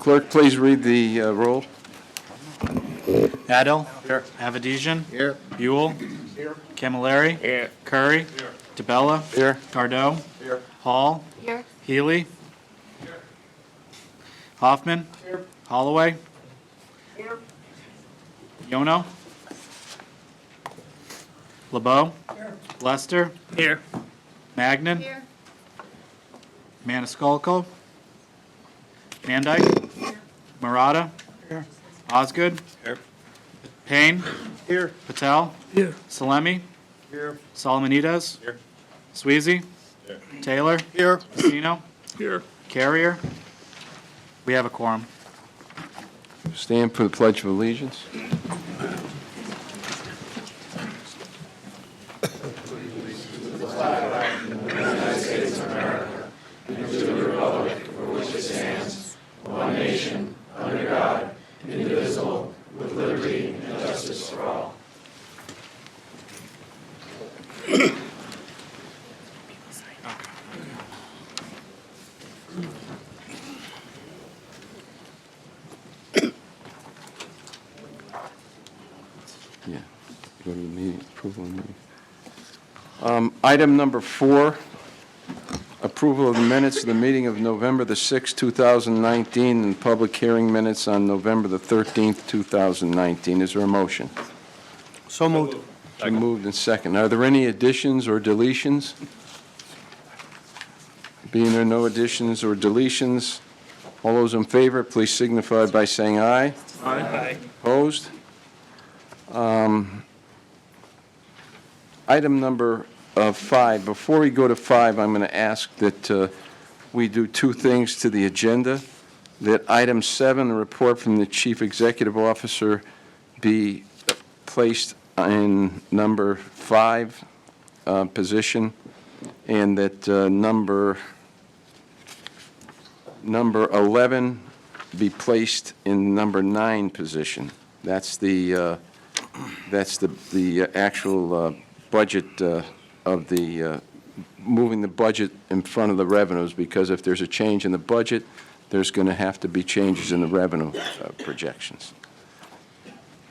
Clerk, please read the roll. Adel. Here. Avedisian. Here. Buell. Here. Camilleri. Here. Curry. Here. DeBella. Here. Cardot. Here. Hall. Here. Healy. Hoffman. Here. Holloway. Here. Yono. LeBeau. Here. Lester. Here. Magnan. Here. Maniscalco. Van Dyke. Murata. Here. Osgood. Here. Payne. Here. Patel. Here. Salemi. Here. Solomonides. Here. Sweezy. Here. Taylor. Here. Pacino. Here. Carrier. We have a quorum. Stand for the Pledge of Allegiance. Yeah, go to the meeting, approval of the meeting. Item number 4, approval of the minutes of the meeting of November the 6th, 2019, and public hearing minutes on November the 13th, 2019. Is there a motion? So moved. Been moved and second. Are there any additions or deletions? Being there are no additions or deletions, all those in favor, please signify by saying aye. Aye. Opposed? Item number 5. Before we go to 5, I'm going to ask that we do two things to the agenda. That item 7, the report from the Chief Executive Officer, be placed in number 5 position, and that number 11 be placed in number 9 position. That's the actual budget of the moving the budget in front of the revenues, because if there's a change in the budget, there's going to have to be changes in the revenue projections.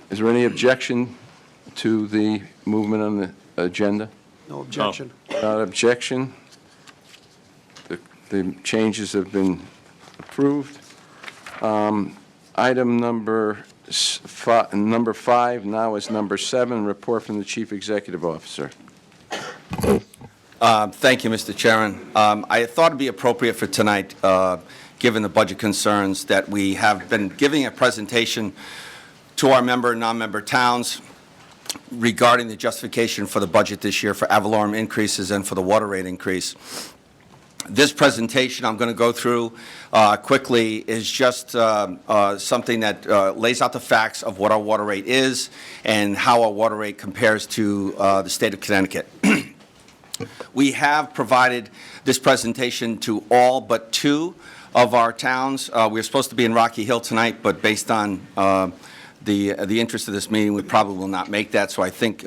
Is there any objection to the movement on the agenda? No objection. Without objection, the changes have been approved. Item number 5 now is number 7, report from the Chief Executive Officer. Thank you, Mr. Chairman. I thought it'd be appropriate for tonight, given the budget concerns, that we have been giving a presentation to our member and non-member towns regarding the justification for the budget this year for ad valorem increases and for the water rate increase. This presentation I'm going to go through quickly is just something that lays out the facts of what our water rate is and how our water rate compares to the state of Connecticut. We have provided this presentation to all but 2 of our towns. We were supposed to be in Rocky Hill tonight, but based on the interest of this meeting, we probably will not make that. So I think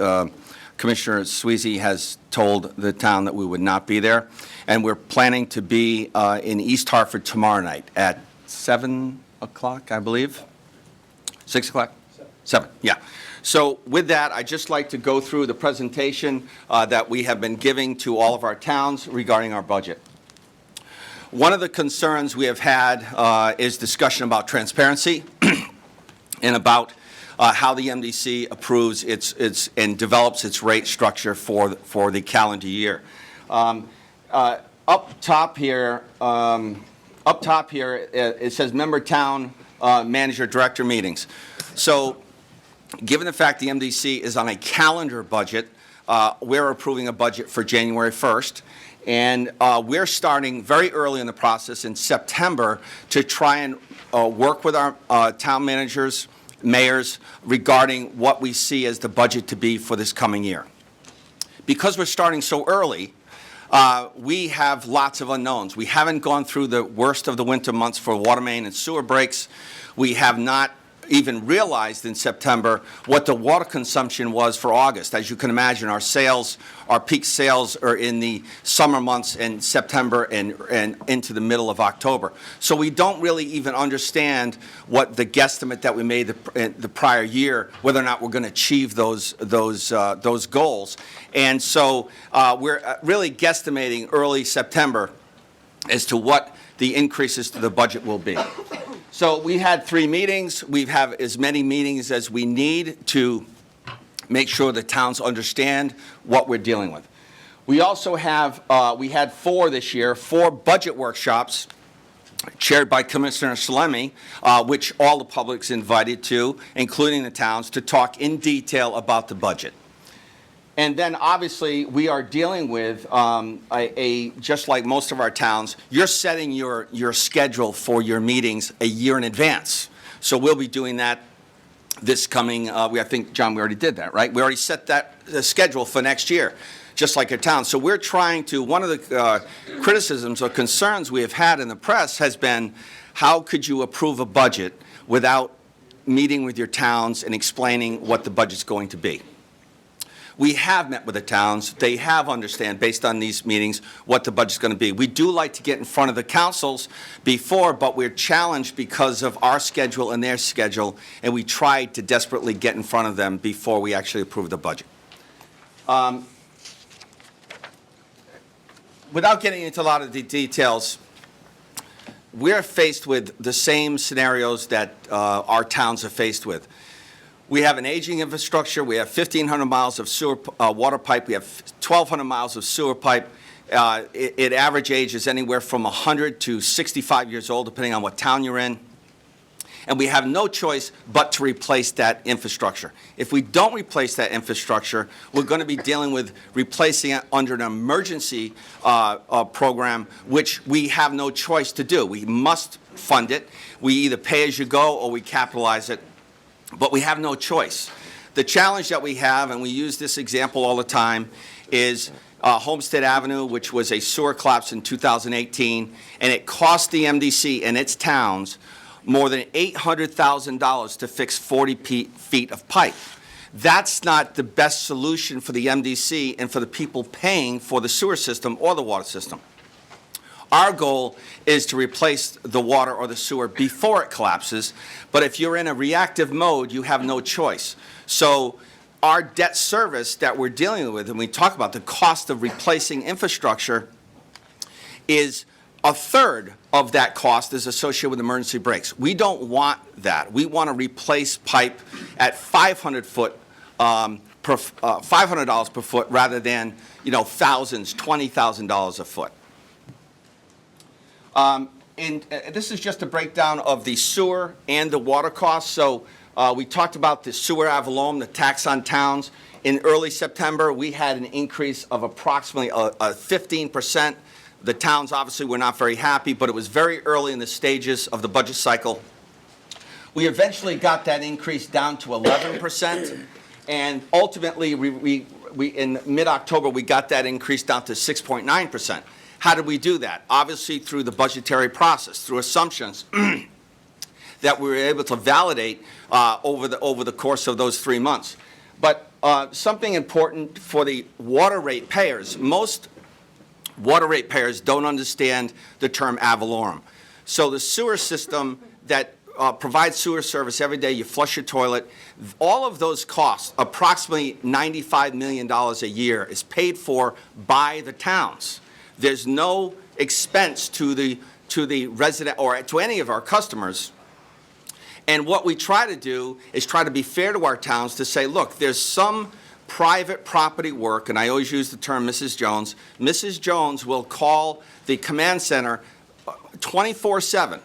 Commissioner Sweezy has told the town that we would not be there. And we're planning to be in East Hartford tomorrow night at 7 o'clock, I believe. 6 o'clock? 7, yeah. So with that, I'd just like to go through the presentation that we have been giving to all of our towns regarding our budget. One of the concerns we have had is discussion about transparency and about how the MDC approves its and develops its rate structure for the calendar year. Up top here, it says member town manager director meetings. So, given the fact the MDC is on a calendar budget, we're approving a budget for January 1st. And we're starting very early in the process in September to try and work with our town managers, mayors, regarding what we see as the budget to be for this coming year. Because we're starting so early, we have lots of unknowns. We haven't gone through the worst of the winter months for water main and sewer breaks. We have not even realized in September what the water consumption was for August. As you can imagine, our peak sales are in the summer months in September and into the middle of October. So we don't really even understand what the guesstimate that we made the prior year, whether or not we're going to achieve those goals. And so we're really guesstimating early September as to what the increases to the budget will be. So we had 3 meetings. We have as many meetings as we need to make sure the towns understand what we're dealing with. We also have, we had 4 this year, 4 budget workshops chaired by Commissioner Salemi, which all the public's invited to, including the towns, to talk in detail about the budget. And then, obviously, we are dealing with, just like most of our towns, you're setting your schedule for your meetings a year in advance. So we'll be doing that this coming, I think, John, we already did that, right? We already set that schedule for next year, just like a town. So we're trying to, one of the criticisms or concerns we have had in the press has been, how could you approve a budget without meeting with your towns and explaining what the budget's going to be? We have met with the towns. They have understand, based on these meetings, what the budget's going to be. We do like to get in front of the councils before, but we're challenged because of our schedule and their schedule, and we try to desperately get in front of them before we actually approve the budget. Without getting into a lot of the details, we're faced with the same scenarios that our towns are faced with. We have an aging infrastructure. We have 1,500 miles of sewer water pipe. We have 1,200 miles of sewer pipe. It average age is anywhere from 100 to 65 years old, depending on what town you're in. And we have no choice but to replace that infrastructure. If we don't replace that infrastructure, we're going to be dealing with replacing it under an emergency program, which we have no choice to do. We must fund it. We either pay as you go or we capitalize it. But we have no choice. The challenge that we have, and we use this example all the time, is Homestead Avenue, which was a sewer collapse in 2018, and it cost the MDC and its towns more than $800,000 to fix 40 feet of pipe. That's not the best solution for the MDC and for the people paying for the sewer system or the water system. Our goal is to replace the water or the sewer before it collapses, but if you're in a reactive mode, you have no choice. So our debt service that we're dealing with, and we talk about the cost of replacing infrastructure, is a third of that cost is associated with emergency breaks. We don't want that. We want to replace pipe at $500 per foot rather than, thousands, $20,000 a foot. And this is just a breakdown of the sewer and the water costs. So we talked about the sewer ad valorem, the tax on towns. In early September, we had an increase of approximately 15%. The towns obviously were not very happy, but it was very early in the stages of the budget cycle. We eventually got that increase down to 11%, and ultimately, we in mid-October, we got that increase down to 6.9%. How did we do that? Obviously, through the budgetary process, through assumptions that we were able to validate over the course of those 3 months. But something important for the water rate payers, most water rate payers don't understand the term ad valorem. So the sewer system that provides sewer service every day, you flush your toilet, all of those costs, approximately $95 million a year, is paid for by the towns. There's no expense to the resident or to any of our customers. And what we try to do is try to be fair to our towns to say, look, there's some private property work, and I always use the term Mrs. Jones. Mrs. Jones will call the command center 24/7.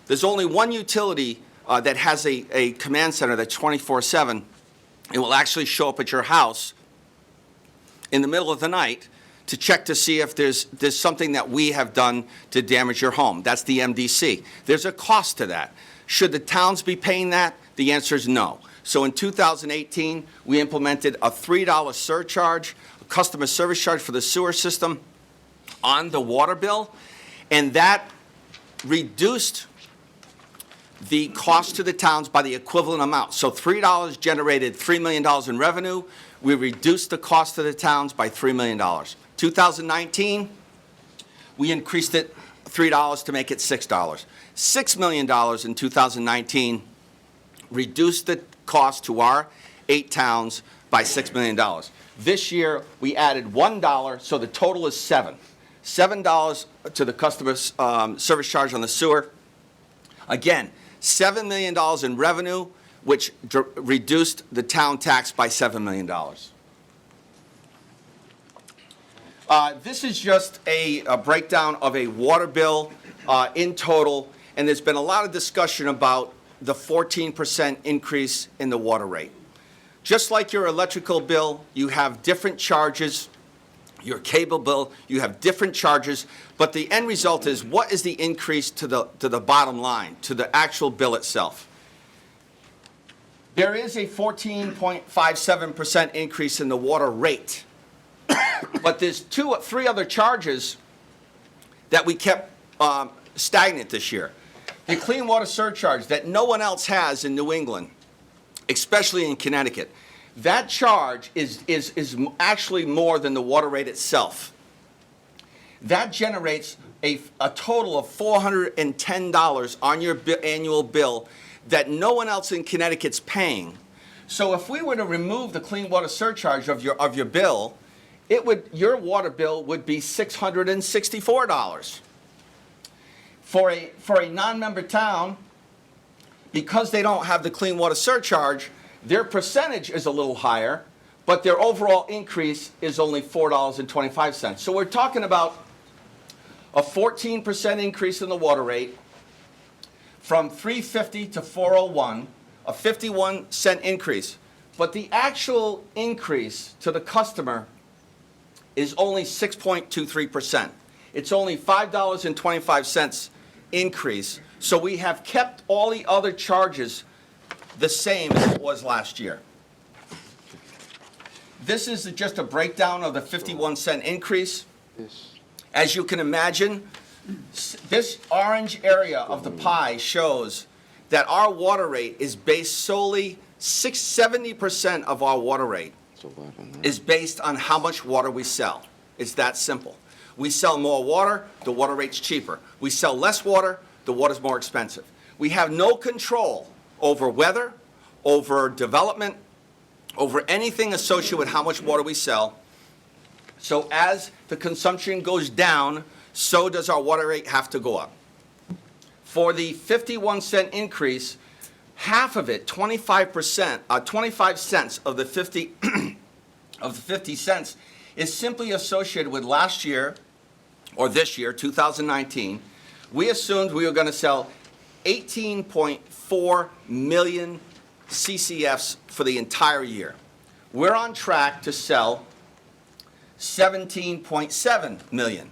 There's only one utility that has a command center that's 24/7. It will actually show up at your house in the middle of the night to check to see if there's something that we have done to damage your home. That's the MDC. There's a cost to that. Should the towns be paying that? The answer is no. So in 2018, we implemented a $3 surcharge, a customer service charge for the sewer system on the water bill, and that reduced the cost to the towns by the equivalent amount. So $3 generated $3 million in revenue. We reduced the cost to the towns by $3 million. 2019, we increased it $3 to make it $6. $6 million in 2019, reduced the cost to our 8 towns by $6 million. This year, we added $1, so the total is $7. $7 to the customer service charge on the sewer. Again, $7 million in revenue, which reduced the town tax by $7 million. This is just a breakdown of a water bill in total, and there's been a lot of discussion about the 14% increase in the water rate. Just like your electrical bill, you have different charges. Your cable bill, you have different charges, but the end result is, what is the increase to the bottom line, to the actual bill itself? There is a 14.57% increase in the water rate, but there's 2 or 3 other charges that we kept stagnant this year. The clean water surcharge that no one else has in New England, especially in Connecticut. That charge is actually more than the water rate itself. That generates a total of $410 on your annual bill that no one else in Connecticut's paying. So if we were to remove the clean water surcharge of your bill, your water bill would be $664. For a non-member town, because they don't have the clean water surcharge, their percentage is a little higher, but their overall increase is only $4.25. So we're talking about a 14% increase in the water rate from $3.50 to $4.01, a 51-cent increase. But the actual increase to the customer is only 6.23%. It's only $5.25 increase. So we have kept all the other charges the same as it was last year. This is just a breakdown of the 51-cent increase. As you can imagine, this orange area of the pie shows that our water rate is based solely, 70% of our water rate is based on how much water we sell. It's that simple. We sell more water, the water rate's cheaper. We sell less water, the water's more expensive. We have no control over weather, over development, over anything associated with how much water we sell. So as the consumption goes down, so does our water rate have to go up. For the 51-cent increase, half of it, 25%, 25 cents of the 50 cents is simply associated with last year, or this year, 2019. We assumed we were going to sell 18.4 million CCFs for the entire year. We're on track to sell 17.7 million.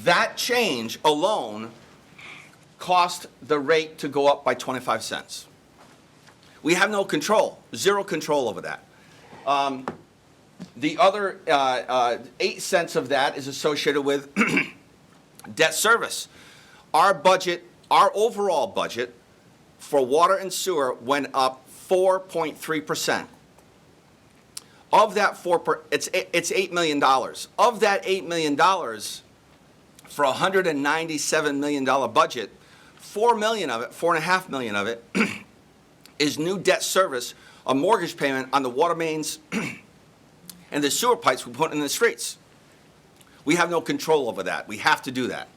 That change alone cost the rate to go up by 25 cents. We have no control, zero control over that. The other 8 cents of that is associated with debt service. Our budget, our overall budget for water and sewer went up 4.3%. Of that it's $8 million. Of that $8 million, for a $197 million budget, $4.5 million of it is new debt service, a mortgage payment on the water mains and the sewer pipes we put in the streets. We have no control over that. We have to do that.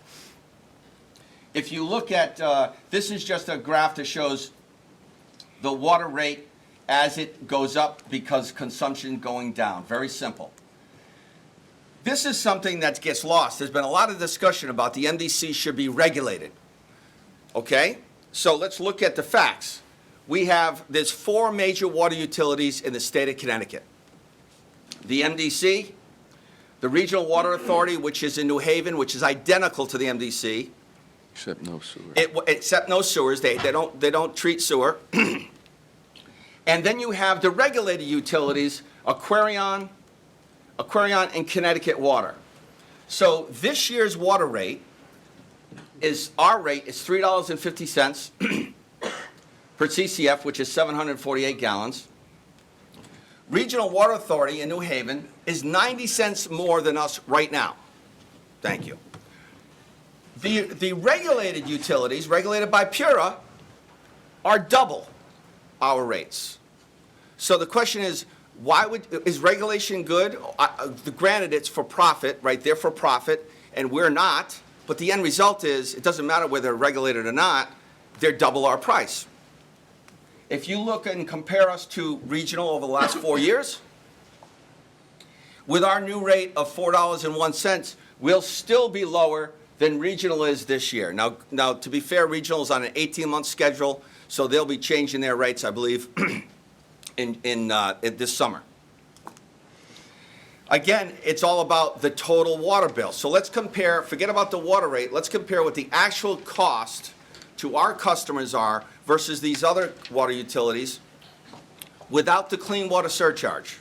If you look at, this is just a graph that shows the water rate as it goes up because consumption going down. Very simple. This is something that gets lost. There's been a lot of discussion about the MDC should be regulated. Okay? So let's look at the facts. There's 4 major water utilities in the state of Connecticut. The MDC, the Regional Water Authority, which is in New Haven, which is identical to the MDC. Except no sewer. Except no sewers. They don't treat sewer. And then you have the regulated utilities, Aquarion, and Connecticut Water. So this year's water rate our rate is $3.50. per CCF, which is 748 gallons. Regional Water Authority in New Haven is 90 cents more than us right now. Thank you. The regulated utilities, regulated by PURA, are double our rates. So the question is, is regulation good? Granted, it's for profit, right? They're for profit, and we're not. But the end result is, it doesn't matter whether they're regulated or not, they're double our price. If you look and compare us to regional over the last 4 years, with our new rate of $4.01, we'll still be lower than regional is this year. Now, to be fair, regional is on an 18-month schedule, so they'll be changing their rates, I believe, in this summer. Again, it's all about the total water bill. So let's compare, forget about the water rate, let's compare what the actual cost to our customers are versus these other water utilities without the clean water surcharge.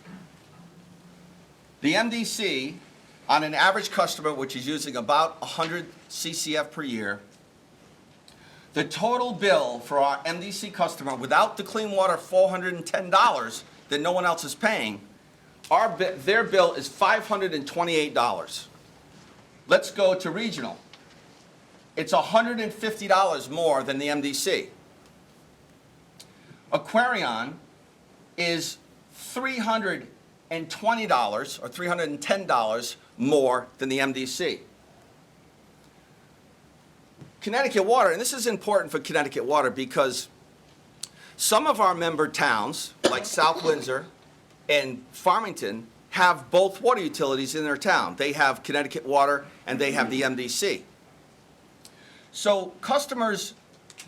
The MDC, on an average customer, which is using about 100 CCF per year, the total bill for our MDC customer without the clean water $410 that no one else is paying, their bill is $528. Let's go to regional. It's $150 more than the MDC. Aquarion is $320 or $310 more than the MDC. Connecticut Water, and this is important for Connecticut Water because some of our member towns, like South Windsor and Farmington, have both water utilities in their town. They have Connecticut Water and they have the MDC. So customers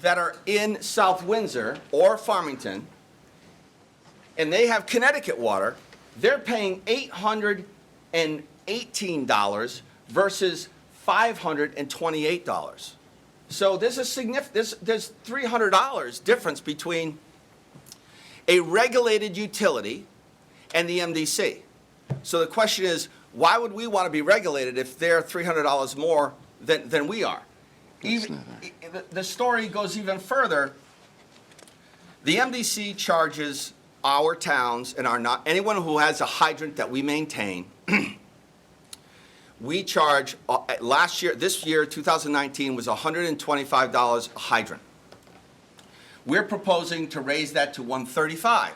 that are in South Windsor or Farmington, and they have Connecticut Water, they're paying $818 versus $528. So there's a significant, there's $300 difference between a regulated utility and the MDC. So the question is, why would we want to be regulated if they're $300 more than we are? The story goes even further. The MDC charges our towns and anyone who has a hydrant that we maintain. We charge this year, 2019, was $125 a hydrant. We're proposing to raise that to $135.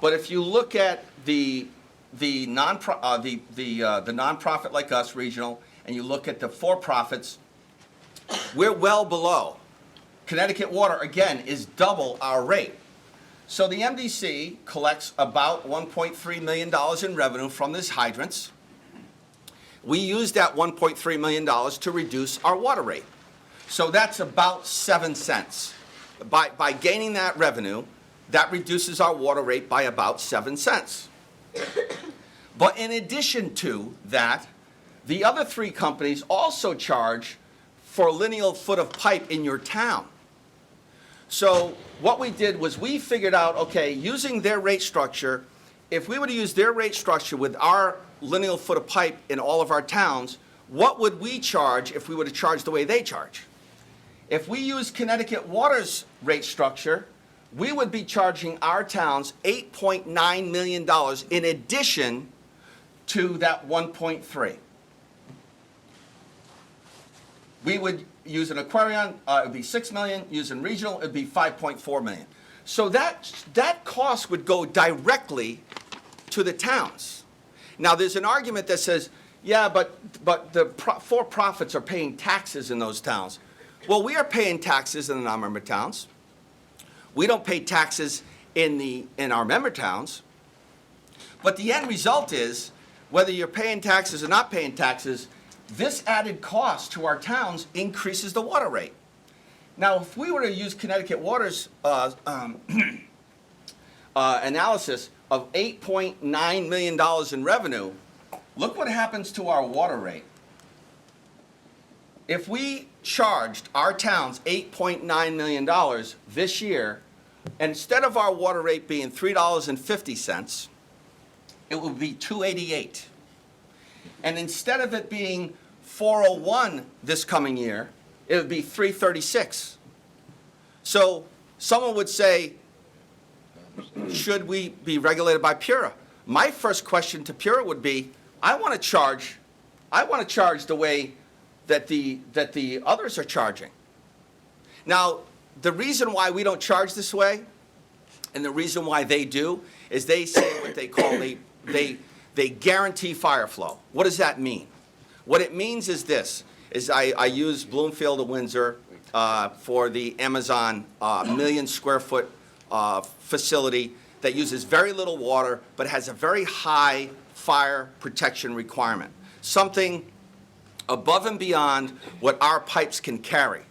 But if you look at the nonprofit like us, regional, and you look at the for-profits, we're well below. Connecticut Water, again, is double our rate. So the MDC collects about $1.3 million in revenue from these hydrants. We use that $1.3 million to reduce our water rate. So that's about 7 cents. By gaining that revenue, that reduces our water rate by about 7 cents. But in addition to that, the other three companies also charge for a lineal foot of pipe in your town. So what we did was we figured out, okay, using their rate structure, if we were to use their rate structure with our lineal foot of pipe in all of our towns, what would we charge if we were to charge the way they charge? If we use Connecticut Water's rate structure, we would be charging our towns $8.9 million in addition to that 1.3. We would use an Aquarion, it would be $6 million. Using regional, it would be $5.4 million. So that cost would go directly to the towns. Now, there's an argument that says, yeah, but the for-profits are paying taxes in those towns. Well, we are paying taxes in the non-member towns. We don't pay taxes in our member towns. But the end result is, whether you're paying taxes or not paying taxes, this added cost to our towns increases the water rate. Now, if we were to use Connecticut Water's analysis of $8.9 million in revenue, look what happens to our water rate. If we charged our towns $8.9 million this year, instead of our water rate being $3.50, it would be $2.88. And instead of it being $4.01 this coming year, it would be $3.36. So Someone would say, should we be regulated by PURA? My first question to PURA would be, I want to charge the way that the others are charging. Now, the reason why we don't charge this way, and the reason why they do, is they say what they call they guarantee fire flow. What does that mean? What it means is this, is I use Bloomfield of Windsor for the Amazon million square foot facility that uses very little water but has a very high fire protection requirement, something above and beyond what our pipes can carry.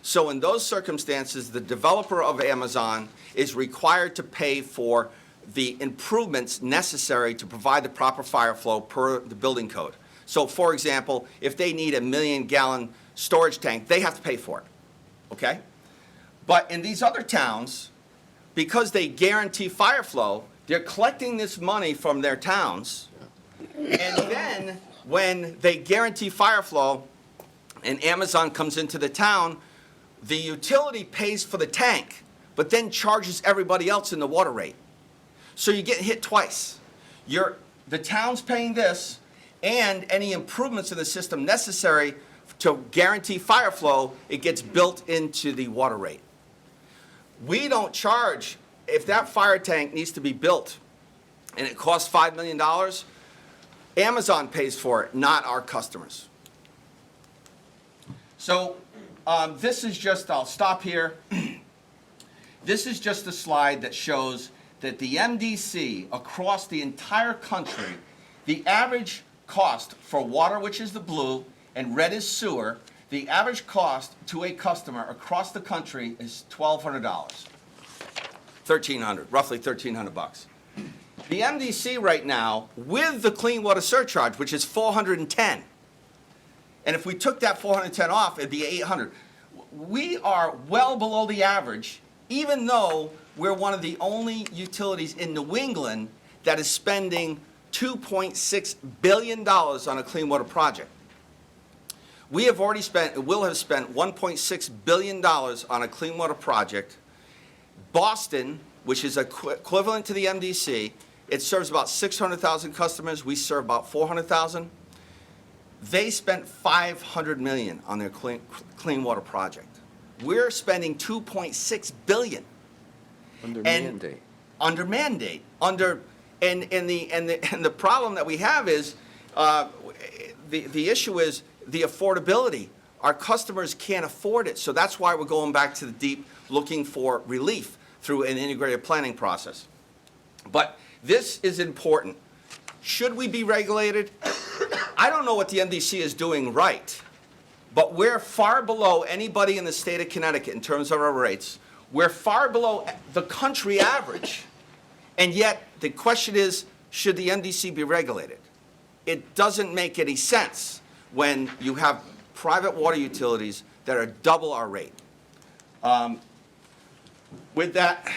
So in those circumstances, the developer of Amazon is required to pay for the improvements necessary to provide the proper fire flow per the building code. So for example, if they need a 1 million gallon storage tank, they have to pay for it, okay? But in these other towns, because they guarantee fire flow, they're collecting this money from their towns, and then when they guarantee fire flow and Amazon comes into the town, the utility pays for the tank, but then charges everybody else in the water rate. So you get hit twice. The town's paying this, and any improvements in the system necessary to guarantee fire flow, it gets built into the water rate. We don't charge, if that fire tank needs to be built and it costs $5 million, Amazon pays for it, not our customers. So this is just, I'll stop here. This is just a slide that shows that the MDC across the entire country, the average cost for water, which is the blue, and red is sewer, the average cost to a customer across the country is $1,200. $1,300, roughly $1,300. The MDC right now, with the clean water surcharge, which is $410, and if we took that $410 off, it'd be $800. We are well below the average, even though we're one of the only utilities in New England that is spending $2.6 billion on a clean water project. We have already spent, will have spent $1.6 billion on a clean water project. Boston, which is equivalent to the MDC, it serves about 600,000 customers. We serve about 400,000. They spent $500 million on their clean water project. We're spending $2.6 billion. Under And- mandate. Under mandate, and the problem that we have is, the issue is the affordability. Our customers can't afford it, so that's why we're going back to the deep, looking for relief through an integrated planning process. But this is important. Should we be regulated? I don't know what the MDC is doing right, but we're far below anybody in the state of Connecticut in terms of our rates. We're far below the country average, and yet the question is, should the MDC be regulated? It doesn't make any sense when you have private water utilities that are double our rate. With that,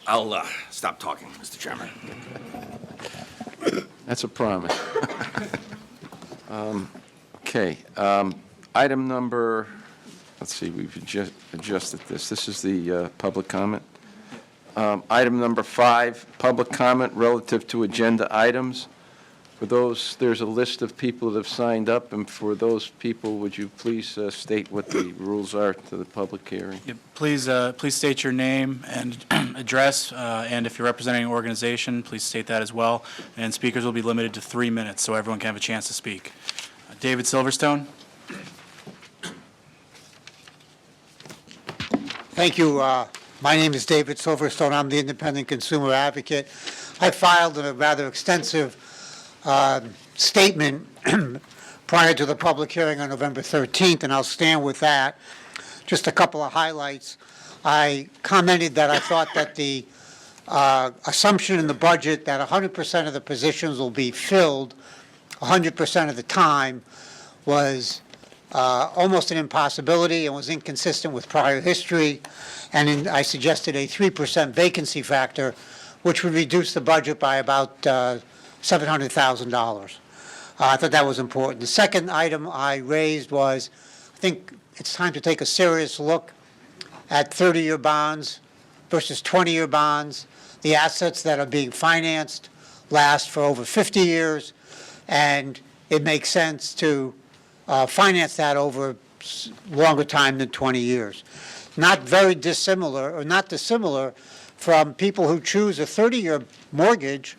I'll stop talking, Mr. Chairman. That's a promise. Okay, item number, let's see, we've adjusted this. This is the public comment. Item number 5, public comment relative to agenda items. For those, there's a list of people that have signed up, and for those people, would you please state what the rules are to the public hearing? Yeah, please state your name and address, and if you're representing an organization, please state that as well. And speakers will be limited to 3 minutes, so everyone can have a chance to speak. David Silverstone? Thank you. My name is David Silverstone. I'm the independent consumer advocate. I filed a rather extensive statement prior to the public hearing on November 13th, and I'll stand with that. Just a couple of highlights. I commented that I thought that the assumption in the budget that 100% of the positions will be filled 100% of the time was almost an impossibility and was inconsistent with prior history. And I suggested a 3% vacancy factor, which would reduce the budget by about $700,000. I thought that was important. The second item I raised was, I think it's time to take a serious look at 30-year bonds versus 20-year bonds. The assets that are being financed last for over 50 years, and it makes sense to finance that over longer time than 20 years. Not very dissimilar, or not dissimilar, from people who choose a 30-year mortgage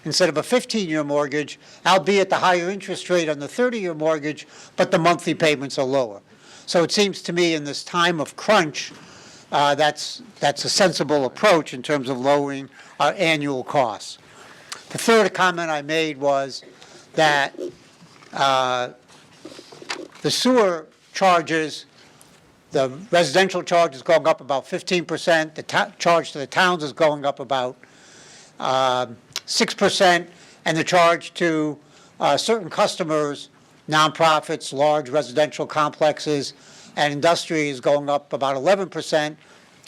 instead of a 15-year mortgage, albeit the higher interest rate on the 30-year mortgage, but the monthly payments are lower. So it seems to me in this time of crunch, that's a sensible approach in terms of lowering our annual costs. The third comment I made was that the sewer charges, the residential charge is going up about 15%. The charge to the towns is going up about 6%, and the charge to certain customers, nonprofits, large residential complexes, and industry is going up about 11%.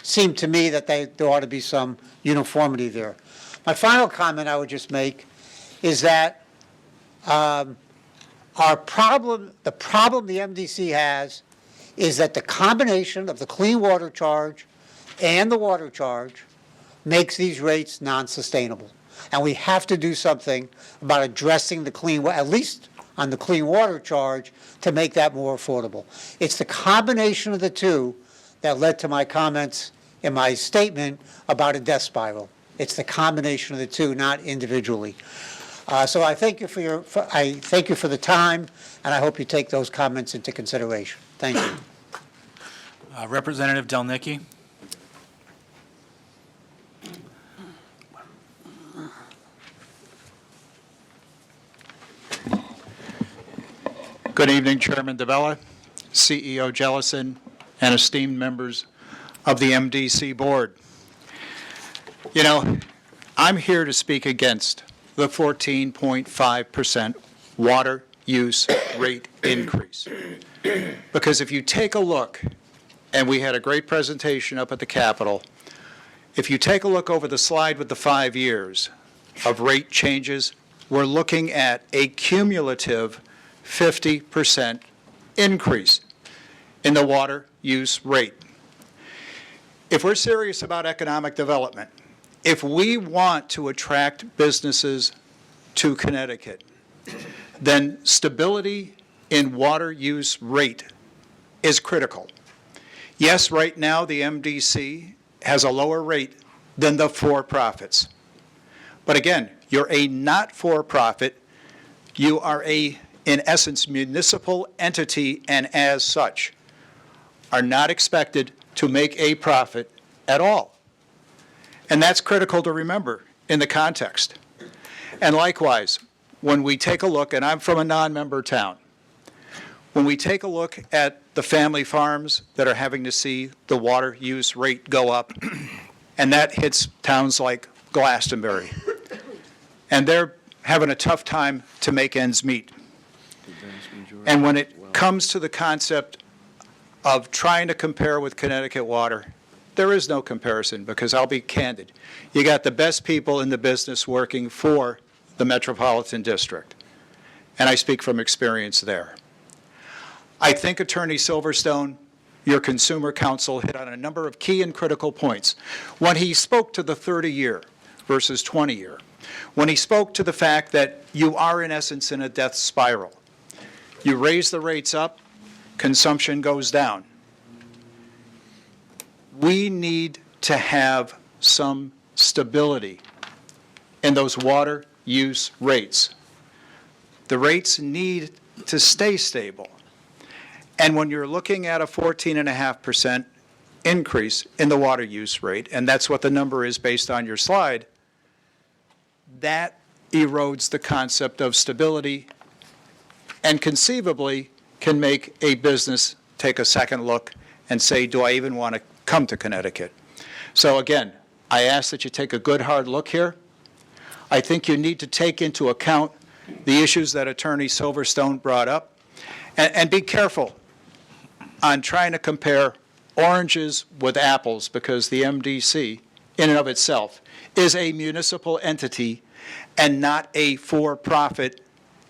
Seemed to me that there ought to be some uniformity there. My final comment I would just make is that the problem the MDC has is that the combination of the clean water charge and the water charge makes these rates non-sustainable. And we have to do something about addressing the at least on the clean water charge, to make that more affordable. It's the combination of the two that led to my comments in my statement about a death spiral. It's the combination of the two, not individually. So I thank you for the time, and I hope you take those comments into consideration. Thank you. Representative Delnicki. Good evening, Chairman DeVella, CEO Jellison, and esteemed members of the MDC board. You know, I'm here to speak against the 14.5% water use rate increase. Because if you take a look, and we had a great presentation up at the Capitol, if you take a look over the slide with the 5 years of rate changes, we're looking at a cumulative 50% increase in the water use rate. If we're serious about economic development, if we want to attract businesses to Connecticut, then stability in water use rate is critical. Yes, right now the MDC has a lower rate than the for-profits. But again, you're a not-for-profit. You are a, in essence, municipal entity, and as such, are not expected to make a profit at all. And that's critical to remember in the context. And likewise, when we take a look, and I'm from a non-member town, when we take a look at the family farms that are having to see the water use rate go up, and that hits towns like Glastonbury, and they're having a tough time to make ends meet. And when it comes to the concept of trying to compare with Connecticut Water, there is no comparison, because I'll be candid. You got the best people in the business working for the Metropolitan District, and I speak from experience there. I think Attorney Silverstone, your Consumer Counsel, hit on a number of key and critical points. When he spoke to the 30-year versus 20-year, when he spoke to the fact that you are, in essence, in a death spiral. You raise the rates up, consumption goes down. We need to have some stability in those water use rates. The rates need to stay stable. And when you're looking at a 14.5% increase in the water use rate, and that's what the number is based on your slide, that erodes the concept of stability and conceivably can make a business take a second look and say, do I even want to come to Connecticut? So again, I ask that you take a good hard look here. I think you need to take into account the issues that Attorney Silverstone brought up, and be careful on trying to compare oranges with apples, because the MDC, in and of itself, is a municipal entity and not a for-profit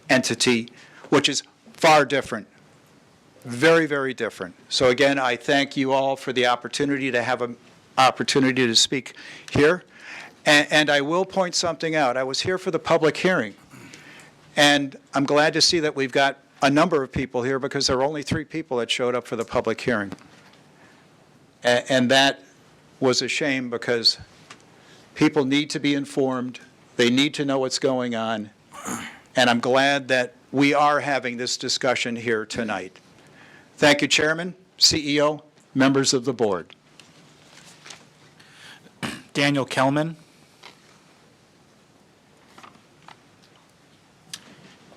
entity, which is far different Very, very different. So again, I thank you all for the opportunity to have an opportunity to speak here. And I will point something out. I was here for the public hearing, and I'm glad to see that we've got a number of people here because there were only 3 people that showed up for the public hearing. And that was a shame because people need to be informed. They need to know what's going on. And I'm glad that we are having this discussion here tonight. Thank you, Chairman, CEO, members of the board. Daniel Kelman.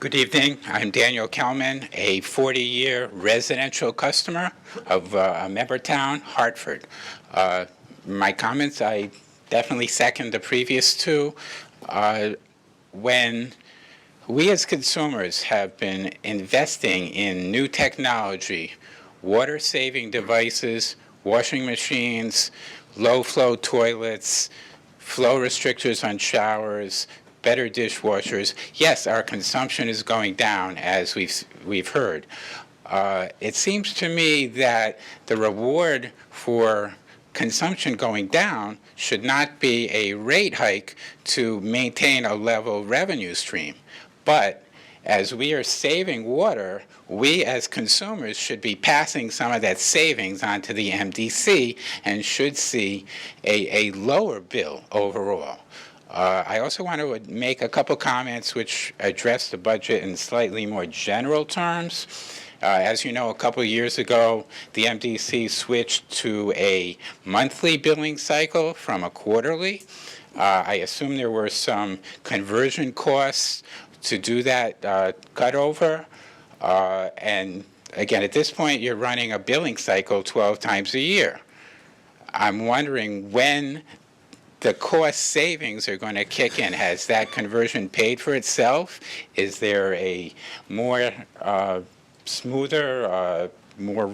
Good evening. I'm Daniel Kelman, a 40-year residential customer of a member town, Hartford. My comments, I definitely second the previous 2. When we as consumers have been investing in new technology, water-saving devices, washing machines, low-flow toilets, flow restrictors on showers, better dishwashers. Yes, our consumption is going down, as we've heard. It seems to me that the reward for consumption going down should not be a rate hike to maintain a level revenue stream. But as we are saving water, we as consumers should be passing some of that savings onto the MDC and should see a lower bill overall. I also want to make a couple comments which address the budget in slightly more general terms. As you know, a couple of years ago, the MDC switched to a monthly billing cycle from a quarterly. I assume there were some conversion costs to do that cutover. And again, at this point, you're running a billing cycle 12 times a year. I'm wondering when the cost savings are going to kick in. Has that conversion paid for itself? Is there a more smoother, more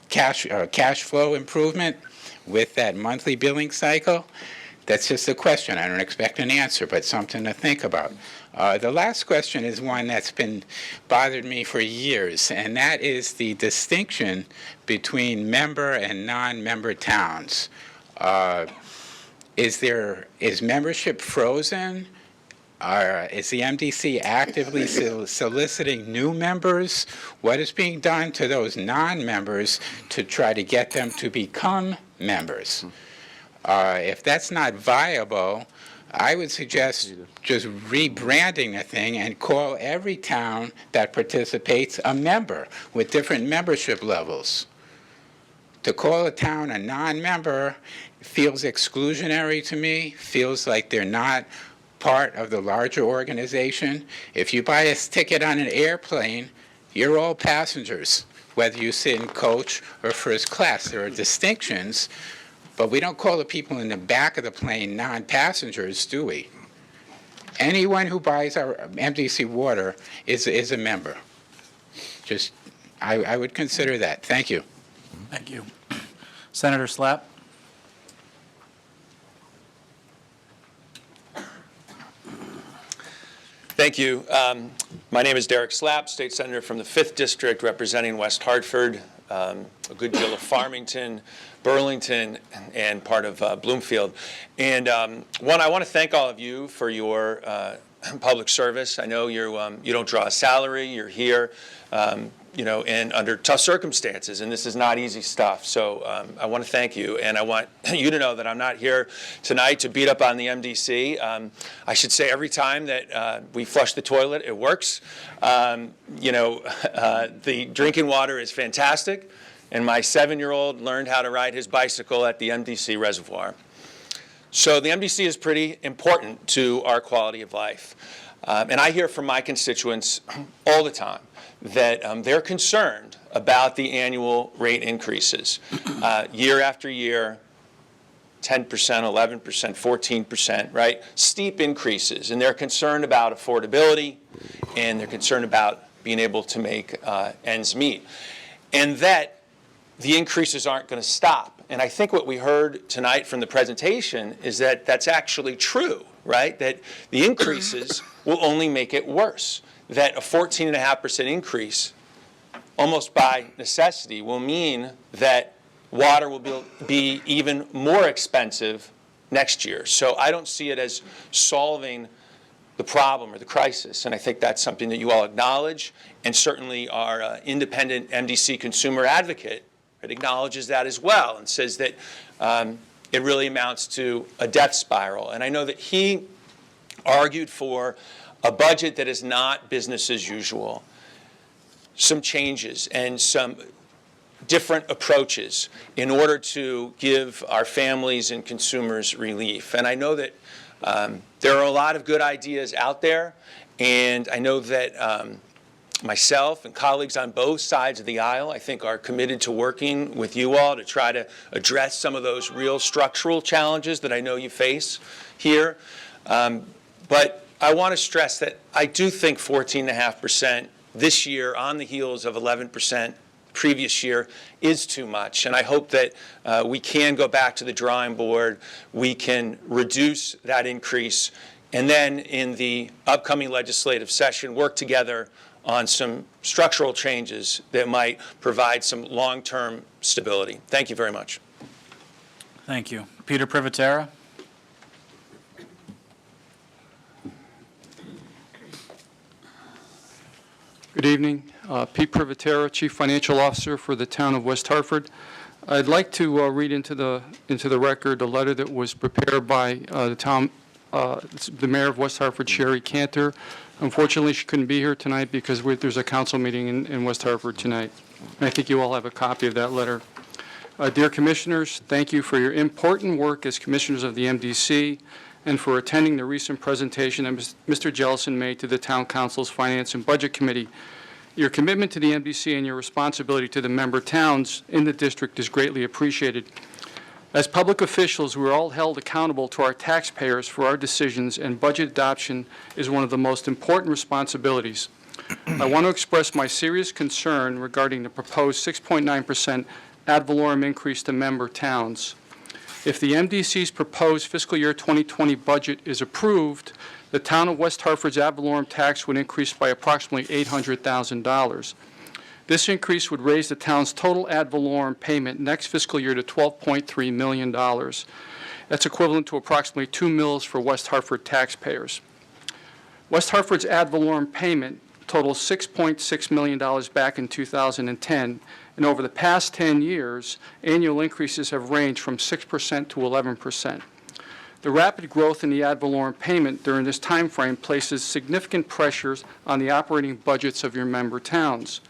cash flow improvement with that monthly billing cycle? That's just a question. I don't expect an answer, but something to think about. The last question is one that's been bothered me for years, and that is the distinction between member and non-member towns. Is membership frozen? Is the MDC actively soliciting new members? What is being done to those non-members to try to get them to become members? If that's not viable, I would suggest just rebranding the thing and call every town that participates a member with different membership levels. To call a town a non-member feels exclusionary to me, feels like they're not part of the larger organization. If you buy a ticket on an airplane, you're all passengers, whether you sit in coach or first class. There are distinctions, but we don't call the people in the back of the plane non-passengers, do we? Anyone who buys our MDC water is a member. Just, I would consider that. Thank you. Thank you. Senator Slapp. Thank you. My name is Derek Slapp, State Senator from the 5th District, representing West Hartford, a good deal of Farmington, Burlington, and part of Bloomfield. And one, I want to thank all of you for your public service. I know you don't draw a salary. You're here, and under tough circumstances, and this is not easy stuff. So I want to thank you, and I want you to know that I'm not here tonight to beat up on the MDC. I should say every time that we flush the toilet, it works. The drinking water is fantastic, and my 7-year-old learned how to ride his bicycle at the MDC reservoir. So the MDC is pretty important to our quality of life. And I hear from my constituents all the time that they're concerned about the annual rate increases. Year after year, 10%, 11%, 14%, right? Steep increases. And they're concerned about affordability, and they're concerned about being able to make ends meet. And that the increases aren't going to stop. And I think what we heard tonight from the presentation is that that's actually true, right? That the increases will only make it worse. That a 14.5% increase almost by necessity, will mean that water will be even more expensive next year. So I don't see it as solving the problem or the crisis, and I think that's something that you all acknowledge, and certainly our independent MDC consumer advocate acknowledges that as well and says that it really amounts to a death spiral. And I know that he argued for a budget that is not business as usual, some changes and some different approaches in order to give our families and consumers relief. And I know that there are a lot of good ideas out there, and I know that myself and colleagues on both sides of the aisle, I think, are committed to working with you all to try to address some of those real structural challenges that I know you face here. But I want to stress that I do think 14.5% this year, on the heels of 11% previous year, is too much. And I hope that we can go back to the drawing board, we can reduce that increase, and then in the upcoming legislative session work together on some structural changes that might provide some long-term stability. Thank you very much. Thank you. Peter Privatera. Good evening. Pete Privatera, Chief Financial Officer for the town of West Hartford. I'd like to read into the record a letter that was prepared by the Mayor of West Hartford, Sherry Cantor. Unfortunately, she couldn't be here tonight because there's a council meeting in West Hartford tonight. And I think you all have a copy of that letter. Dear Commissioners, thank you for your important work as Commissioners of the MDC and for attending the recent presentation that Mr. Jellison made to the Town Council's Finance and Budget Committee. Your commitment to the MDC and your responsibility to the member towns in the district is greatly appreciated. As public officials, we're all held accountable to our taxpayers for our decisions, and budget adoption is one of the most important responsibilities. I want to express my serious concern regarding the proposed 6.9% ad valorem increase to member towns. If the MDC's proposed fiscal year 2020 budget is approved, the town of West Hartford's ad valorem tax would increase by approximately $800,000. This increase would raise the town's total ad valorem payment next fiscal year to $12.3 million. That's equivalent to approximately 2 mills for West Hartford taxpayers. West Hartford's ad valorem payment totals $6.6 million back in 2010, and over the past 10 years, annual increases have ranged from 6% to 11%. The rapid growth in the ad valorem payment during this time frame places significant pressures on the operating budgets of your member towns.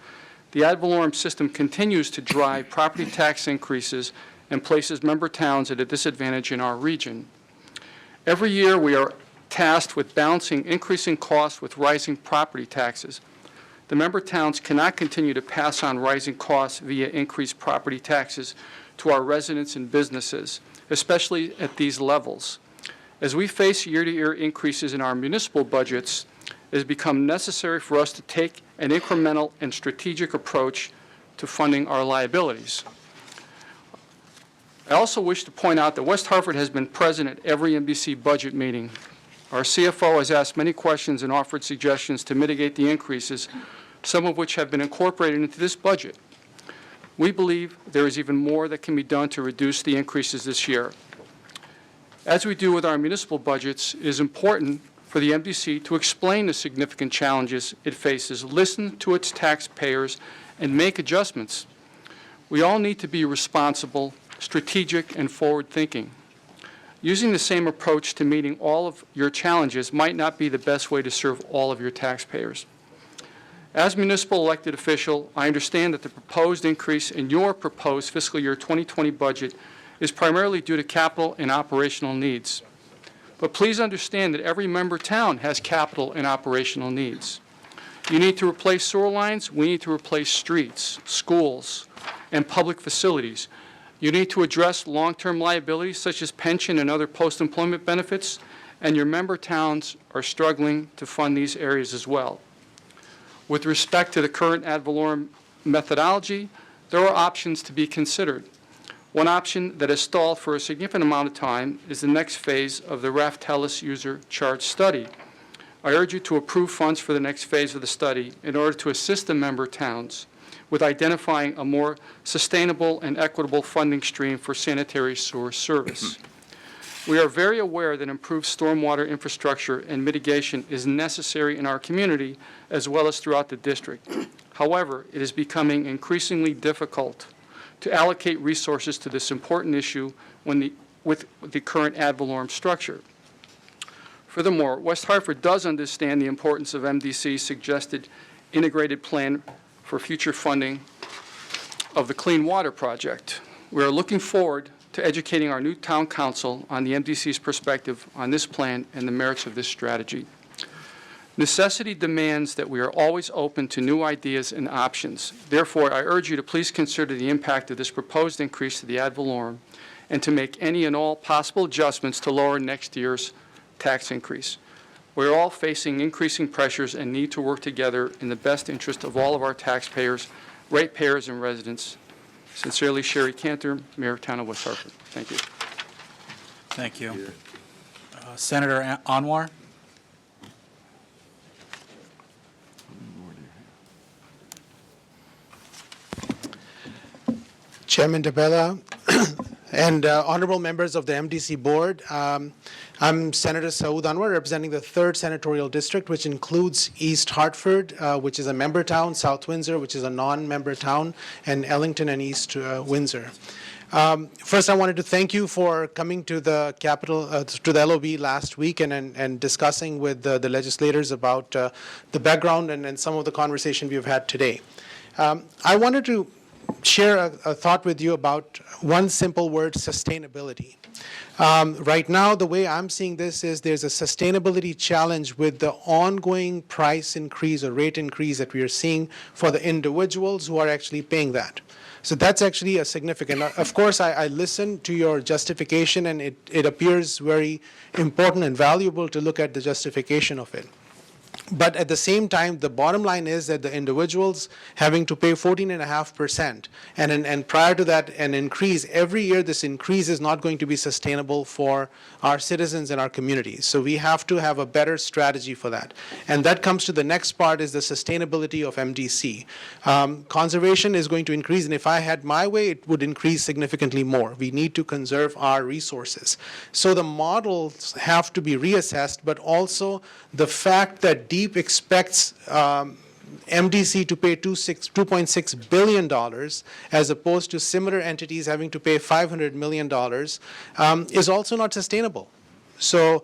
The ad valorem system continues to drive property tax increases and places member towns at a disadvantage in our region. Every year, we are tasked with balancing increasing costs with rising property taxes. The member towns cannot continue to pass on rising costs via increased property taxes to our residents and businesses, especially at these levels. As we face year-to-year increases in our municipal budgets, it has become necessary for us to take an incremental and strategic approach to funding our liabilities. I also wish to point out that West Hartford has been present at every MDC budget meeting. Our CFO has asked many questions and offered suggestions to mitigate the increases, some of which have been incorporated into this budget. We believe there is even more that can be done to reduce the increases this year. As we do with our municipal budgets, it is important for the MDC to explain the significant challenges it faces, listen to its taxpayers, and make adjustments. We all need to be responsible, strategic, and forward-thinking. Using the same approach to meeting all of your challenges might not be the best way to serve all of your taxpayers. As municipal elected official, I understand that the proposed increase in your proposed fiscal year 2020 budget is primarily due to capital and operational needs. But please understand that every member town has capital and operational needs. You need to replace sewer lines, we need to replace streets, schools, and public facilities. You need to address long-term liabilities such as pension and other post-employment benefits, and your member towns are struggling to fund these areas as well. With respect to the current ad valorem methodology, there are options to be considered. One option that has stalled for a significant amount of time is the next phase of the Raft-Tellis user charge study. I urge you to approve funds for the next phase of the study in order to assist the member towns with identifying a more sustainable and equitable funding stream for sanitary sewer service. We are very aware that improved stormwater infrastructure and mitigation is necessary in our community as well as throughout the district. However, it is becoming increasingly difficult to allocate resources to this important issue with the current ad valorem structure. Furthermore, West Hartford does understand the importance of MDC's suggested integrated plan for future funding of the Clean Water Project. We are looking forward to educating our new town council on the MDC's perspective on this plan and the merits of this strategy. Necessity demands that we are always open to new ideas and options. Therefore, I urge you to please consider the impact of this proposed increase to the ad valorem and to make any and all possible adjustments to lower next year's tax increase. We are all facing increasing pressures and need to work together in the best interest of all of our taxpayers, ratepayers, and residents. Sincerely, Sherry Cantor, Mayor, Town of West Hartford. Thank you. Thank you. Senator Anwar? Chairman DeBella and honorable members of the MDC board, I'm Senator Saud Anwar, representing the 3rd Senatorial District, which includes East Hartford, which is a member town, South Windsor, which is a non-member town, and Ellington and East Windsor. First, I wanted to thank you for coming to the Capitol, to the LOB last week and discussing with the legislators about the background and some of the conversation we've had today. I wanted to share a thought with you about one simple word: sustainability. Right now, the way I'm seeing this is there's a sustainability challenge with the ongoing price increase or rate increase that we are seeing for the individuals who are actually paying that. So that's actually a significant. Of course, I listened to your justification, and it appears very important and valuable to look at the justification of it. But at the same time, the bottom line is that the individuals having to pay 14.5%, and prior to that, an increase every year. This increase is not going to be sustainable for our citizens and our communities. So we have to have a better strategy for that. And that comes to the next part: is the sustainability of MDC. Conservation is going to increase, and if I had my way, it would increase significantly more. We need to conserve our resources. So the models have to be reassessed, but also the fact that DEEP expects MDC to pay $2.6 billion as opposed to similar entities having to pay $500 million is also not sustainable. So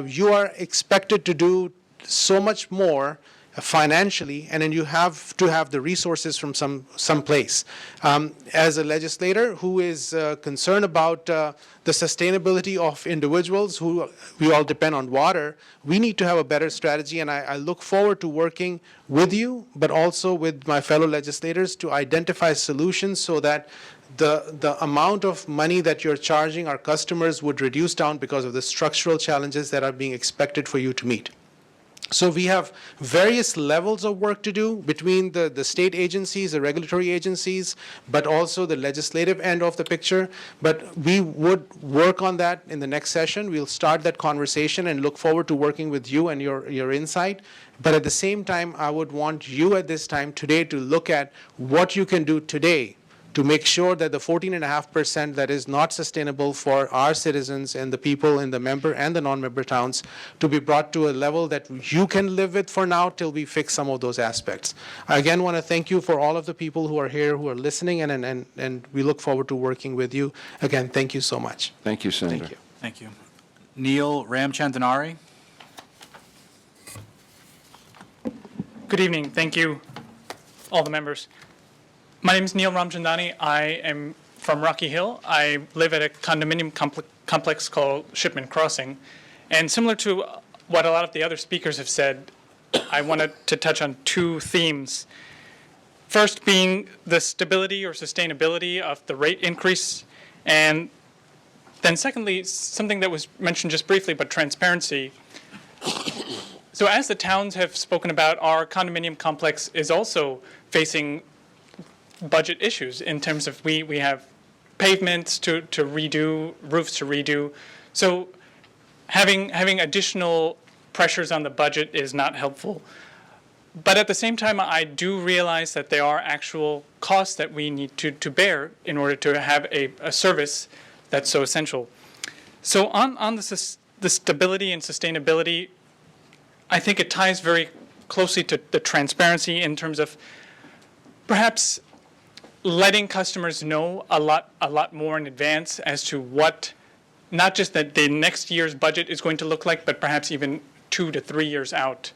you are expected to do so much more financially, and then you have to have the resources from some place. As a legislator who is concerned about the sustainability of individuals who we all depend on water, we need to have a better strategy, and I look forward to working with you, but also with my fellow legislators to identify solutions so that the amount of money that you're charging our customers would reduce down because of the structural challenges that are being expected for you to meet. So we have various levels of work to do between the state agencies, the regulatory agencies, but also the legislative end of the picture. But we would work on that in the next session. We'll start that conversation and look forward to working with you and your insight. But at the same time, I would want you at this time today to look at what you can do today to make sure that the 14.5% that is not sustainable for our citizens and the people in the member and the non-member towns to be brought to a level that you can live with for now till we fix some of those aspects. I again want to thank you for all of the people who are here, who are listening, and we look forward to working with you. Again, thank you so much. Thank you, Senator. Thank you. Thank you. Neil Ramchandani? Good evening. Thank you, all the members. My name is Neil Ramchandani. I am from Rocky Hill. I live at a condominium complex called Shipman Crossing. And similar to what a lot of the other speakers have said, I wanted to touch on two themes. First being the stability or sustainability of the rate increase, and then secondly, something that was mentioned just briefly, but transparency. So as the towns have spoken about, our condominium complex is also facing budget issues in terms of we have pavements to redo, roofs to redo. So having additional pressures on the budget is not helpful. But at the same time, I do realize that there are actual costs that we need to bear in order to have a service that's so essential. So on the stability and sustainability, I think it ties very closely to the transparency in terms of perhaps letting customers know a lot more in advance as to what, not just that the next year's budget is going to look like, but perhaps even 2 to 3 years out.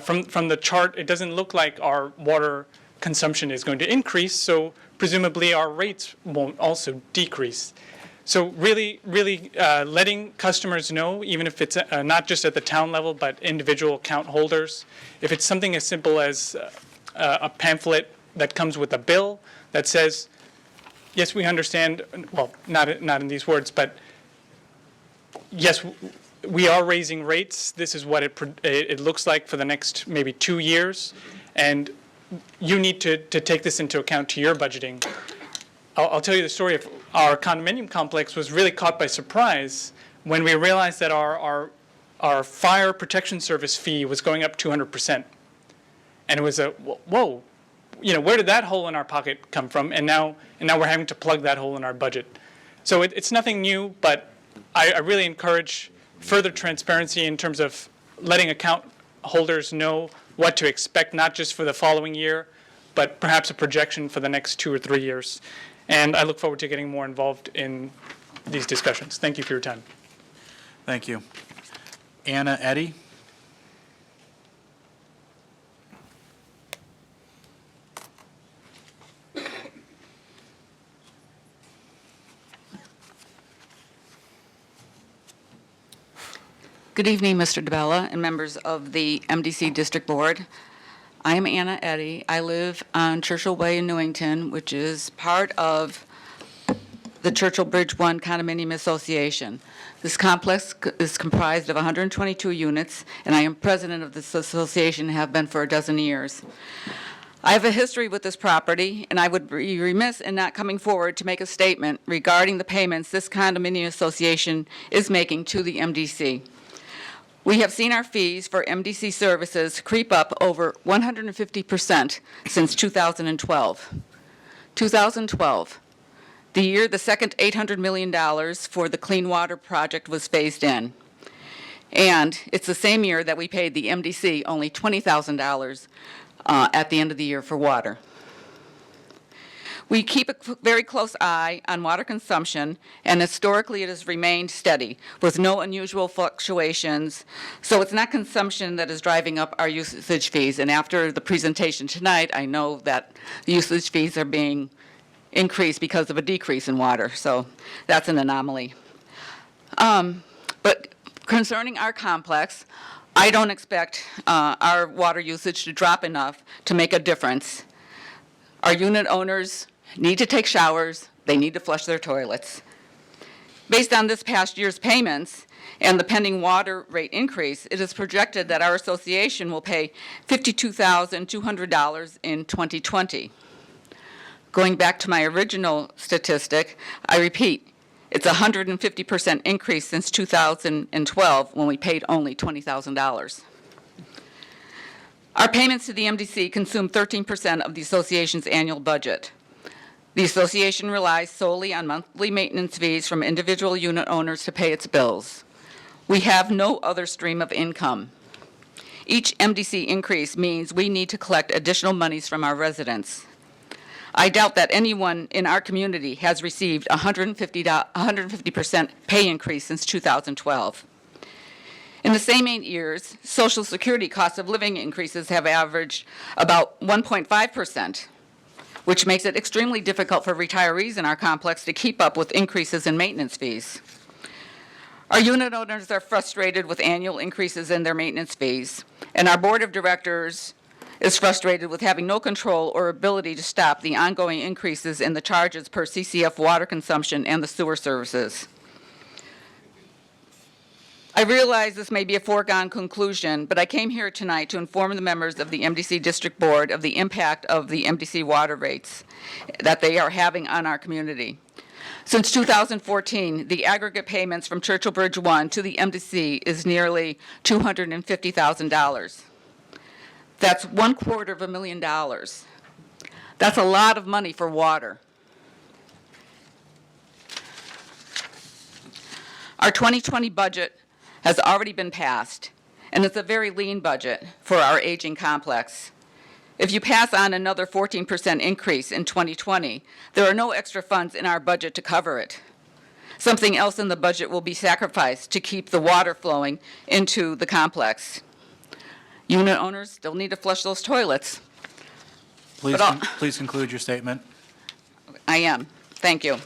From the chart, it doesn't look like our water consumption is going to increase, so presumably our rates won't also decrease. So really letting customers know, even if it's not just at the town level, but individual account holders, if it's something as simple as a pamphlet that comes with a bill that says, yes, we understand, well, not in these words, but yes, we are raising rates. This is what it looks like for the next maybe 2 years, and you need to take this into account to your budgeting. I'll tell you the story of our condominium complex was really caught by surprise when we realized that our fire protection service fee was going up 200%. And it was a, whoa, where did that hole in our pocket come from? And now we're having to plug that hole in our budget. So it's nothing new, but I really encourage further transparency in terms of letting account holders know what to expect, not just for the following year, but perhaps a projection for the next 2 or 3 years. And I look forward to getting more involved in these discussions. Thank you for your time. Thank you. Anna Eddy? Good evening, Mr. DeBella and members of the MDC District Board. I am Anna Eddy. I live on Churchill Way in Newington, which is part of the Churchill Bridge 1 Condominium Association. This complex is comprised of 122 units, and I am president of this association and have been for a dozen years. I have a history with this property, and I would be remiss in not coming forward to make a statement regarding the payments this condominium association is making to the MDC. We have seen our fees for MDC services creep up over 150% since 2012. 2012, the year the second $800 million for the Clean Water Project was phased in. And it's the same year that we paid the MDC only $20,000 at the end of the year for water. We keep a very close eye on water consumption, and historically it has remained steady with no unusual fluctuations. So it's not consumption that is driving up our usage fees. And after the presentation tonight, I know that the usage fees are being increased because of a decrease in water. So that's an anomaly. But concerning our complex, I don't expect our water usage to drop enough to make a difference. Our unit owners need to take showers, they need to flush their toilets. Based on this past year's payments and the pending water rate increase, it is projected that our association will pay $52,200 in 2020. Going back to my original statistic, I repeat, it's a 150% increase since 2012 when we paid only $20,000. Our payments to the MDC consume 13% of the association's annual budget. The association relies solely on monthly maintenance fees from individual unit owners to pay its bills. We have no other stream of income. Each MDC increase means we need to collect additional monies from our residents. I doubt that anyone in our community has received a 150% pay increase since 2012. In the same 8 years, Social Security cost of living increases have averaged about 1.5%, which makes it extremely difficult for retirees in our complex to keep up with increases in maintenance fees. Our unit owners are frustrated with annual increases in their maintenance fees, and our board of directors is frustrated with having no control or ability to stop the ongoing increases in the charges per CCF water consumption and the sewer services. I realize this may be a foregone conclusion, but I came here tonight to inform the members of the MDC District Board of the impact of the MDC water rates that they are having on our community. Since 2014, the aggregate payments from Churchill Bridge 1 to the MDC is nearly $250,000. That's $250,000. That's a lot of money for water. Our 2020 budget has already been passed, and it's a very lean budget for our aging complex. If you pass on another 14% increase in 2020, there are no extra funds in our budget to cover it. Something else in the budget will be sacrificed to keep the water flowing into the complex. Unit owners still need to flush those toilets. Please, But I'll- please conclude your statement. I am. Thank you.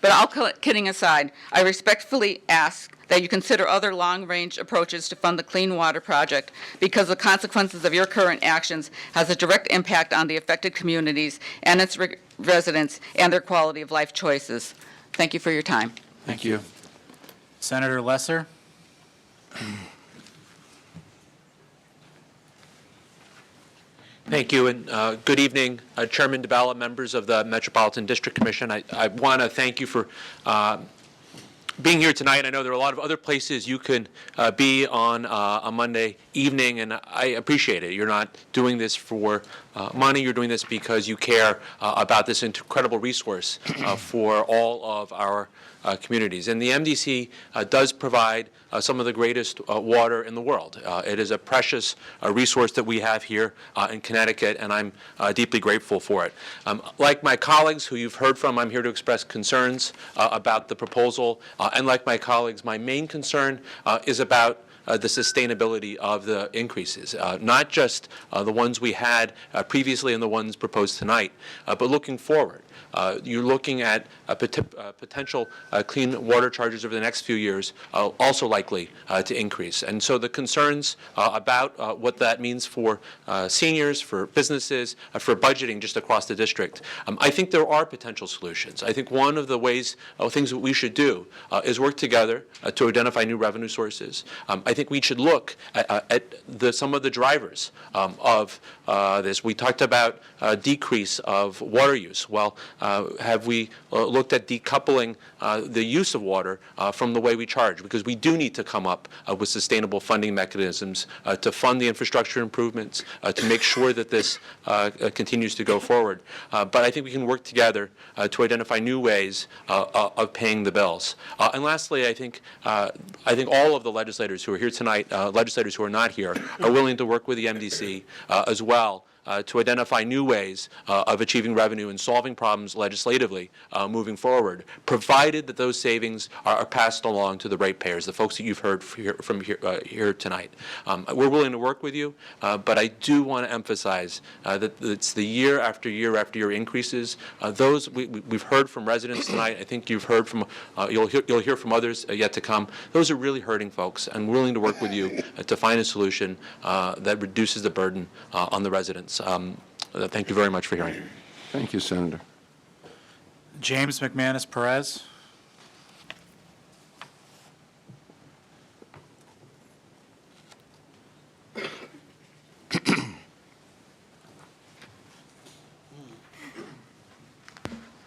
But all kidding aside, I respectfully ask that you consider other long-range approaches to fund the Clean Water Project because the consequences of your current actions has a direct impact on the affected communities and its residents and their quality of life choices. Thank you for your time. Thank you. Senator Lesser? Thank you, and good evening, Chairman DeBella, members of the Metropolitan District Commission. I want to thank you for being here tonight. I know there are a lot of other places you can be on a Monday evening, and I appreciate it. You're not doing this for money. You're doing this because you care about this incredible resource for all of our communities. And the MDC does provide some of the greatest water in the world. It is a precious resource that we have here in Connecticut, and I'm deeply grateful for it. Like my colleagues who you've heard from, I'm here to express concerns about the proposal. And like my colleagues, my main concern is about the sustainability of the increases, not just the ones we had previously and the ones proposed tonight, but looking forward. You're looking at potential clean water charges over the next few years, also likely to increase. And so the concerns about what that means for seniors, for businesses, for budgeting just across the district, I think there are potential solutions. I think one of the things that we should do is work together to identify new revenue sources. I think we should look at some of the drivers of this. We talked about decrease of water use. Well, have we looked at decoupling the use of water from the way we charge? Because we do need to come up with sustainable funding mechanisms to fund the infrastructure improvements, to make sure that this continues to go forward. But I think we can work together to identify new ways of paying the bills. And lastly, I think all of the legislators who are here tonight, legislators who are not here, are willing to work with the MDC as well to identify new ways of achieving revenue and solving problems legislatively moving forward, provided that those savings are passed along to the ratepayers, the folks that you've heard from here tonight. We're willing to work with you, but I do want to emphasize that it's the year after year after year increases. Those we've heard from residents tonight. I think you've heard from, you'll hear from others yet to come. Those are really hurting folks, and we're willing to work with you to find a solution that reduces the burden on the residents. Thank you very much for hearing. Thank you, Senator. James McManus Perez?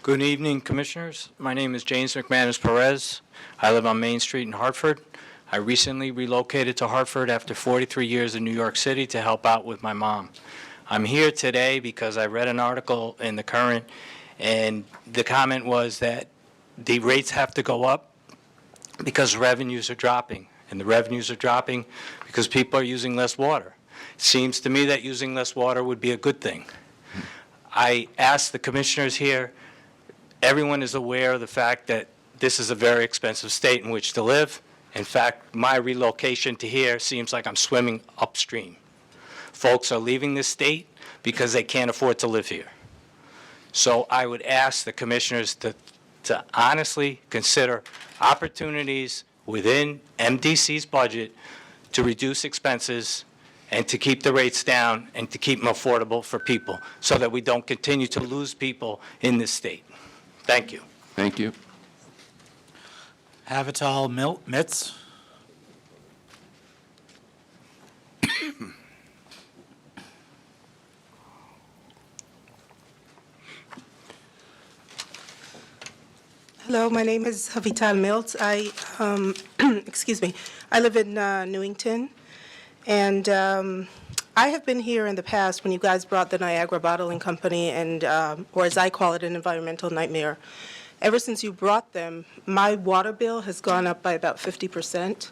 Good evening, Commissioners. My name is James McManus Perez. I live on Main Street in Hartford. I recently relocated to Hartford after 43 years in New York City to help out with my mom. I'm here today because I read an article in the Current, and the comment was that the rates have to go up because revenues are dropping, and the revenues are dropping because people are using less water. It seems to me that using less water would be a good thing. I asked the commissioners here, everyone is aware of the fact that this is a very expensive state in which to live. In fact, my relocation to here seems like I'm swimming upstream. Folks are leaving this state because they can't afford to live here. So I would ask the commissioners to honestly consider opportunities within MDC's budget to reduce expenses and to keep the rates down and to keep them affordable for people so that we don't continue to lose people in this state. Thank you. Thank you. Havital Mitz? Hello, my name is Havital Miltz. excuse me, I live in Newington, and I have been here in the past when you guys brought the Niagara Bottling Company and, or as I call it, an environmental nightmare. Ever since you brought them, my water bill has gone up by about 50%,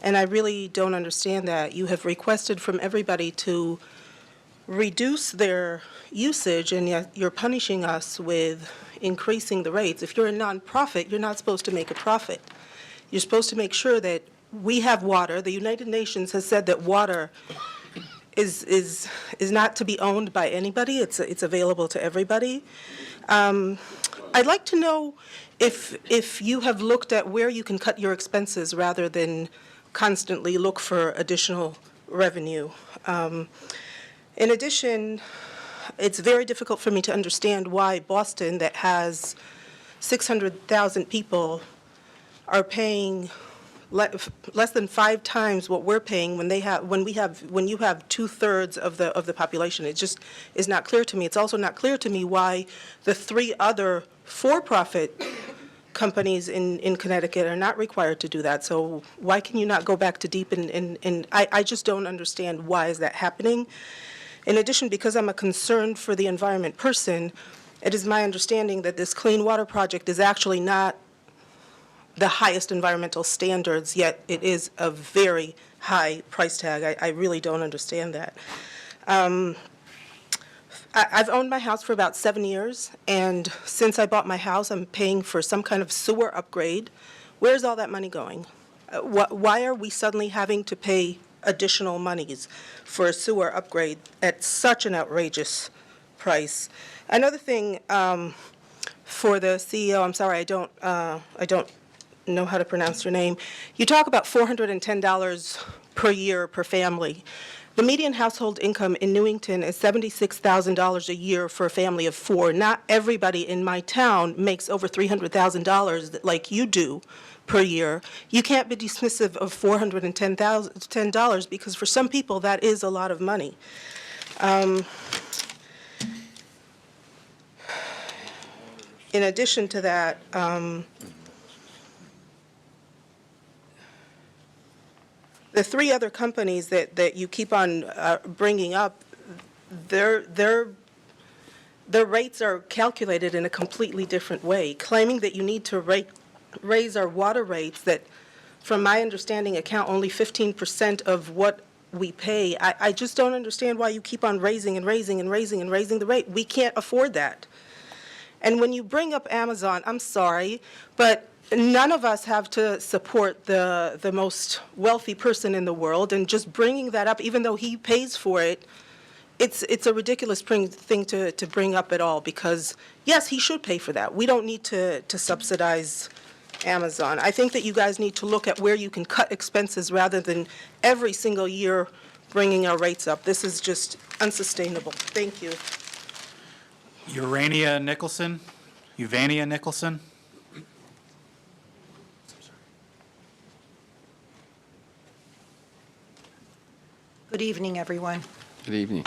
and I really don't understand that. You have requested from everybody to reduce their usage, and yet you're punishing us with increasing the rates. If you're a nonprofit, you're not supposed to make a profit. You're supposed to make sure that we have water. The United Nations has said that water is not to be owned by anybody. It's available to everybody. I'd like to know if you have looked at where you can cut your expenses rather than constantly look for additional revenue. In addition, it's very difficult for me to understand why Boston, that has 600,000 people, are paying less than 5 times what we're paying when you have 2/3 of the population. It just is not clear to me. It's also not clear to me why the 3 other for-profit companies in Connecticut are not required to do that. So why can you not go back to deep and I just don't understand why is that happening. In addition, because I'm a concerned for the environment person, it is my understanding that this clean water project is actually not the highest environmental standards, yet it is a very high price tag. I really don't understand that. I've owned my house for about 7 years, and since I bought my house, I'm paying for some kind of sewer upgrade. Where's all that money going? Why are we suddenly having to pay additional monies for a sewer upgrade at such an outrageous price? Another thing, for the CEO, I'm sorry, I don't know how to pronounce your name. You talk about $410 per year per family. The median household income in Newington is $76,000 a year for a family of 4. Not everybody in my town makes over $300,000 like you do per year. You can't be dismissive of $410 because for some people that is a lot of money. In addition to that, the 3 other companies that you keep on bringing up, their rates are calculated in a completely different way, claiming that you need to raise our water rates that, from my understanding, account only 15% of what we pay. I just don't understand why you keep on raising and raising and raising and raising the rate. We can't afford that. And when you bring up Amazon, I'm sorry, but none of us have to support the most wealthy person in the world, and just bringing that up, even though he pays for it, it's a ridiculous thing to bring up at all, because, yes, he should pay for that. We don't need to subsidize Amazon. I think that you guys need to look at where you can cut expenses rather than every single year bringing our rates up. This is just unsustainable. Thank you. Urania Nicholson? Uvania Nicholson? Good evening, everyone. Good evening.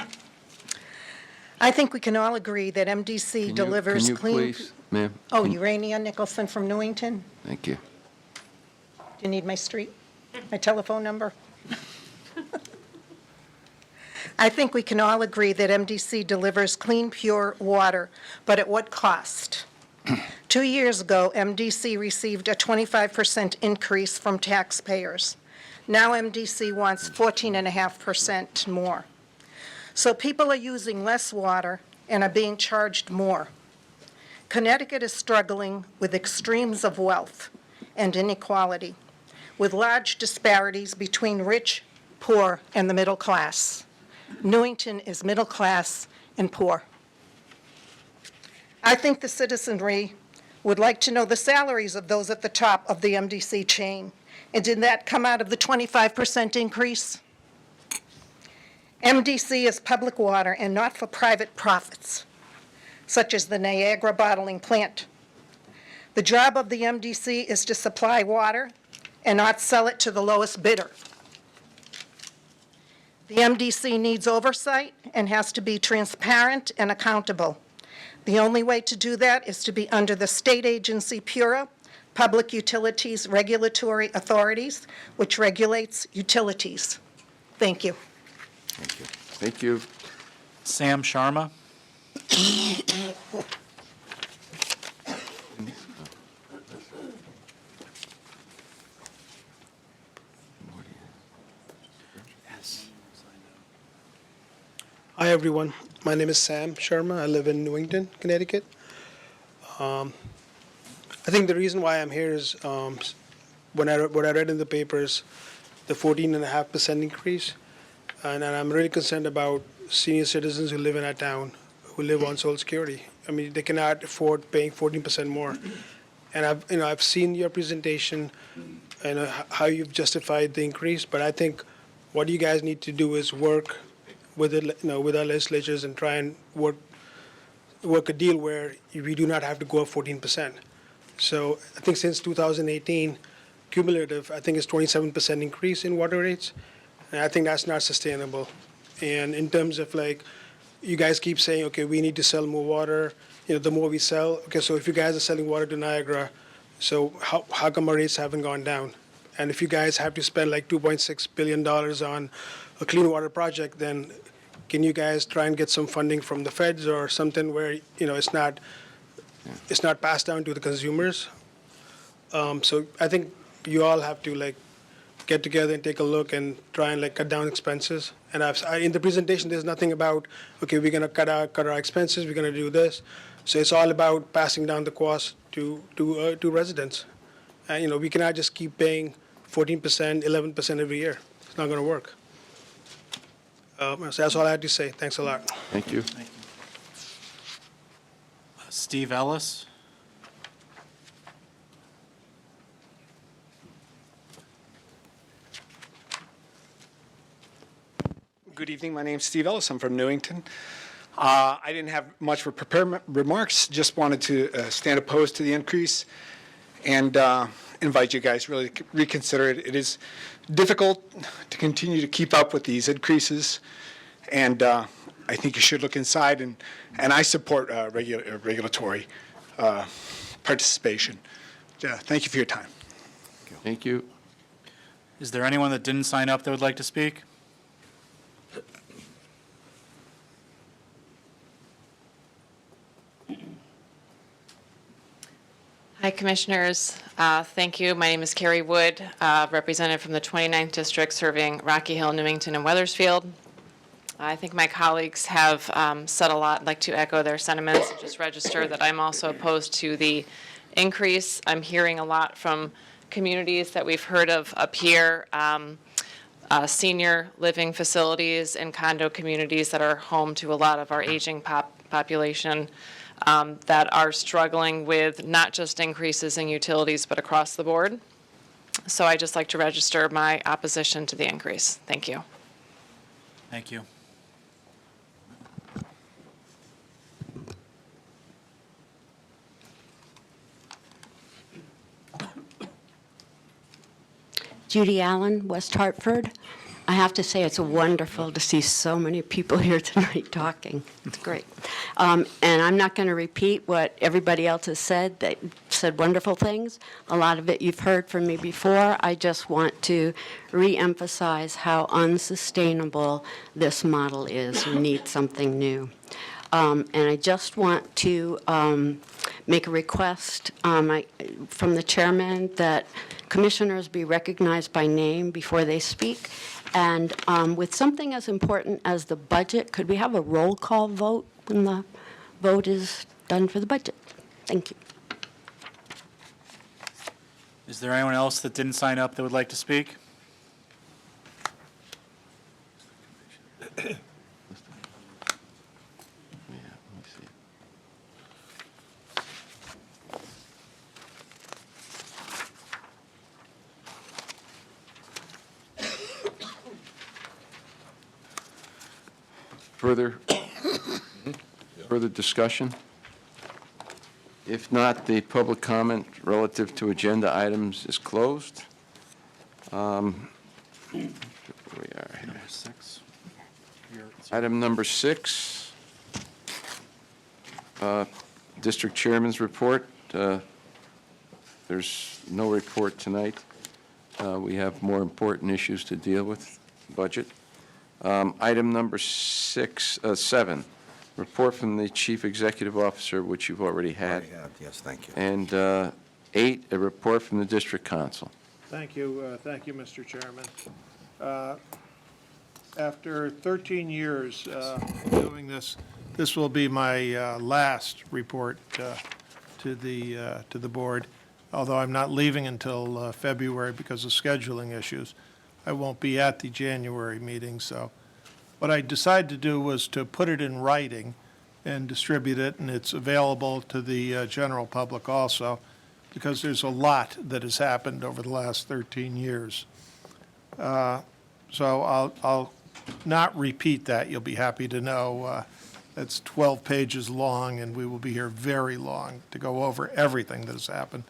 I think we can all agree that MDC delivers clean... Can you please, ma'am? Oh, Urania Nicholson from Newington. Thank you. Do you need my street, my telephone number? I think we can all agree that MDC delivers clean, pure water, but at what cost? 2 years ago, MDC received a 25% increase from taxpayers. Now MDC wants 14.5% more. So people are using less water and are being charged more. Connecticut is struggling with extremes of wealth and inequality, with large disparities between rich, poor, and the middle class. Newington is middle class and poor. I think the citizenry would like to know the salaries of those at the top of the MDC chain. And did that come out of the 25% increase? MDC is public water and not for private profits, such as the Niagara bottling plant. The job of the MDC is to supply water and not sell it to the lowest bidder. The MDC needs oversight and has to be transparent and accountable. The only way to do that is to be under the state agency PURA, Public Utilities Regulatory Authorities, which regulates utilities. Thank you. Thank you. Thank you. Sam Sharma. Hi, everyone. My name is Sam Sharma. I live in Newington, Connecticut. I think the reason why I'm here is what I read in the papers, the 14.5% increase, and I'm really concerned about senior citizens who live in our town, who live on Social Security. I mean, they cannot afford paying 14% more. And I've seen your presentation and how you've justified the increase, but I think what you guys need to do is work with with our legislatures and try and work a deal where we do not have to go up 14%. So I think since 2018, cumulative, I think it's 27% increase in water rates, and I think that's not sustainable. And in terms of like, you guys keep saying, okay, we need to sell more water. The more we sell, okay, so if you guys are selling water to Niagara, so how come our rates haven't gone down? And if you guys have to spend like $2.6 billion on a clean water project, then can you guys try and get some funding from the feds or something where, it's not passed down to the consumers? So I think you all have to like get together and take a look and try and like cut down expenses. And in the presentation, there's nothing about, okay, we're going to cut our expenses, we're going to do this. So it's all about passing down the cost to residents. And, we cannot just keep paying 14%, 11% every year. It's not going to work. So that's all I had to say. Thanks a lot. Thank you. Steve Ellis. Good evening. My name's Steve Ellis. I'm from Newington. I didn't have much for prepared remarks. Just wanted to stand opposed to the increase and invite you guys really to reconsider it. It is difficult to continue to keep up with these increases, and I think you should look inside, and I support regulatory participation. Thank you for your time. Thank you. Is there anyone that didn't sign up that would like to speak? Hi, Commissioners. Thank you. My name is Carrie Wood, representative from the 29th District, serving Rocky Hill, Newington, and Weathersfield. I think my colleagues have said a lot. I'd like to echo their sentiments and just register that I'm also opposed to the increase. I'm hearing a lot from communities that we've heard of up here, senior living facilities and condo communities that are home to a lot of our aging population. That are struggling with not just increases in utilities, but across the board. So I'd just like to register my opposition to the increase. Thank you. Thank you. Judy Allen, West Hartford. I have to say it's wonderful to see so many people here tonight talking. It's great. And I'm not going to repeat what everybody else has said. They said wonderful things. A lot of it you've heard from me before. I just want to re-emphasize how unsustainable this model is. We need something new. And I just want to make a request from the chairman that commissioners be recognized by name before they speak. And with something as important as the budget, could we have a roll call vote when the vote is done for the budget? Thank you. Is there anyone else that didn't sign up that would like to speak? Further discussion? If not, the public comment relative to agenda items is closed. We are here. Number 6. Item number 6, District Chairman's report. There's no report tonight. We have more important issues to deal with, budget. Item number 7, report from the Chief Executive Officer, which you've already had. Yes, thank you. And 8, a report from the District Council. Thank you, Mr. Chairman. After 13 years doing this, this will be my last report to the board, although I'm not leaving until February because of scheduling issues. I won't be at the January meeting, so what I decided to do was to put it in writing and distribute it, and it's available to the general public also, because there's a lot that has happened over the last 13 years. So I'll not repeat that. You'll be happy to know it's 12 pages long, and we will be here very long to go over everything that has happened.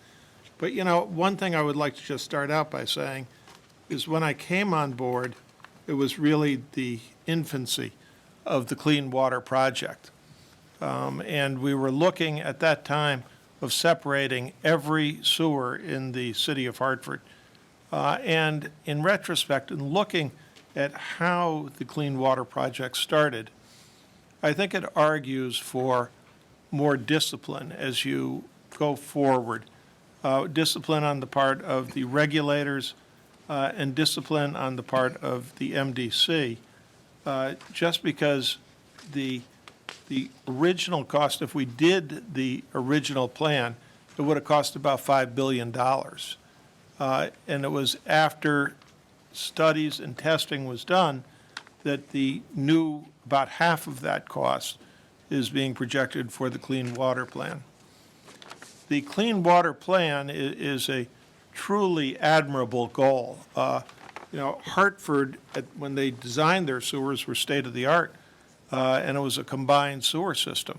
But, you know, one thing I would like to just start out by saying is when I came on board, it was really the infancy of the Clean Water Project. And we were looking at that time of separating every sewer in the city of Hartford. And in retrospect, and looking at how the Clean Water Project started, I think it argues for more discipline as you go forward. Discipline on the part of the regulators and discipline on the part of the MDC, just because the original cost, if we did the original plan, it would have cost about $5 billion. And it was after studies and testing was done that the new, about half of that cost is being projected for the Clean Water Plan. The Clean Water Plan is a truly admirable goal. You know, Hartford, when they designed their sewers, were state-of-the-art, and it was a combined sewer system.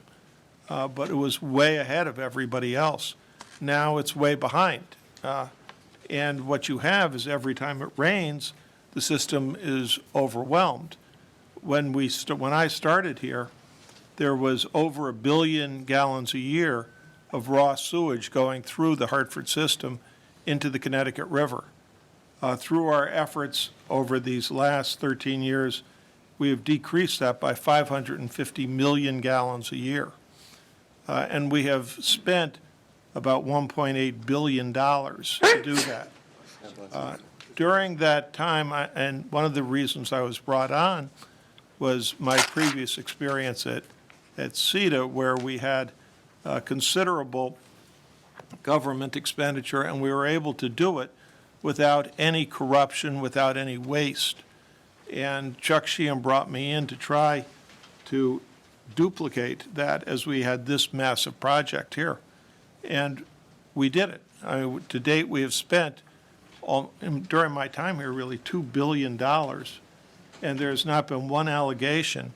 But it was way ahead of everybody else. Now it's way behind. And what you have is every time it rains, the system is overwhelmed. When I started here, there was over 1 billion gallons a year of raw sewage going through the Hartford system into the Connecticut River. Through our efforts over these last 13 years, we have decreased that by 550 million gallons a year. And we have spent about $1.8 billion to do that. During that time, and one of the reasons I was brought on was my previous experience at CETA, where we had considerable government expenditure, and we were able to do it without any corruption, without any waste. And Chuck Sheehan brought me in to try to duplicate that as we had this massive project here. And we did it. To date, we have spent, during my time here, really $2 billion, and there's not been one allegation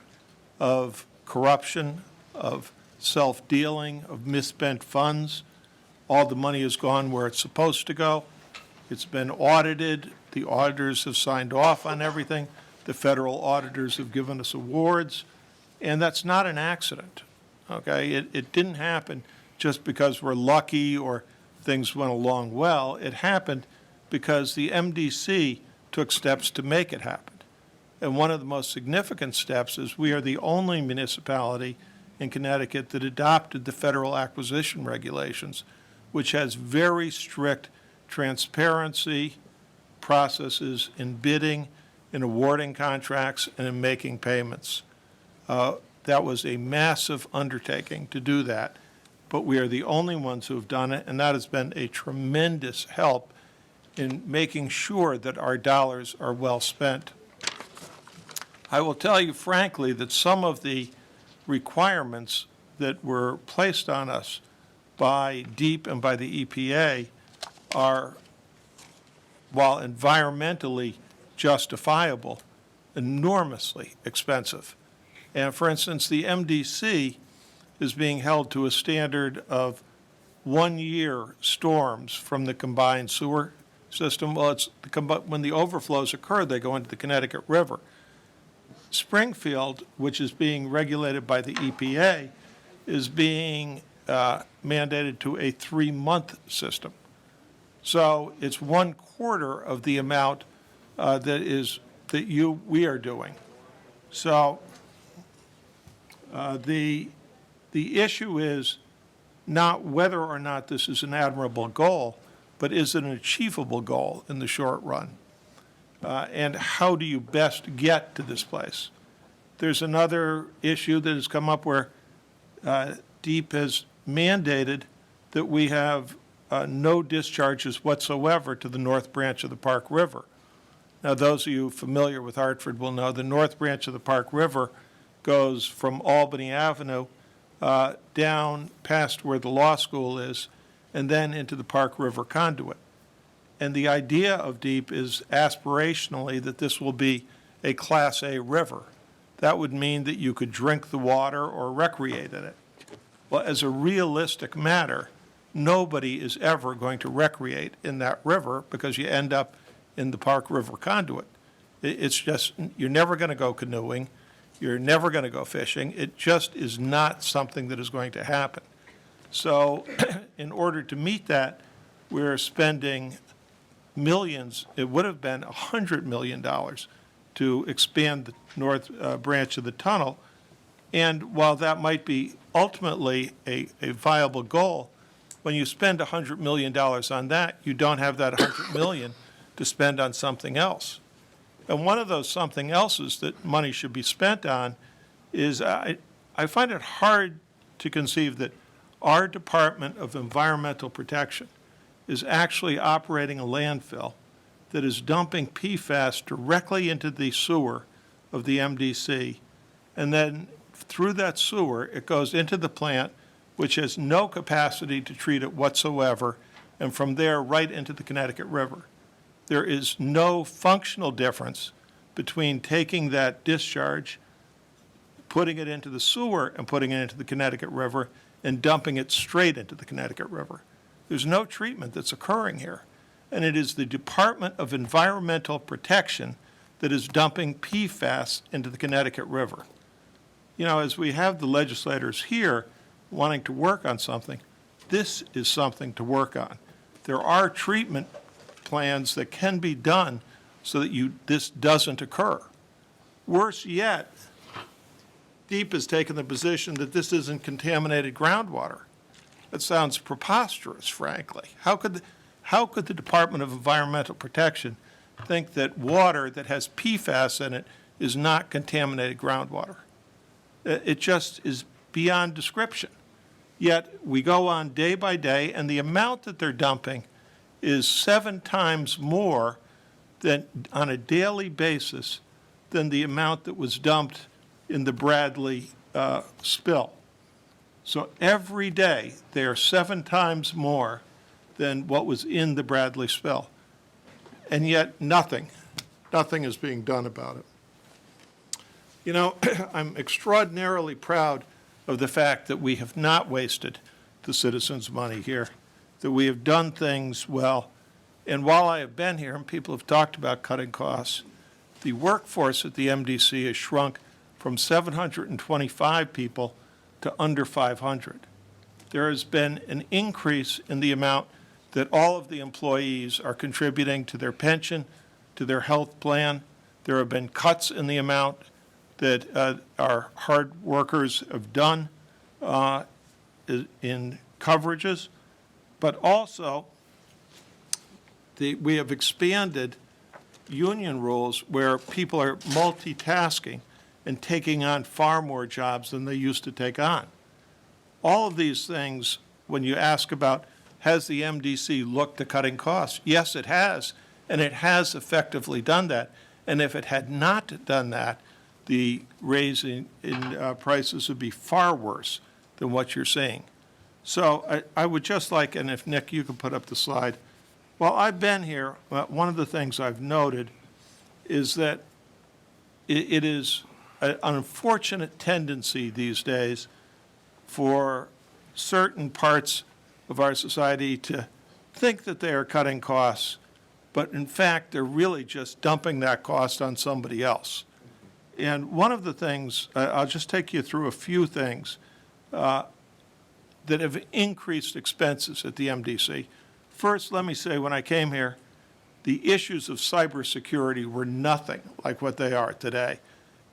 of corruption, of self-dealing, of misspent funds. All the money has gone where it's supposed to go. It's been audited. The auditors have signed off on everything. The federal auditors have given us awards. And that's not an accident, okay? It didn't happen just because we're lucky or things went along well. It happened because the MDC took steps to make it happen. And one of the most significant steps is we are the only municipality in Connecticut that adopted the federal acquisition regulations, which has very strict transparency processes in bidding, in awarding contracts, and in making payments. That was a massive undertaking to do that, but we are the only ones who have done it, and that has been a tremendous help in making sure that our dollars are well spent. I will tell you frankly that some of the requirements that were placed on us by DEEP and by the EPA are, while environmentally justifiable, enormously expensive. And for instance, the MDC is being held to a standard of 1-year storms from the combined sewer system. Well, when the overflows occur, they go into the Connecticut River. Springfield, which is being regulated by the EPA, is being mandated to a 3-month system. So it's 1/4 of the amount that we are doing. So the issue is not whether or not this is an admirable goal, but is it an achievable goal in the short run? And how do you best get to this place? There's another issue that has come up where DEEP has mandated that we have no discharges whatsoever to the north branch of the Park River. Now, those of you familiar with Hartford will know the north branch of the Park River goes from Albany Avenue down past where the law school is and then into the Park River conduit. And the idea of DEEP is aspirationally that this will be a Class A river. That would mean that you could drink the water or recreate in it. Well, as a realistic matter, nobody is ever going to recreate in that river because you end up in the Park River conduit. It's just, you're never going to go canoeing. You're never going to go fishing. It just is not something that is going to happen. So in order to meet that, we're spending millions. It would have been $100 million to expand the north branch of the tunnel. And while that might be ultimately a viable goal, when you spend $100 million on that, you don't have that $100 million to spend on something else. And one of those something else's that money should be spent on is, I find it hard to conceive that our Department of Environmental Protection is actually operating a landfill that is dumping PFAS directly into the sewer of the MDC, and then through that sewer, it goes into the plant, which has no capacity to treat it whatsoever, and from there right into the Connecticut River. There is no functional difference between taking that discharge, putting it into the sewer and putting it into the Connecticut River, and dumping it straight into the Connecticut River. There's no treatment that's occurring here. And it is the Department of Environmental Protection that is dumping PFAS into the Connecticut River. You know, as we have the legislators here wanting to work on something, this is something to work on. There are treatment plans that can be done so that this doesn't occur. Worse yet, DEEP has taken the position that this isn't contaminated groundwater. That sounds preposterous, frankly. How could the Department of Environmental Protection think that water that has PFAS in it is not contaminated groundwater? It just is beyond description. Yet we go on day by day, and the amount that they're dumping is 7 times more than on a daily basis than the amount that was dumped in the Bradley spill. So every day, they are 7 times more than what was in the Bradley spill. And yet nothing is being done about it. You know, I'm extraordinarily proud of the fact that we have not wasted the citizens' money here, that we have done things well. And while I have been here, and people have talked about cutting costs, the workforce at the MDC has shrunk from 725 people to under 500. There has been an increase in the amount that all of the employees are contributing to their pension, to their health plan. There have been cuts in the amount that our hard workers have done in coverages, but also we have expanded union rules where people are multitasking and taking on far more jobs than they used to take on. All of these things, when you ask about, has the MDC looked at cutting costs? Yes, it has, and it has effectively done that. And if it had not done that, the raise in prices would be far worse than what you're seeing. So I would just like, and if Nick, you could put up the slide. While I've been here, one of the things I've noted is that it is an unfortunate tendency these days for certain parts of our society to think that they are cutting costs, but in fact, they're really just dumping that cost on somebody else. And one of the things, I'll just take you through a few things that have increased expenses at the MDC. First, let me say, when I came here, the issues of cybersecurity were nothing like what they are today.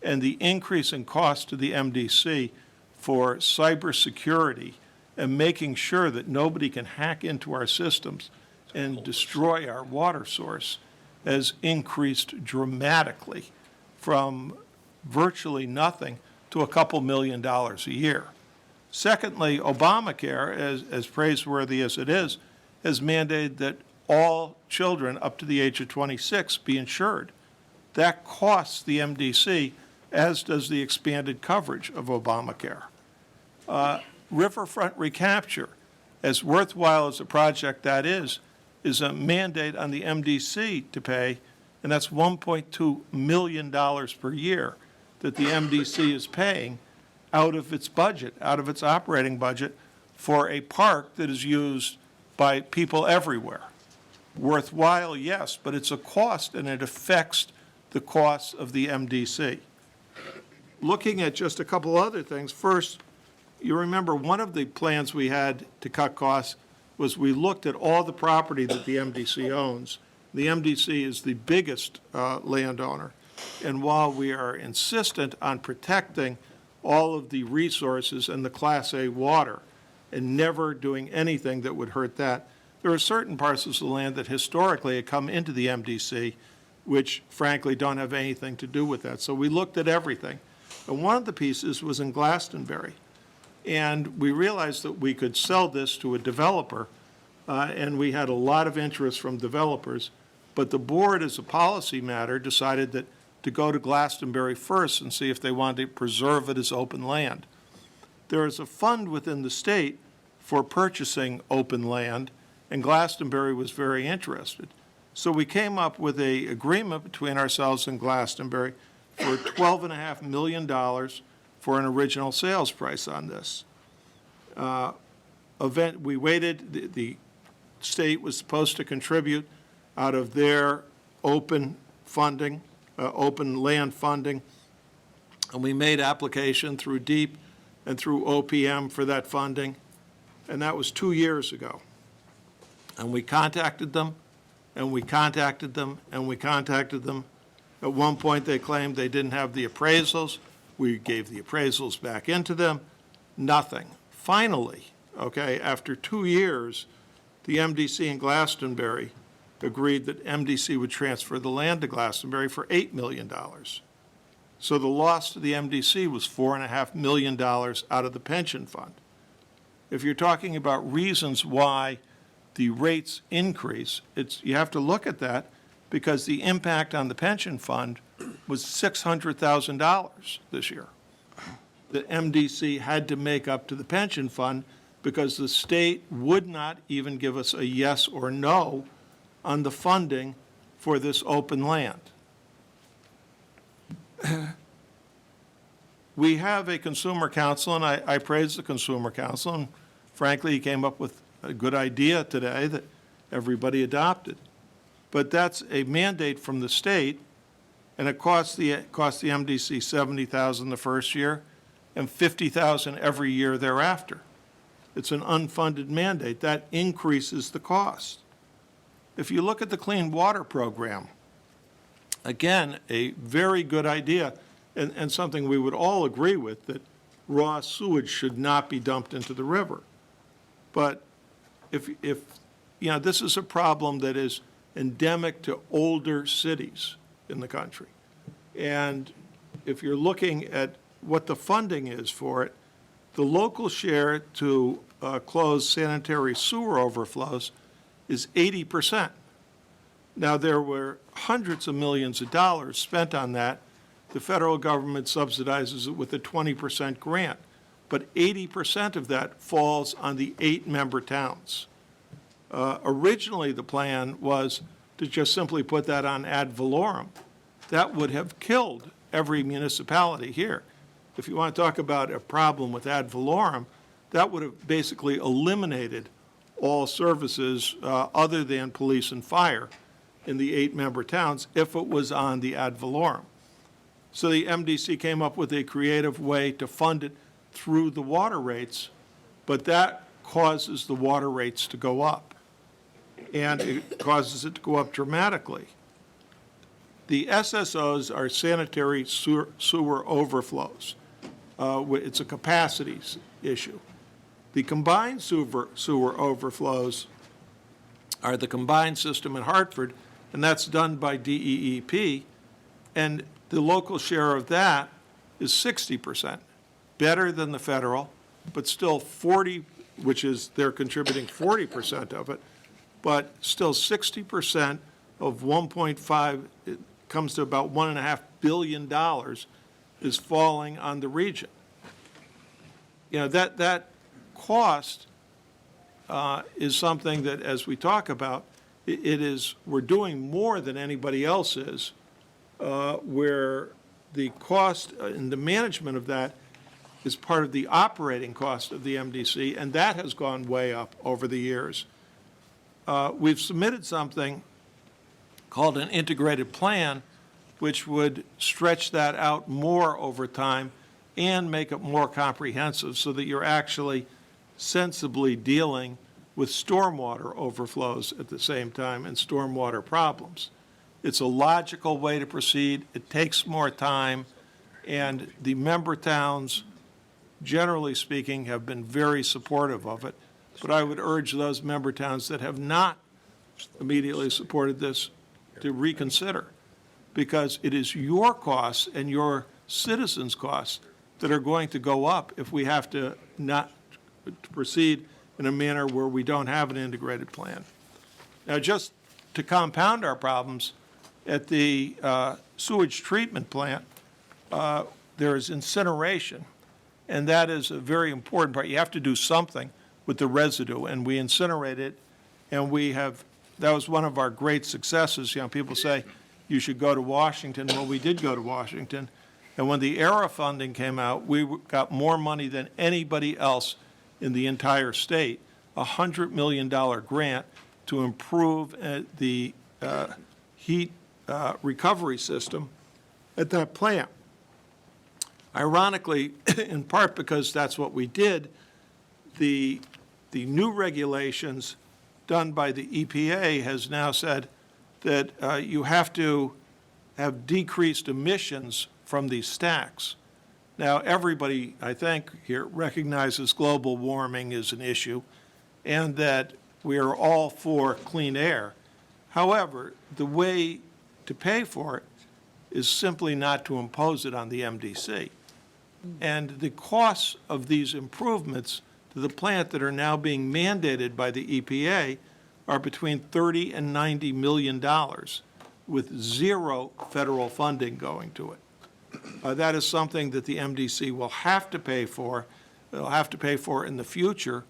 and the increase in cost to the MDC for cybersecurity and making sure that nobody can hack into our systems and destroy our water source has increased dramatically from virtually nothing to a couple $1 million a year. Secondly, Obamacare, as praiseworthy as it is, has mandated that all children up to the age of 26 be insured. That costs the MDC, as does the expanded coverage of Obamacare. Riverfront recapture, as worthwhile as a project that is a mandate on the MDC to pay, and that's $1.2 million per year that the MDC is paying out of its budget, out of its operating budget, for a park that is used by people everywhere. Worthwhile, yes, but it's a cost, and it affects the costs of the MDC. Looking at just a couple other things, first, you remember one of the plans we had to cut costs was we looked at all the property that the MDC owns. The MDC is the biggest landowner, and while we are insistent on protecting all of the resources and the Class A water and never doing anything that would hurt that, there are certain parcels of land that historically had come into the MDC which frankly don't have anything to do with that. So we looked at everything. And one of the pieces was in Glastonbury. And we realized that we could sell this to a developer, and we had a lot of interest from developers. But the board, as a policy matter, decided that to go to Glastonbury first and see if they wanted to preserve it as open land. There is a fund within the state for purchasing open land, and Glastonbury was very interested. So we came up with an agreement between ourselves and Glastonbury for $12.5 million for an original sales price on this. We waited. The state was supposed to contribute out of their open funding, open land funding, and we made application through DEEP and through OPM for that funding, and that was 2 years ago. And we contacted them, and we contacted them, and we contacted them. At one point, they claimed they didn't have the appraisals. We gave the appraisals back into them. Nothing. Finally, okay, after 2 years, the MDC in Glastonbury agreed that MDC would transfer the land to Glastonbury for $8 million. So the loss to the MDC was $4.5 million out of the pension fund. If you're talking about reasons why the rates increase, you have to look at that because the impact on the pension fund was $600,000 this year that MDC had to make up to the pension fund because the state would not even give us a yes or no on the funding for this open land. We have a consumer council, and I praise the consumer council, and frankly, he came up with a good idea today that everybody adopted. But that's a mandate from the state, and it costs the MDC $70,000 the first year and $50,000 every year thereafter. It's an unfunded mandate. That increases the cost. If you look at the Clean Water Program, again, a very good idea and something we would all agree with, that raw sewage should not be dumped into the river. But if you know, this is a problem that is endemic to older cities in the country. And if you're looking at what the funding is for it, the local share to close sanitary sewer overflows is 80%. Now, there were hundreds of millions of dollars spent on that. The federal government subsidizes it with a 20% grant, but 80% of that falls on the 8-member towns. Originally, the plan was to just simply put that on ad valorem. That would have killed every municipality here. If you want to talk about a problem with ad valorem, that would have basically eliminated all services other than police and fire in the 8-member towns if it was on the ad valorem. So the MDC came up with a creative way to fund it through the water rates, but that causes the water rates to go up, and it causes it to go up dramatically. The SSOs are sanitary sewer overflows. It's a capacity issue. The combined sewer overflows are the combined system in Hartford, and that's done by DEEP, and the local share of that is 60%, better than the federal, but still 40, which is they're contributing 40% of it, but still 60% of 1.5, it comes to about $1.5 billion is falling on the region. You know, that cost is something that, as we talk about, we're doing more than anybody else is, where the cost and the management of that is part of the operating cost of the MDC, and that has gone way up over the years. We've submitted something called an integrated plan, which would stretch that out more over time and make it more comprehensive so that you're actually sensibly dealing with stormwater overflows at the same time and stormwater problems. It's a logical way to proceed. It takes more time, and the member towns, generally speaking, have been very supportive of it. But I would urge those member towns that have not immediately supported this to reconsider, because it is your costs and your citizens' costs that are going to go up if we have to not proceed in a manner where we don't have an integrated plan. Now, just to compound our problems, at the sewage treatment plant, there is incineration, and that is a very important part. You have to do something with the residue, and we incinerate it, and that was one of our great successes. You know, people say you should go to Washington. Well, we did go to Washington, and when the ERA funding came out, we got more money than anybody else in the entire state, a $100 million grant to improve the heat recovery system at that plant. Ironically, in part because that's what we did, the new regulations done by the EPA has now said that you have to have decreased emissions from these stacks. Now, everybody, I think, here recognizes global warming is an issue and that we are all for clean air. However, the way to pay for it is simply not to impose it on the MDC. And the costs of these improvements to the plant that are now being mandated by the EPA are between $30 and $90 million with zero federal funding going to it. That is something that the MDC will have to pay for. They'll have to pay for in the future,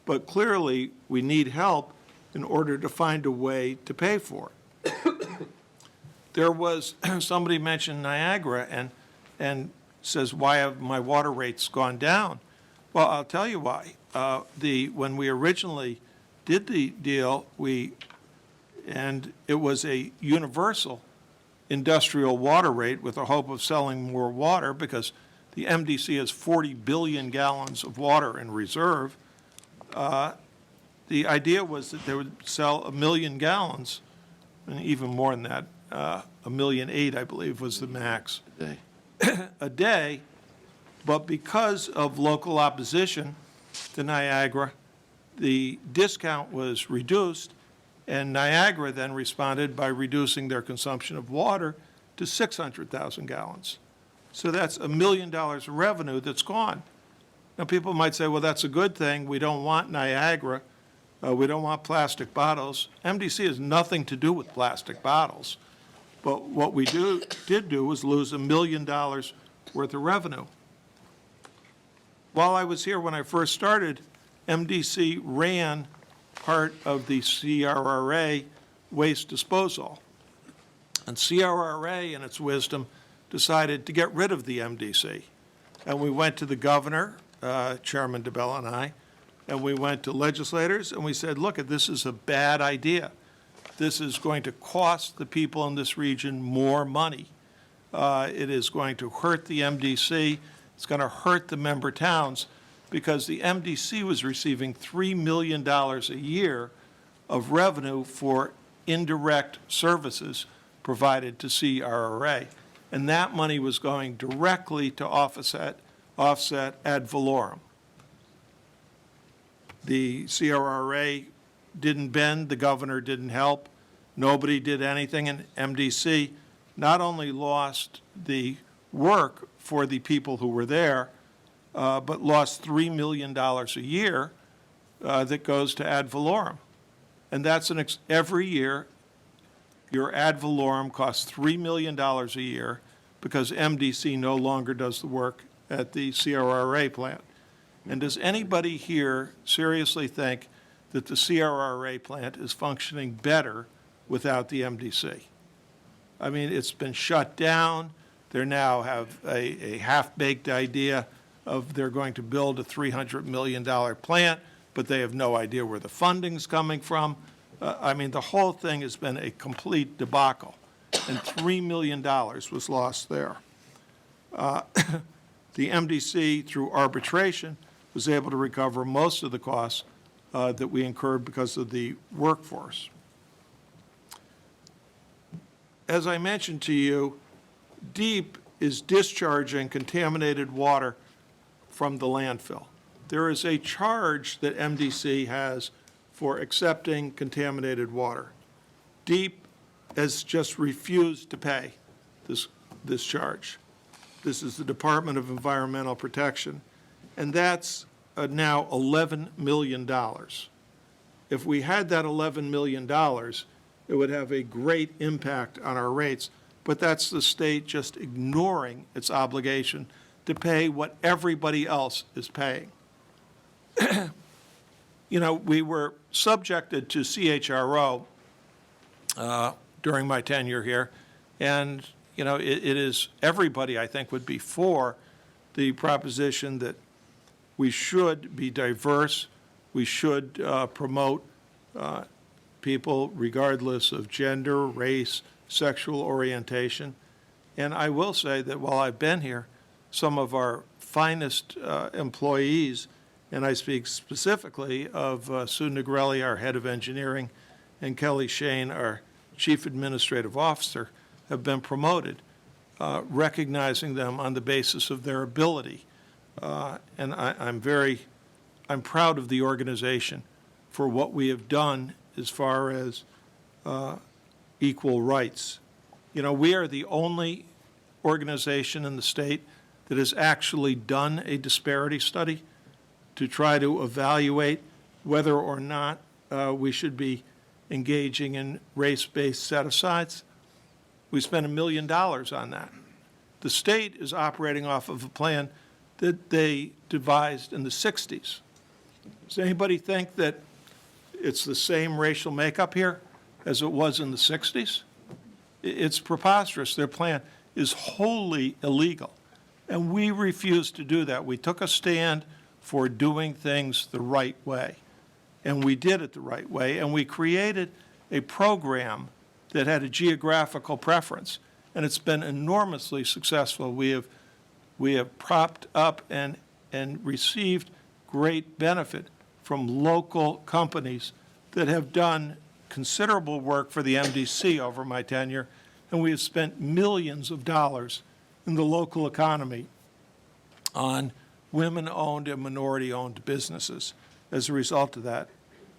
but clearly we need help in order to find a way to pay for it. There was, somebody mentioned Niagara and says, why have my water rates gone down? Well, I'll tell you why. When we originally did the deal, and it was a universal industrial water rate with the hope of selling more water, because the MDC has 40 billion gallons of water in reserve. The idea was that they would sell 1 million gallons, and even more than that, 1.8 million, I believe, was the max. A day, but because of local opposition to Niagara, the discount was reduced, and Niagara then responded by reducing their consumption of water to 600,000 gallons. So that's $1 million of revenue that's gone. Now, people might say, well, that's a good thing. We don't want Niagara. We don't want plastic bottles. MDC has nothing to do with plastic bottles. But what we did do was lose $1 million worth of revenue. While I was here when I first started, MDC ran part of the CRRA waste disposal. And CRRA, in its wisdom, decided to get rid of the MDC. And we went to the governor, Chairman DeBella and I, and we went to legislators, and we said, look, this is a bad idea. This is going to cost the people in this region more money. It is going to hurt the MDC. It's going to hurt the member towns, because the MDC was receiving $3 million a year of revenue for indirect services provided to CRRA. And that money was going directly to offset ad valorem. The CRRA didn't bend, the governor didn't help, nobody did anything, and MDC not only lost the work for the people who were there, but lost $3 million a year that goes to ad valorem. And that's every year, your ad valorem costs $3 million a year because MDC no longer does the work at the CRRA plant. And does anybody here seriously think that the CRRA plant is functioning better without the MDC? I mean, it's been shut down. They now have a half-baked idea of they're going to build a $300 million plant, but they have no idea where the funding's coming from. I mean, the whole thing has been a complete debacle, and $3 million was lost there. The MDC, through arbitration, was able to recover most of the costs that we incurred because of the workforce. As I mentioned to you, DEEP is discharging contaminated water from the landfill. There is a charge that MDC has for accepting contaminated water. DEEP has just refused to pay this charge. This is the Department of Environmental Protection, and that's now $11 million. If we had that $11 million, it would have a great impact on our rates, but that's the state just ignoring its obligation to pay what everybody else is paying. You know, we were subjected to CHRO during my tenure here, and, you know, it is, everybody, I think, would be for the proposition that we should be diverse, we should promote people regardless of gender, race, sexual orientation. And I will say that while I've been here, some of our finest employees, and I speak specifically of Sue Negrelli, our head of engineering, and Kelly Shane, our chief administrative officer, have been promoted, recognizing them on the basis of their ability. And I'm proud of the organization for what we have done as far as equal rights. You know, we are the only organization in the state that has actually done a disparity study to try to evaluate whether or not we should be engaging in race-based set-asides. We spent $1 million on that. The state is operating off of a plan that they devised in the 60s. Does anybody think that it's the same racial makeup here as it was in the 60s? It's preposterous. Their plan is wholly illegal, and we refused to do that. We took a stand for doing things the right way, and we did it the right way, and we created a program that had a geographical preference, and it's been enormously successful. We have propped up and received great benefit from local companies that have done considerable work for the MDC over my tenure, and we have spent millions of dollars in the local economy on women-owned and minority-owned businesses as a result of that.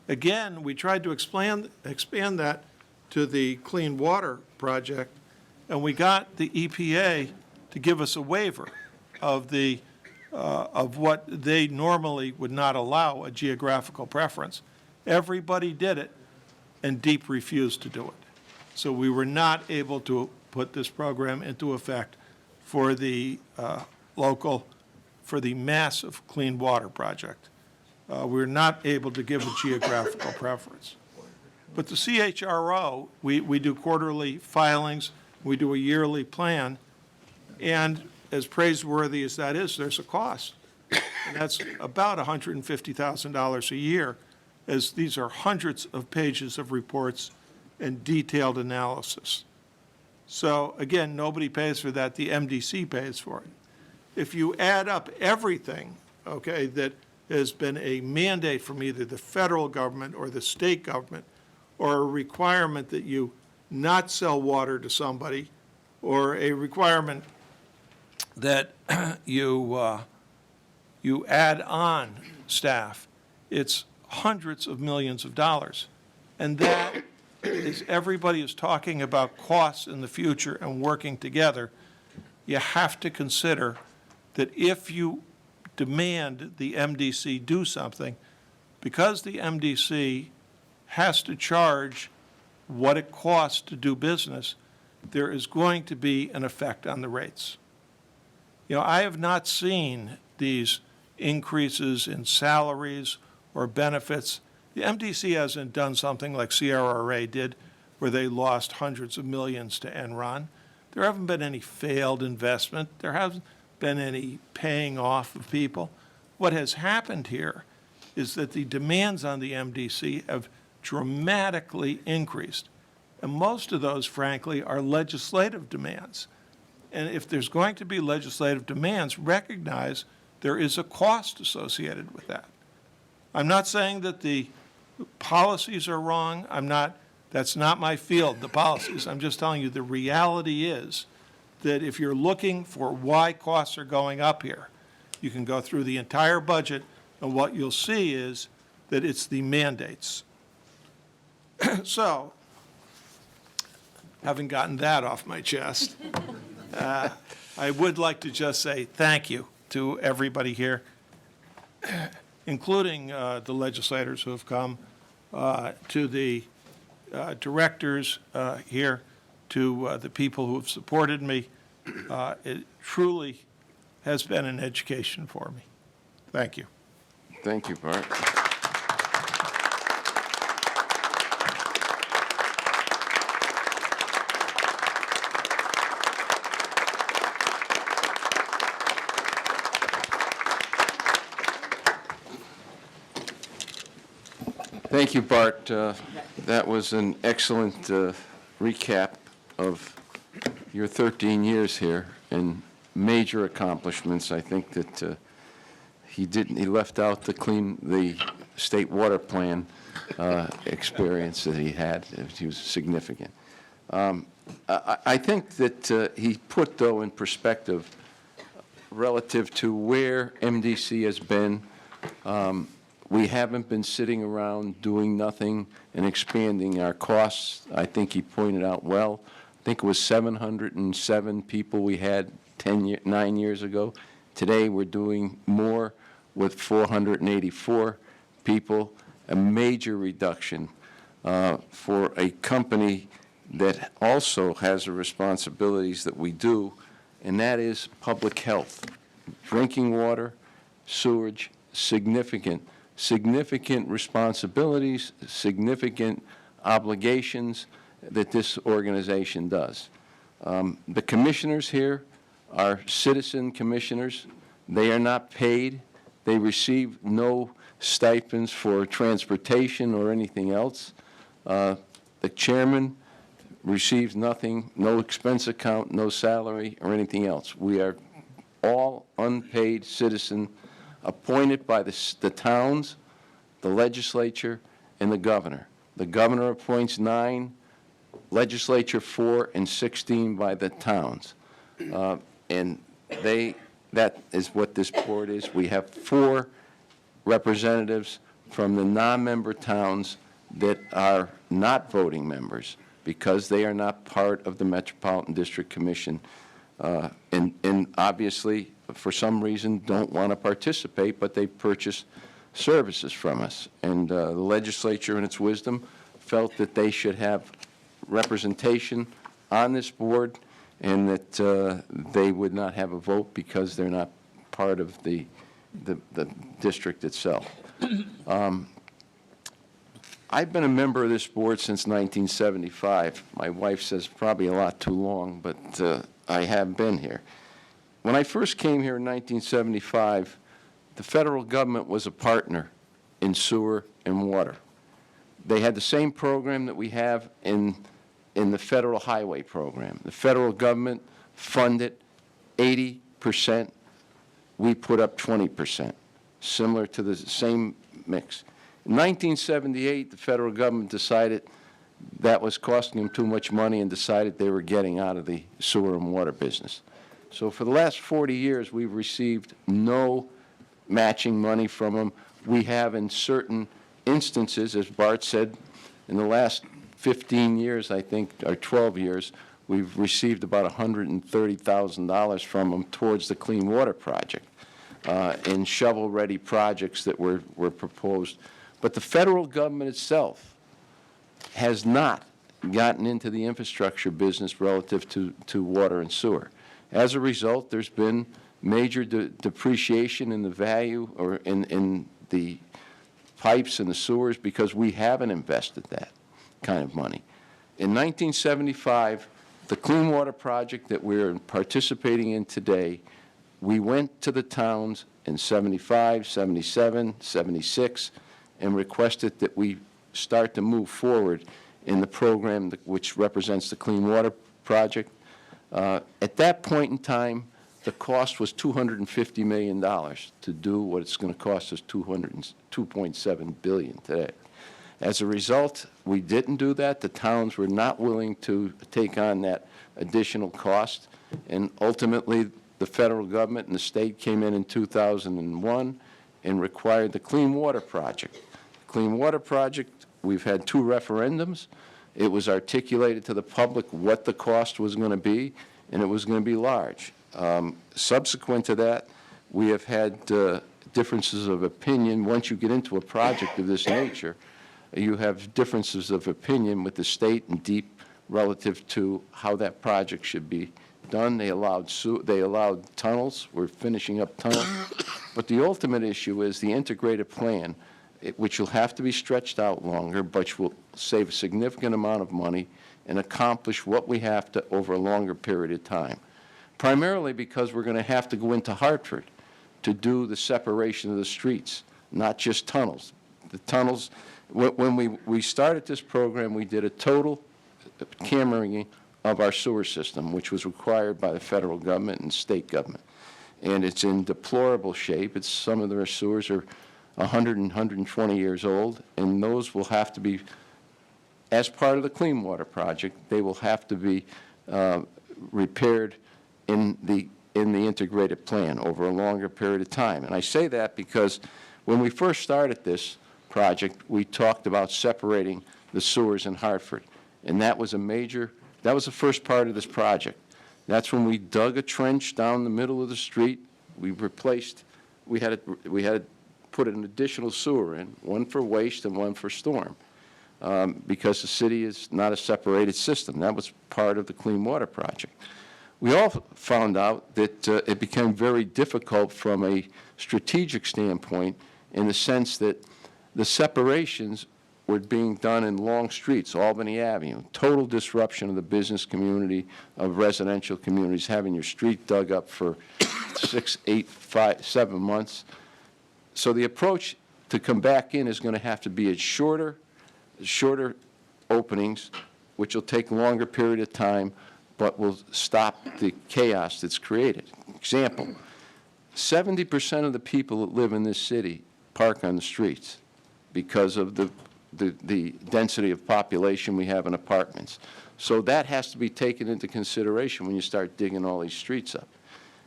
Again, we tried to expand that to the Clean Water Project, and we got the EPA to give us a waiver of what they normally would not allow, a geographical preference. Everybody did it, and DEEP refused to do it. So we were not able to put this program into effect for the for the massive Clean Water Project. We're not able to give a geographical preference. But the CHRO, we do quarterly filings, we do a yearly plan, and as praiseworthy as that is, there's a cost. And that's about $150,000 a year, as these are hundreds of pages of reports and detailed analysis. So again, nobody pays for that, the MDC pays for it. If you add up everything, okay, that has been a mandate from either the federal government or the state government, or a requirement that you not sell water to somebody, or a requirement that you add on staff, it's hundreds of millions of dollars. And that is, everybody is talking about costs in the future and working together. You have to consider that if you demand the MDC do something, because the MDC has to charge what it costs to do business, there is going to be an effect on the rates. You know, I have not seen these increases in salaries or benefits. The MDC hasn't done something like CRRA did, where they lost hundreds of millions to Enron. There haven't been any failed investment. There hasn't been any paying off of people. What has happened here is that the demands on the MDC have dramatically increased. And most of those, frankly, are legislative demands. And if there's going to be legislative demands, recognize there is a cost associated with that. I'm not saying that the policies are wrong. That's not my field, the policies. I'm just telling you the reality is that if you're looking for why costs are going up here, you can go through the entire budget, and what you'll see is that it's the mandates. So, having gotten that off my chest, I would like to just say thank you to everybody here, including the legislators who have come, to the directors here, to the people who have supported me. It truly has been an education for me. Thank you. Thank you, Bart. Thank you, Bart. That was an excellent recap of your 13 years here and major accomplishments. I think that he left out the state water plan experience that he had. He was significant. I think that he put, though, in perspective relative to where MDC has been. We haven't been sitting around doing nothing and expanding our costs. I think he pointed out well. I think it was 707 people we had 9 years ago. Today we're doing more with 484 people, a major reduction for a company that also has the responsibilities that we do, and that is public health. Drinking water, sewage, significant responsibilities, significant obligations that this organization does. The commissioners here are citizen commissioners. They are not paid. They receive no stipends for transportation or anything else. The chairman receives nothing, no expense account, no salary or anything else. We are all unpaid citizen appointed by the towns, the legislature, and the governor. The governor appoints 9, legislature 4, and 16 by the towns. And that is what this board is. We have 4 representatives from the non-member towns that are not voting members because they are not part of the Metropolitan District Commission, and obviously, for some reason, don't want to participate, but they purchase services from us. And the legislature, in its wisdom, felt that they should have representation on this board and that they would not have a vote because they're not part of the district itself. I've been a member of this board since 1975. My wife says probably a lot too long, but I have been here. When I first came here in 1975, the federal government was a partner in sewer and water. They had the same program that we have in the federal highway program. The federal government funded 80%. We put up 20%, similar to the same mix. In 1978, the federal government decided that was costing them too much money and decided they were getting out of the sewer and water business. So for the last 40 years, we've received no matching money from them. We have, in certain instances, as Bart said, in the last 15 years, I think, or 12 years, we've received about $130,000 from them towards the Clean Water Project in shovel-ready projects that were proposed. But the federal government itself has not gotten into the infrastructure business relative to water and sewer. As a result, there's been major depreciation in the value or in the pipes and the sewers because we haven't invested that kind of money. In 1975, the Clean Water Project that we're participating in today, we went to the towns in 75, 77, 76, and requested that we start to move forward in the program which represents the Clean Water Project. At that point in time, the cost was $250 million to do what it's going to cost us $2.7 billion today. As a result, we didn't do that. The towns were not willing to take on that additional cost, and ultimately the federal government and the state came in 2001 and required the Clean Water Project. Clean Water Project, we've had 2 referendums. It was articulated to the public what the cost was going to be, and it was going to be large. Subsequent to that, we have had differences of opinion. Once you get into a project of this nature, you have differences of opinion with the state and DEEP relative to how that project should be done. They allowed tunnels. We're finishing up tunnels. But the ultimate issue is the integrated plan, which will have to be stretched out longer, but will save a significant amount of money and accomplish what we have to over a longer period of time. Primarily because we're going to have to go into Hartford to do the separation of the streets, not just tunnels. The tunnels, when we started this program, we did a total cameraing of our sewer system, which was required by the federal government and state government. And it's in deplorable shape. Some of their sewers are 100 and 120 years old, and those will have to be, as part of the Clean Water Project, they will have to be repaired in the integrated plan over a longer period of time. And I say that because when we first started this project, we talked about separating the sewers in Hartford, and that was the first part of this project. That's when we dug a trench down the middle of the street. We had to put an additional sewer in, one for waste and one for storm, because the city is not a separated system. That was part of the Clean Water Project. We all found out that it became very difficult from a strategic standpoint in the sense that the separations were being done in long streets, Albany Avenue, total disruption of the business community, of residential communities, having your street dug up for 6, 8, 5, 7 months. So the approach to come back in is going to have to be at shorter openings, which will take a longer period of time, but will stop the chaos that's created. Example, 70% of the people that live in this city park on the streets because of the density of population we have in apartments. So that has to be taken into consideration when you start digging all these streets up.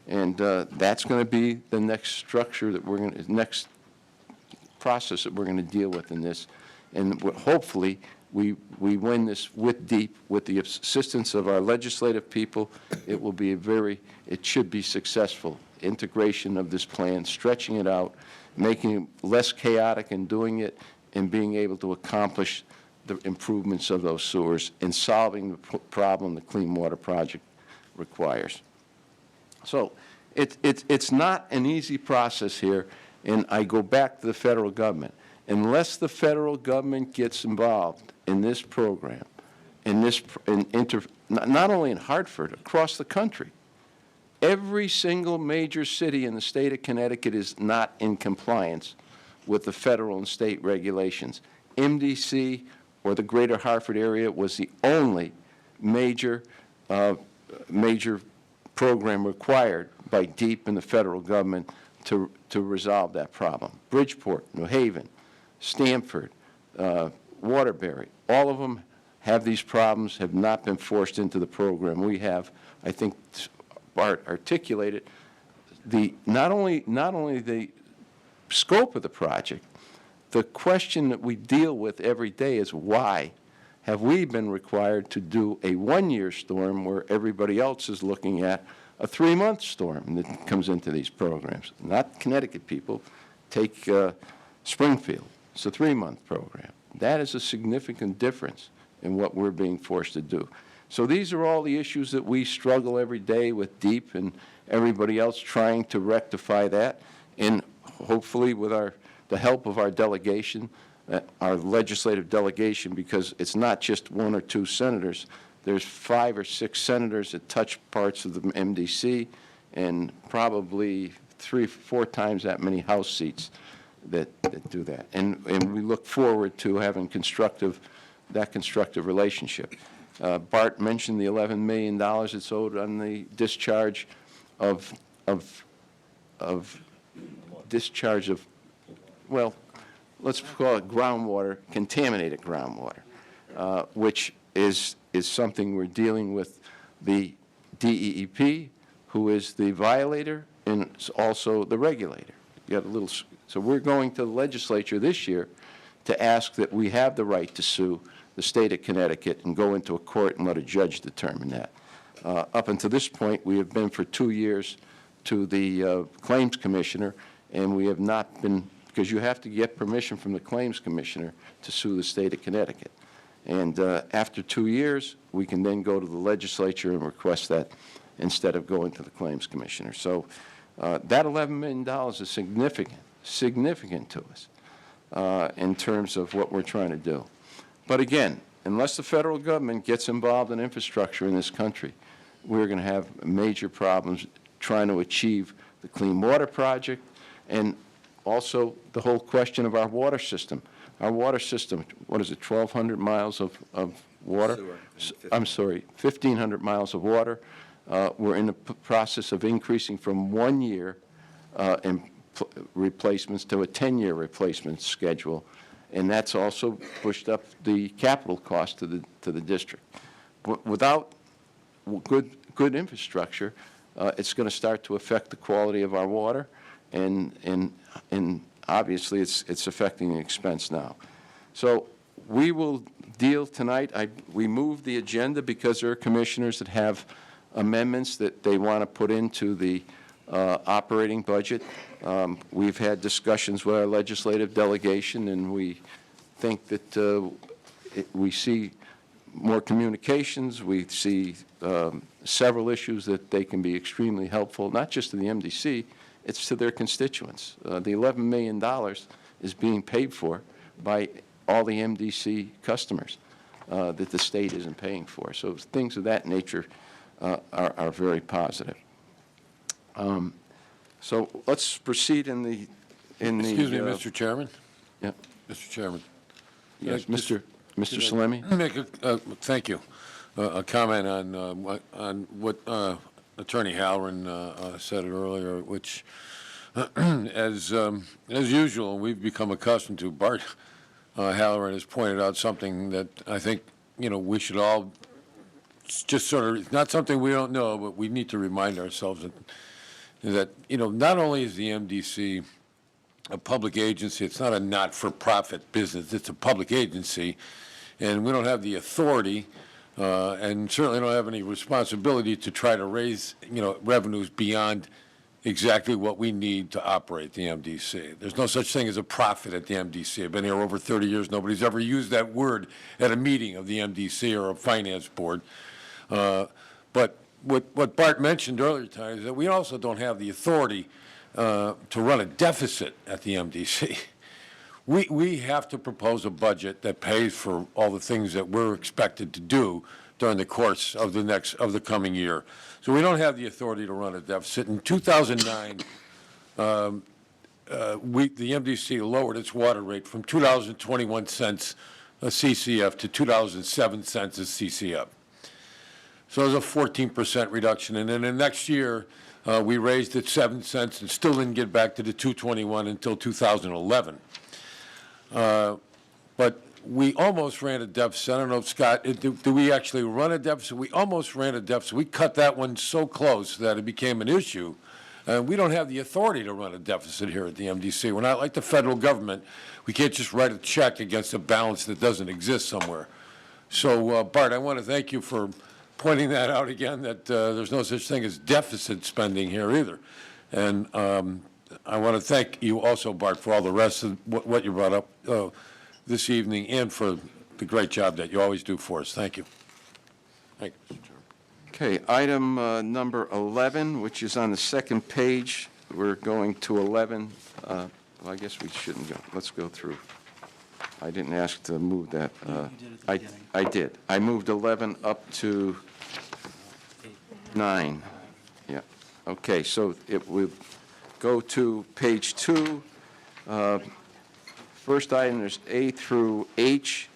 And that's going to be the next structure that next process that we're going to deal with in this. And hopefully, we win this with DEEP, with the assistance of our legislative people. It should be successful. Integration of this plan, stretching it out, making it less chaotic in doing it, and being able to accomplish the improvements of those sewers and solving the problem the Clean Water Project requires. So it's not an easy process here, and I go back to the federal government. Unless the federal government gets involved in this program, not only in Hartford, across the country, every single major city in the state of Connecticut is not in compliance with the federal and state regulations. MDC, or the greater Hartford area, was the only major program required by DEEP and the federal government to resolve that problem. Bridgeport, New Haven, Stamford, Waterbury, all of them have these problems have not been forced into the program. We have, I think Bart articulated, not only the scope of the project, the question that we deal with every day is why have we been required to do a one-year storm where everybody else is looking at a 3-month storm that comes into these programs? Not Connecticut people. Take Springfield. It's a 3-month program. That is a significant difference in what we're being forced to do. So these are all the issues that we struggle every day with DEEP and everybody else trying to rectify that, and hopefully with the help of our delegation, our legislative delegation, because it's not just 1 or 2 senators. There's 5 or 6 senators that touch parts of the MDC, and probably 3 or 4 times that many House seats that do that. And we look forward to having that constructive relationship. Bart mentioned the $11 million that's owed on the discharge of well, let's call it groundwater, contaminated groundwater, which is something we're dealing with the DEEP, who is the violator and is also the regulator. You got so we're going to the legislature this year to ask that we have the right to sue the state of Connecticut and go into a court and let a judge determine that. Up until this point, we have been for 2 years to the claims commissioner, and we have not been, because you have to get permission from the claims commissioner to sue the state of Connecticut. And after 2 years, we can then go to the legislature and request that instead of going to the claims commissioner. So that $11 million is significant to us in terms of what we're trying to do. But again, unless the federal government gets involved in infrastructure in this country, we're going to have major problems trying to achieve the Clean Water Project, and also the whole question of our water system. Our water system, what is it, 1,200 miles of water? I'm sorry, 1,500 miles of water. We're in the process of increasing from 1 year in replacements to a 10-year replacement schedule, and that's also pushed up the capital cost to the district. Without good infrastructure, it's going to start to affect the quality of our water, and obviously it's affecting the expense now. So we will deal tonight. We moved the agenda because there are commissioners that have amendments that they want to put into the operating budget. We've had discussions with our legislative delegation, and we think that we see more communications. We see several issues that they can be extremely helpful, not just to the MDC, it's to their constituents. The $11 million is being paid for by all the MDC customers that the state isn't paying for. So things of that nature are very positive. So let's proceed in the... Excuse me, Mr. Chairman? Yeah. Mr. Chairman. Yes, Mr. Salemi? Make thank you. A comment on what Attorney Halloran said earlier, which, as usual, we've become accustomed to. Bart Halloran has pointed out something that I think, we should all just sort of, it's not something we don't know, but we need to remind ourselves that not only is the MDC a public agency, it's not a not-for-profit business, it's a public agency, and we don't have the authority and certainly don't have any responsibility to try to raise, revenues beyond exactly what we need to operate the MDC. There's no such thing as a profit at the MDC. I've been here over 30 years. Nobody's ever used that word at a meeting of the MDC or a finance board. But what Bart mentioned earlier tonight is that we also don't have the authority to run a deficit at the MDC. We have to propose a budget that pays for all the things that we're expected to do during the course of the coming year. So we don't have the authority to run a deficit. In 2009, the MDC lowered its water rate from $2.21 a CCF to $2.07 a CCF. So it was a 14% reduction. And then the next year, we raised it 7 cents and still didn't get back to the $2.21 until 2011. But we almost ran a deficit. I don't know if Scott, do we actually run a deficit? We almost ran a deficit. We cut that one so close that it became an issue. We don't have the authority to run a deficit here at the MDC. We're not like the federal government. We can't just write a check against a balance that doesn't exist somewhere. So, Bart, I want to thank you for pointing that out again, that there's no such thing as deficit spending here either. And I want to thank you also, Bart, for all the rest of what you brought up this evening and for the great job that you always do for us. Thank you. Thank you, Mr. Chairman. Okay, item number 11, which is on the second page. We're going to 11. Well, I guess we shouldn't go. Let's go through. I didn't ask to move that. I did. I moved 11 up to 9. Yeah. Okay, so it will go to page 2. First item is A through H.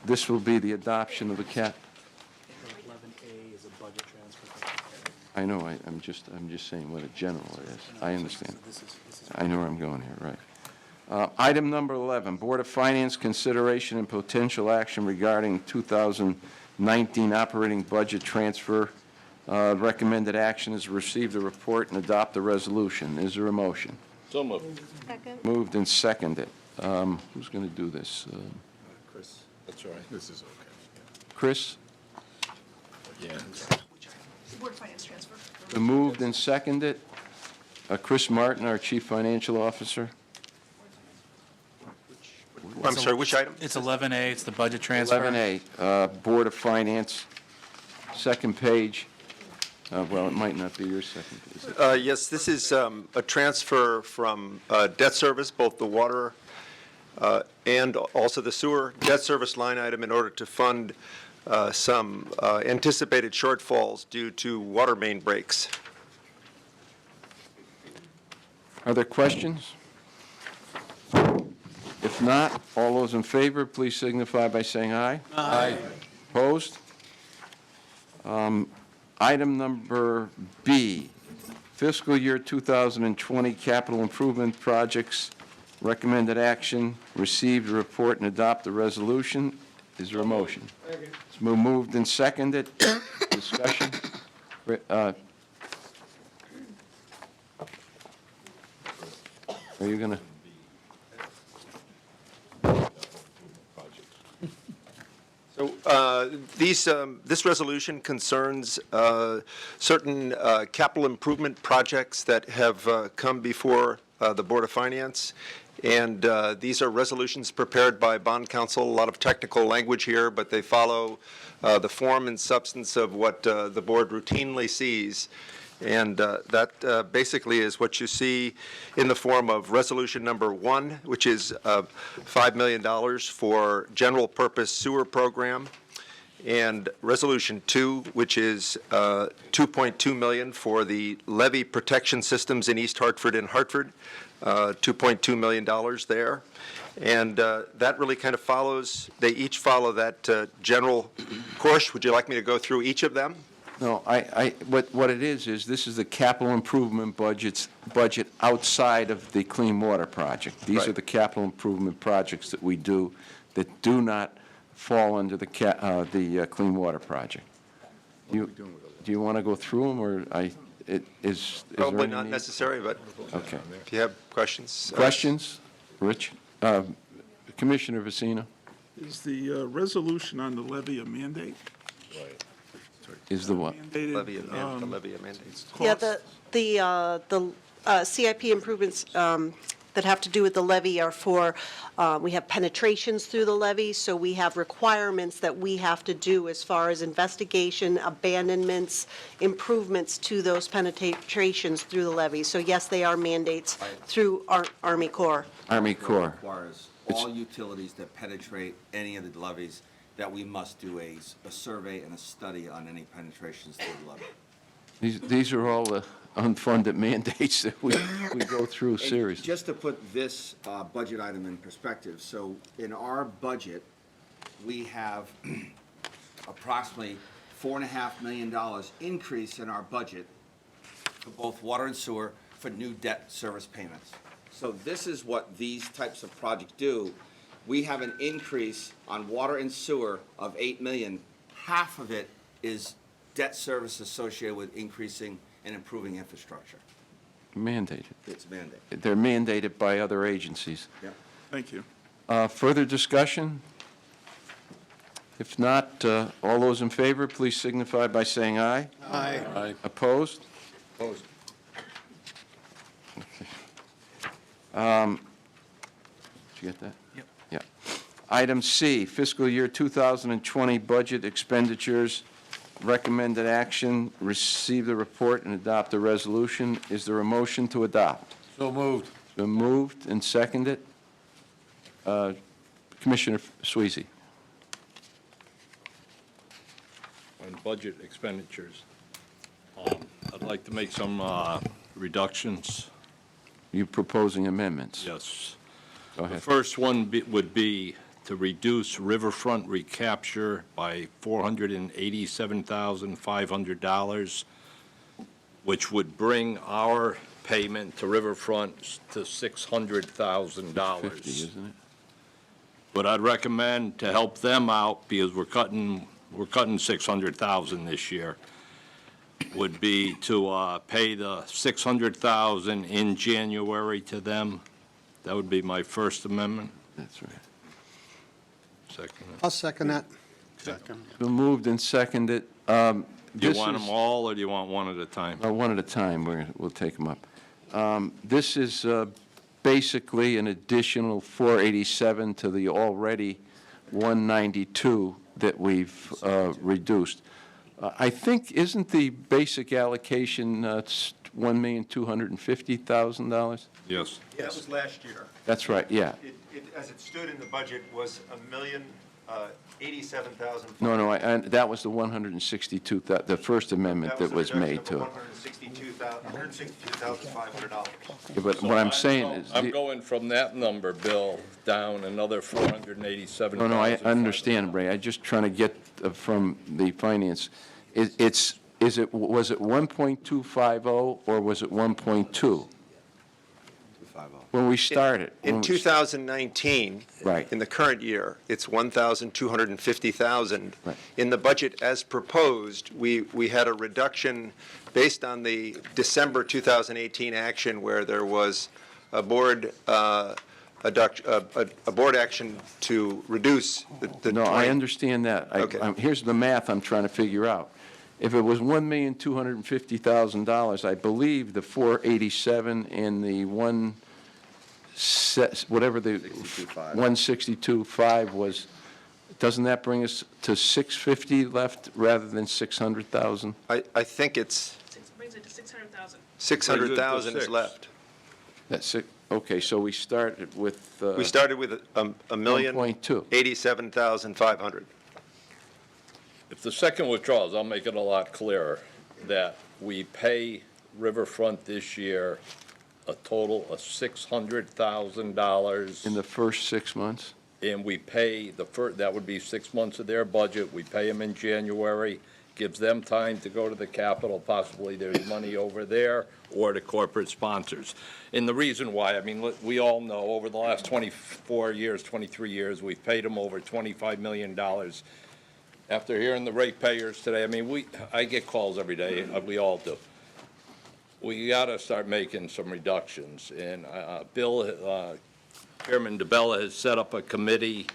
This will be the adoption of the cap. 11A is a budget transfer. I know, I'm just saying what a general it is. I understand. I know where I'm going here, right. Item number 11, Board of Finance consideration and potential action regarding 2019 operating budget transfer. Recommended action is receive the report and adopt the resolution. Is there a motion? So moved. Second. Moved and seconded. Who's going to do this? Chris, that's all right. This is okay. Chris? Yeah. Board of Finance transfer. Moved and seconded. Chris Martin, our Chief Financial Officer. I'm sorry, which item? It's 11A, it's the budget transfer. 11A, Board of Finance, second page. Well, it might not be your second page. Yes, this is a transfer from debt service, both the water and also the sewer debt service line item in order to fund some anticipated shortfalls due to water main breaks. Are there questions? If not, all those in favor, please signify by saying aye. Aye. Opposed? Item number B, fiscal year 2020 capital improvement projects, recommended action, receive the report and adopt the resolution. Is there a motion? It's been moved and seconded. Discussion? Are you going to? So this resolution concerns certain capital improvement projects that have come before the Board of Finance. And these are resolutions prepared by bond counsel. A lot of technical language here, but they follow the form and substance of what the board routinely sees. And that basically is what you see in the form of resolution number 1, which is $5 million for general purpose sewer program, and resolution 2, which is $2.2 million for the levee protection systems in East Hartford and Hartford, $2.2 million there. And that really kind of follows, they each follow that general course. Would you like me to go through each of them? No, what it is this is the capital improvement budget outside of the clean water project. These are the capital improvement projects that we do that do not fall under the clean water project. Do you want to go through them, or is Probably there not any necessary, but Okay. if you have questions. Questions? Rich? Commissioner Vecina? Is the resolution on the levy a mandate? Is the what? Levy, the levy mandates. Yeah, the CIP improvements that have to do with the levy are for, we have penetrations through the levee, so we have requirements that we have to do as far as investigation, abandonments, improvements to those penetrations through the levee. So yes, they are mandates through Army Corps. Army Corps. Requires all utilities that penetrate any of the levees that we must do a survey and a study on any penetrations through the levee. These are all the unfunded mandates that we go through And seriously. just to put this budget item in perspective, so in our budget, we have approximately $4.5 million increase in our budget for both water and sewer for new debt service payments. So this is what these types of projects do, we have an increase on water and sewer of 8 million. Half of it is debt service associated with increasing and improving infrastructure. Mandated. It's mandated. They're mandated by other agencies. Yeah. Thank you. Further discussion? If not, all those in favor, please signify by saying aye. Aye. Aye. Opposed? Opposed. Did you get that? Yep. Yeah. Item C, fiscal year 2020 budget expenditures. Recommended action, receive the report and adopt the resolution. Is there a motion to adopt? So moved. Been moved and seconded. Commissioner Sweezy. On budget expenditures, I'd like to make some reductions. You proposing amendments? Yes. Go The ahead. first one would be to reduce riverfront recapture by $487,500, which would bring our payment to riverfront to $600,000. 50, isn't it? But I'd recommend to help them out, because we're cutting $600,000 this year, would be to pay the $600,000 in January to them. That would be my first amendment. That's right. Second. I'll second that. Been moved and seconded. Do you This want is- them all, or do you want one at a time? One at a time, we'll take them up. This is basically an additional 487 to the already 192 that we've reduced. I think, isn't the basic allocation $1,250,000? Yes. That was last year. That's right, yeah. As it stood in the budget, was $1,087,000. No, and that was the 162, the first amendment that was made to it. $162,500. Yeah, but what I'm saying is... I'm going from that number, Bill, down another $487,000. No, I understand, Ray. I'm just trying to get from the finance. Was it 1.250 or was it 1.2? When we started. In 2019, Right. in the current year, it's $1,250,000. Right. In the budget as proposed, we had a reduction based on the December 2018 action where there was a board action to reduce the. No, I understand that. Okay. Here's the math I'm trying to figure out. If it was $1,250,000, I believe the 487 and the whatever the 162.5 was, doesn't that bring us to 650 left rather than 600,000? I think it's Brings it to 600,000. 600,000 is left. That's it. Okay, so we started with. We started with $1,087,500. If the second withdrawals, I'll make it a lot clearer, that we pay Riverfront this year a total of $600,000. In the first 6 months? And we pay that would be 6 months of their budget. We pay them in January, gives them time to go to the Capitol, possibly there's money over there, or the corporate sponsors. And the reason why, I mean, we all know, over the last 24 years, 23 years, we've paid them over $25 million. After hearing the ratepayers today, I mean, I get calls every day, we all do. We got to start making some reductions, and Chairman DeBella has set up a committee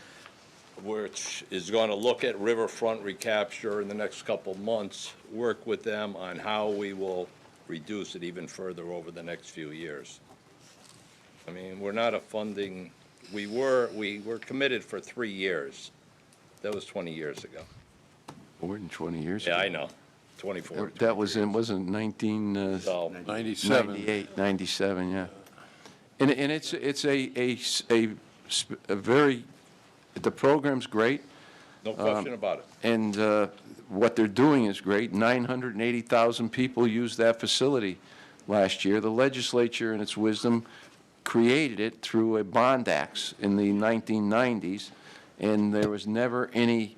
which is going to look at riverfront recapture in the next couple of months, work with them on how we will reduce it even further over the next few years. I mean, we're not a funding, we were committed for 3 years. That was 20 years ago. More than 20 years ago. Yeah, I know, 24. That wasn't 97. 98, 97, yeah. And it's a very, the program's great. No question about it. And what they're doing is great. 980,000 people used that facility last year. The legislature, in its wisdom, created it through a bond act in the 1990s, and there was never any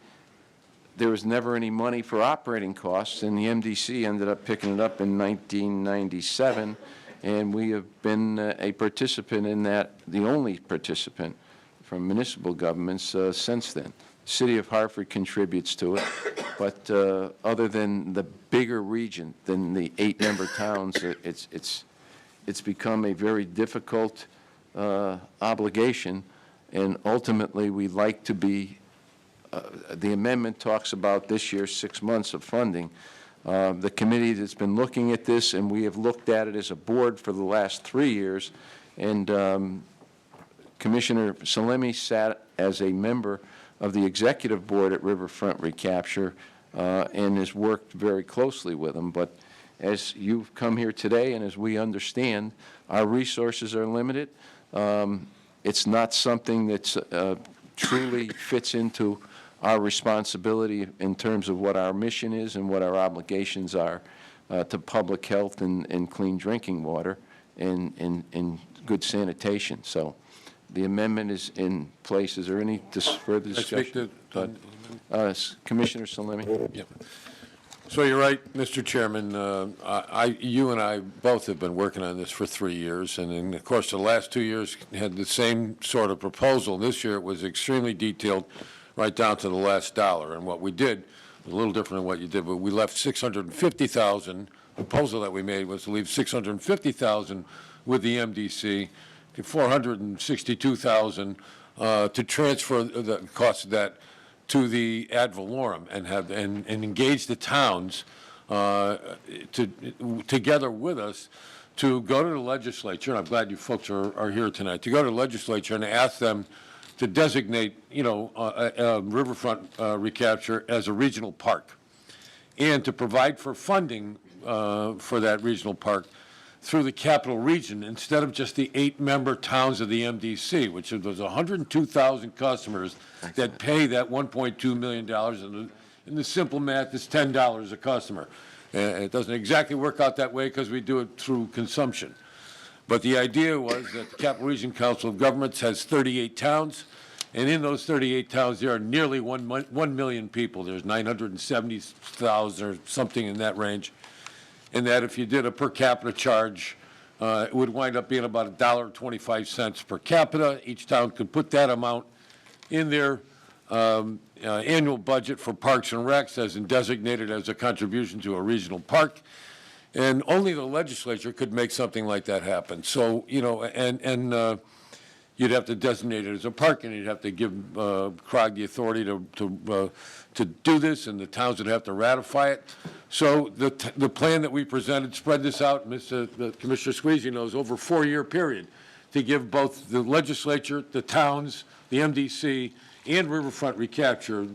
money for operating costs, and the MDC ended up picking it up in 1997, and we have been a participant in that, the only participant from municipal governments since then. City of Hartford contributes to it, but other than the bigger region, than the 8-member towns, it's become a very difficult obligation, and ultimately we like to be, the amendment talks about this year 6 months of funding. The committee that's been looking at this, and we have looked at it as a board for the last 3 years, and Commissioner Salemi sat as a member of the executive board at Riverfront Recapture and has worked very closely with them. But as you've come here today and as we understand, our resources are limited. It's not something that's truly fits into our responsibility in terms of what our mission is and what our obligations are to public health and clean drinking water and good sanitation. So the amendment is in place. Is there any further discussion? Commissioner Salemi? Yeah. So you're right, Mr. Chairman. You and I both have been working on this for 3 years, and in of course the last 2 years had the same sort of proposal. This year it was extremely detailed, right down to the last dollar. And what we did was a little different than what you did, but we left $650,000. The proposal that we made was to leave $650,000 with the MDC, $462,000 to transfer the cost of that to the ad valorem and engage the towns together with us to go to the legislature, and I'm glad you folks are here tonight, to go to the legislature and ask them to designate, Riverfront Recapture as a regional park, and to provide for funding for that regional park through the capital region instead of just the 8-member towns of the MDC, which was 102,000 customers that pay that $1.2 million, and the simple math is $10 a customer. It doesn't exactly work out that way because we do it through consumption. But the idea was that the Capital Region Council of Governments has 38 towns, and in those 38 towns, there are nearly 1 million people. There's 970,000 or something in that range. And that if you did a per capita charge, it would wind up being about $1.25 per capita. Each town could put that amount in their annual budget for parks and recs as designated as a contribution to a regional park. And only the legislature could make something like that happen. So, you'd have to designate it as a park, and you'd have to give CROG the authority to do this, and the towns would have to ratify it. So the plan that we presented spread this out, Commissioner Squeezy knows, over a 4-year period to give both the legislature, the towns, the MDC, and Riverfront Recapture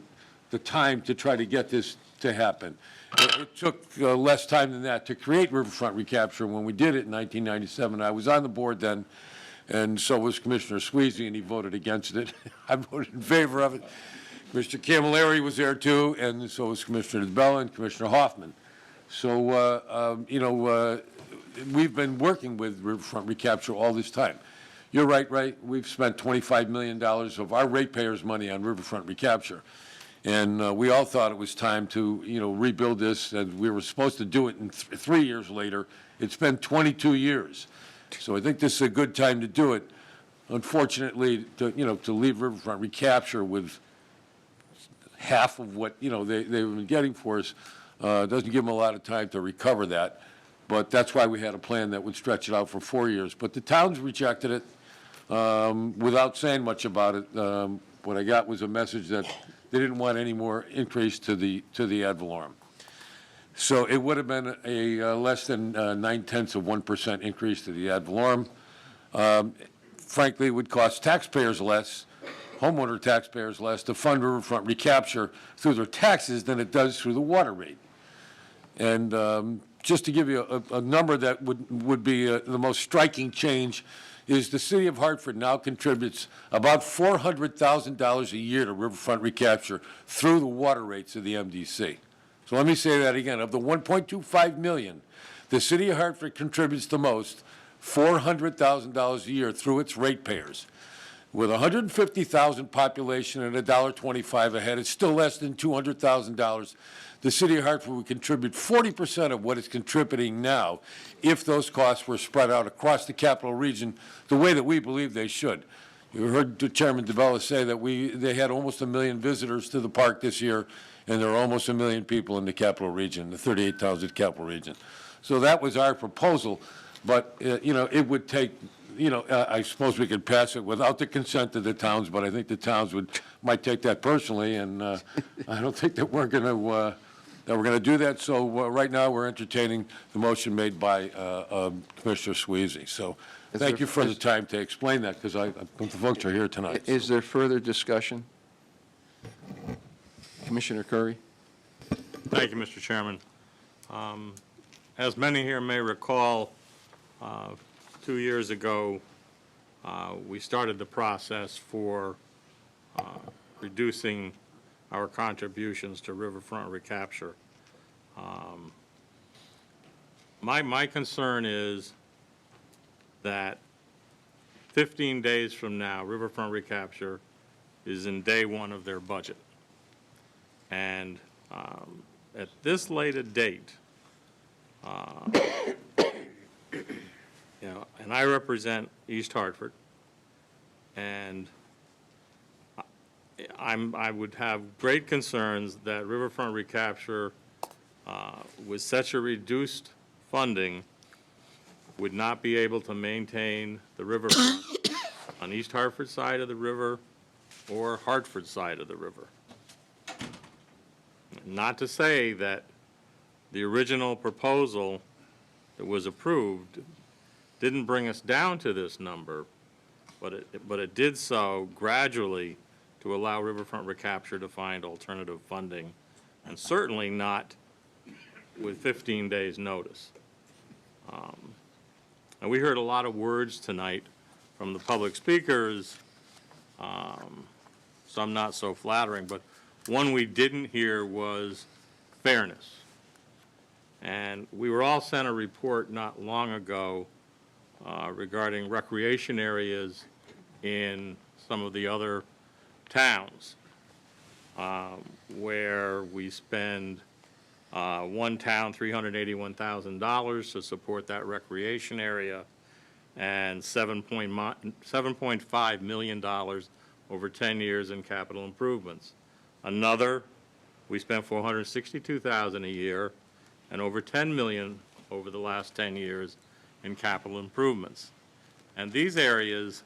the time to try to get this to happen. It took less time than that to create Riverfront Recapture. When we did it in 1997, I was on the board then, and so was Commissioner Squeezy, and he voted against it. I voted in favor of it. Mr. Camilleri was there too, and so was Commissioner DeBella and Commissioner Hoffman. So, we've been working with Riverfront Recapture all this time. You're right. We've spent $25 million of our ratepayers' money on Riverfront Recapture. And we all thought it was time to, rebuild this, and we were supposed to do it in 3 years later. It's been 22 years. So I think this is a good time to do it. Unfortunately, to leave Riverfront Recapture with half of what, they've been getting for us doesn't give them a lot of time to recover that. But that's why we had a plan that would stretch it out for 4 years. But the towns rejected it without saying much about it. What I got was a message that they didn't want any more increase to the ad valorem. So it would have been a less than 0.9% increase to the ad valorem. Frankly, it would cost taxpayers less, homeowner taxpayers less, to fund Riverfront Recapture through their taxes than it does through the water rate. And just to give you a number that would be the most striking change is the city of Hartford now contributes about $400,000 a year to Riverfront Recapture through the water rates of the MDC. So let me say that again. Of the $1.25 million, the city of Hartford contributes the most, $400,000 a year through its ratepayers. With 150,000 population and $1.25 a head, it's still less than $200,000. The city of Hartford would contribute 40% of what it's contributing now if those costs were spread out across the capital region the way that we believe they should. You heard Chairman DeBella say that they had almost 1 million visitors to the park this year, and there are almost 1 million people in the capital region, the 38,000 capital region. So that was our proposal, but, it would take, I suppose we could pass it without the consent of the towns, but I think the towns might take that personally, and I don't think that we're going to do that. So right now, we're entertaining the motion made by Commissioner Sweezy. So thank you for the time to explain that, because the folks are here tonight. Is there further discussion? Commissioner Curry? Thank you, Mr. Chairman. As many here may recall, 2 years ago, we started the process for reducing our contributions to riverfront recapture. My concern is that 15 days from now, riverfront recapture is in day one of their budget. And at this late a date, and I represent East Hartford, and I would have great concerns that riverfront recapture, with such a reduced funding, would not be able to maintain the riverfront on East Hartford side of the river or Hartford side of the river. Not to say that the original proposal that was approved didn't bring us down to this number, but it did so gradually to allow riverfront recapture to find alternative funding, and certainly not with 15 days' notice. And we heard a lot of words tonight from the public speakers, some not so flattering, but one we didn't hear was fairness. And we were all sent a report not long ago regarding recreation areas in some of the other towns where we spend one town $381,000 to support that recreation area and $7.5 million over 10 years in capital improvements. Another, we spent $462,000 a year and over $10 million over the last 10 years in capital improvements. And these areas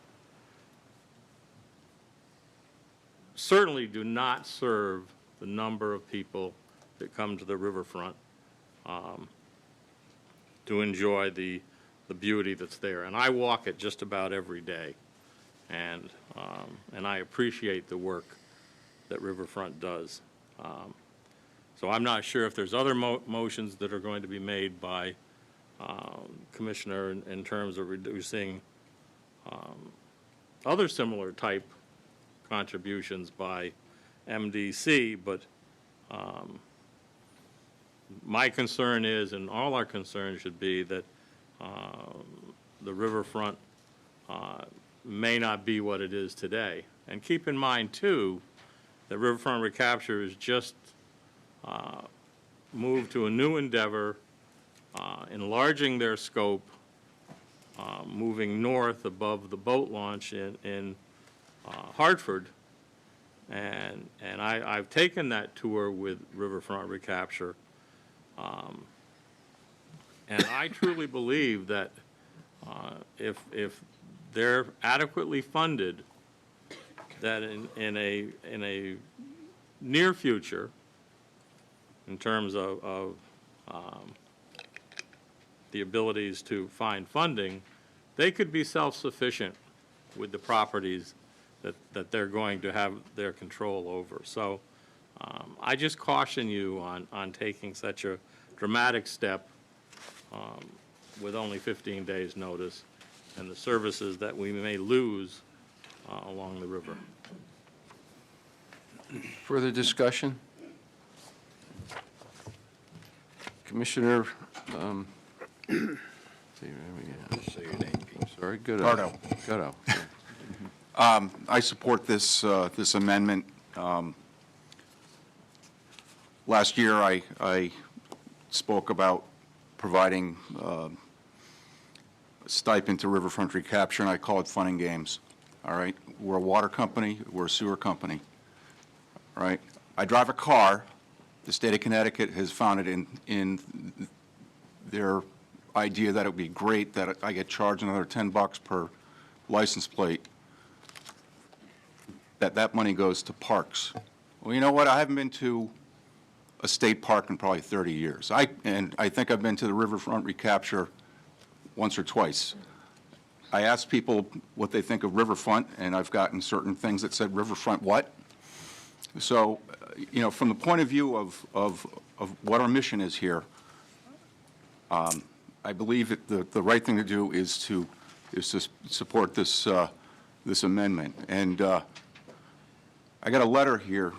certainly do not serve the number of people that come to the riverfront to enjoy the beauty that's there. And I walk it just about every day, and I appreciate the work that Riverfront does. So I'm not sure if there's other motions that are going to be made by Commissioner in terms of reducing other similar type contributions by MDC, but my concern is, and all our concerns should be, that the riverfront may not be what it is today. And keep in mind, too, that riverfront recapture is just moved to a new endeavor, enlarging their scope, moving north above the boat launch in Hartford. And I've taken that tour with riverfront recapture. And I truly believe that if they're adequately funded, that in a near future, in terms of the abilities to find funding, they could be self-sufficient with the properties that they're going to have their control over. So I just caution you on taking such a dramatic step with only 15 days' notice and the services that we may lose along the river. Further discussion? Commissioner, Say your name, Pete. sorry, Goodo. Pardo. Goodo. I support this amendment. Last year, I spoke about providing a stipend to riverfront recapture, and I call it fun and games. all right? We're a water company, we're a sewer company, all right? I drive a car. The state of Connecticut has found it in their idea that it would be great that I get charged another $10 per license plate, that money goes to parks. Well, you know what? I haven't been to a state park in probably 30 years. I think I've been to the riverfront recapture once or twice. I asked people what they think of riverfront, and I've gotten certain things that said riverfront what? So, you know, from the point of view of what our mission is here, I believe that the right thing to do is to support this this amendment. And I got a letter here.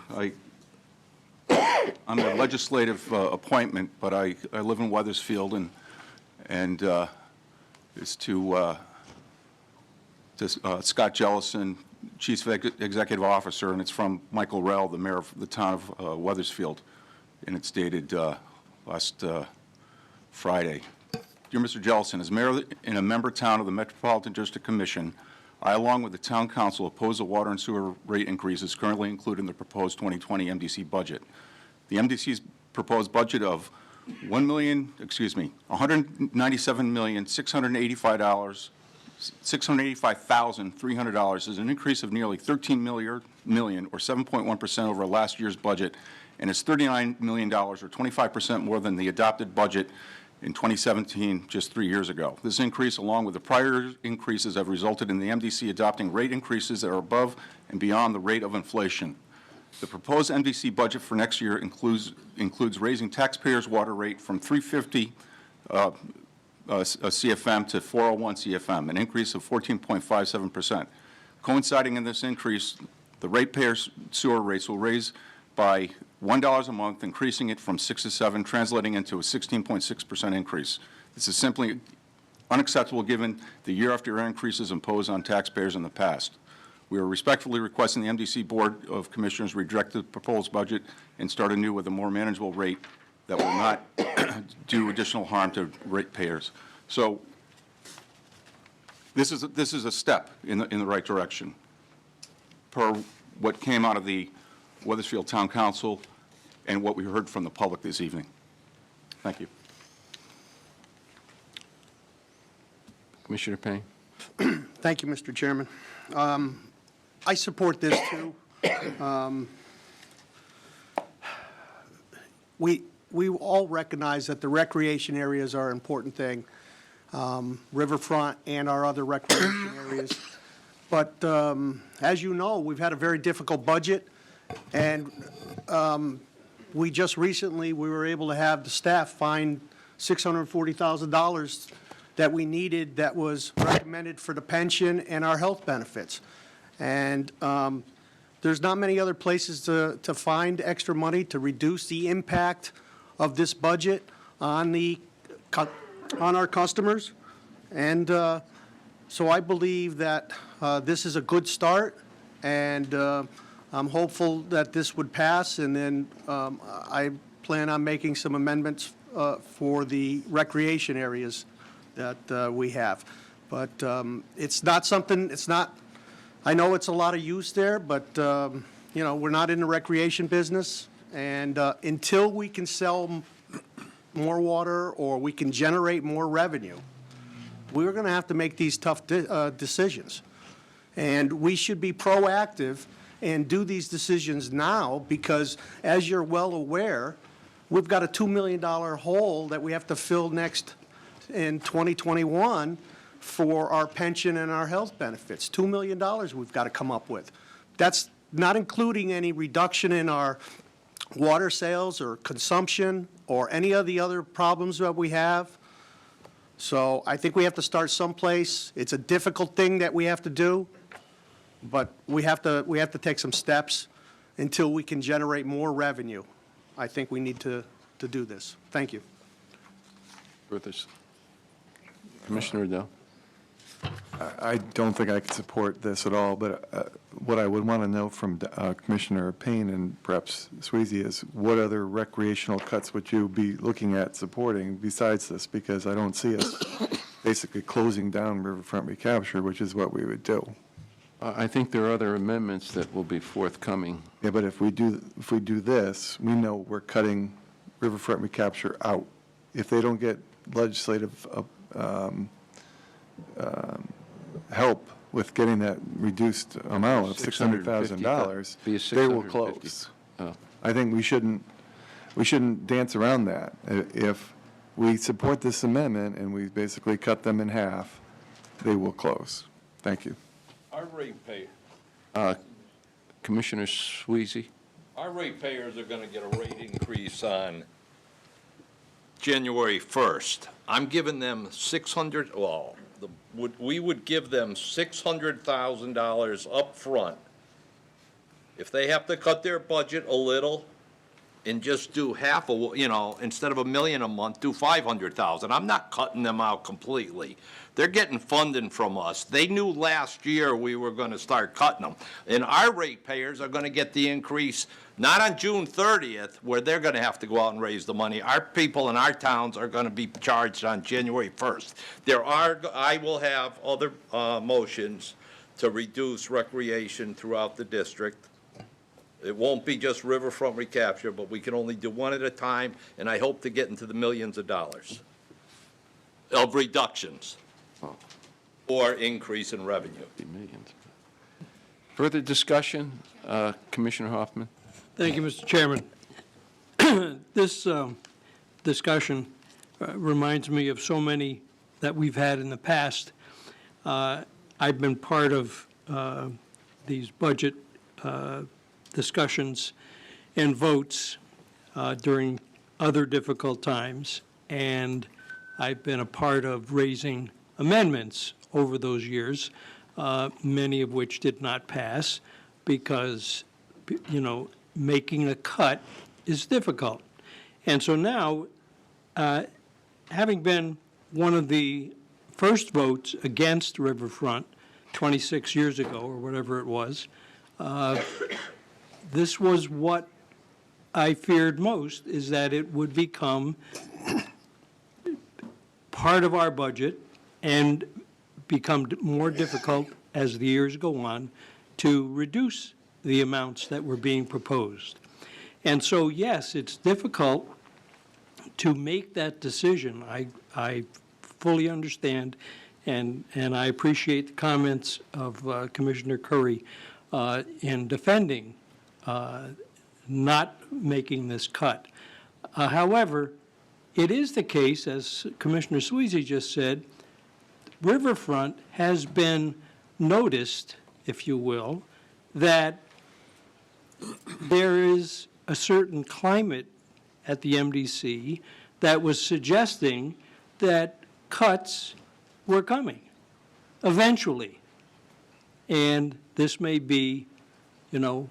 I'm a legislative appointment, but I live in Wethersfield, and it's to Scott Jellison, Chief Executive Officer, and it's from Michael Rell, the mayor of the town of Wethersfield, and it's dated last Friday. Dear Mr. Jellison, as mayor in a member town of the Metropolitan District Commission, I, along with the town council, oppose the water and sewer rate increases currently included in the proposed 2020 MDC budget. The MDC's proposed budget of $1,685,300 is an increase of nearly $13 million, or 7.1% over last year's budget, and is $39 million, or 25% more than the adopted budget in 2017, just 3 years ago. This increase, along with the prior increases, have resulted in the MDC adopting rate increases that are above and beyond the rate of inflation. The proposed MDC budget for next year includes raising taxpayers' water rate from 350 CFM to 401 CFM, an increase of 14.57%. Coinciding in this increase, the ratepayers' sewer rates will raise by $1 a month, increasing it from 6 to 7, translating into a 16.6% increase. This is simply unacceptable given the year-after-year increases imposed on taxpayers in the past. We are respectfully requesting the MDC Board of Commissioners reject the proposed budget and start anew with a more manageable rate that will not do additional harm to ratepayers. So this is a step in the right direction, per what came out of the Wethersfield Town Council and what we heard from the public this evening. Thank you. Commissioner Payne. Thank you, Mr. Chairman. I support this, too. We all recognize that the recreation areas are an important thing, riverfront and our other recreation areas. But as you know, we've had a very difficult budget, and we just recently, we were able to have the staff find $640,000 that we needed that was recommended for the pension and our health benefits. And there's not many other places to find extra money to reduce the impact of this budget on our customers. And so I believe that this is a good start, and I'm hopeful that this would pass, and then I plan on making some amendments for the recreation areas that we have. But it's not something, I know it's a lot of use there, but, you know, we're not in the recreation business, and until we can sell more water or we can generate more revenue, we're going to have to make these tough decisions. And we should be proactive and do these decisions now, because as you're well aware, we've got a $2 million hole that we have to fill in 2021 for our pension and our health benefits. $2 million we've got to come up with. That's not including any reduction in our water sales or consumption or any of the other problems that we have. So I think we have to start someplace. It's a difficult thing that we have to do, but we have to take some steps until we can generate more revenue. I think we need to do this. Thank you. Commissioner Adele. I don't think I can support this at all, but what I would want to know from Commissioner Payne and perhaps Swayze is what other recreational cuts would you be looking at supporting besides this? Because I don't see us basically closing down riverfront recapture, which is what we would do. I think there are other amendments that will be forthcoming. Yeah, but if we do this, we know we're cutting riverfront recapture out. If they don't get legislative help with getting that reduced amount of $600,000, Be a they will 650. close. Oh. I think we shouldn't dance around that. If we support this amendment and we basically cut them in half, they will close. Thank you. Our ratepayers, Commissioner Sweezy? our ratepayers are going to get a rate increase on January 1st. I'm giving them we would give them $600,000 up front. If they have to cut their budget a little and just do half of, instead of $1 million a month, do $500,000. I'm not cutting them out completely. They're getting funding from us. They knew last year we were going to start cutting them. And our ratepayers are going to get the increase, not on June 30th, where they're going to have to go out and raise the money. Our people in our towns are going to be charged on January 1st. I will have other motions to reduce recreation throughout the district. It won't be just riverfront recapture, but we can only do one at a time, and I hope to get into the millions of dollars of reductions or increase in revenue. Millions. Further discussion? Commissioner Hoffman? Thank you, Mr. Chairman. This discussion reminds me of so many that we've had in the past. I've been part of these budget discussions and votes during other difficult times, and I've been a part of raising amendments over those years, many of which did not pass because, making a cut is difficult. And so now, having been one of the first votes against Riverfront 26 years ago, or whatever it was, this was what I feared most, is that it would become part of our budget and become more difficult as the years go on to reduce the amounts that were being proposed. And so, yes, it's difficult to make that decision. I fully understand, and I appreciate the comments of Commissioner Curry in defending not making this cut. However, it is the case, as Commissioner Sweezy just said, Riverfront has been noticed, if you will, that there is a certain climate at the MDC that was suggesting that cuts were coming eventually. And this may be,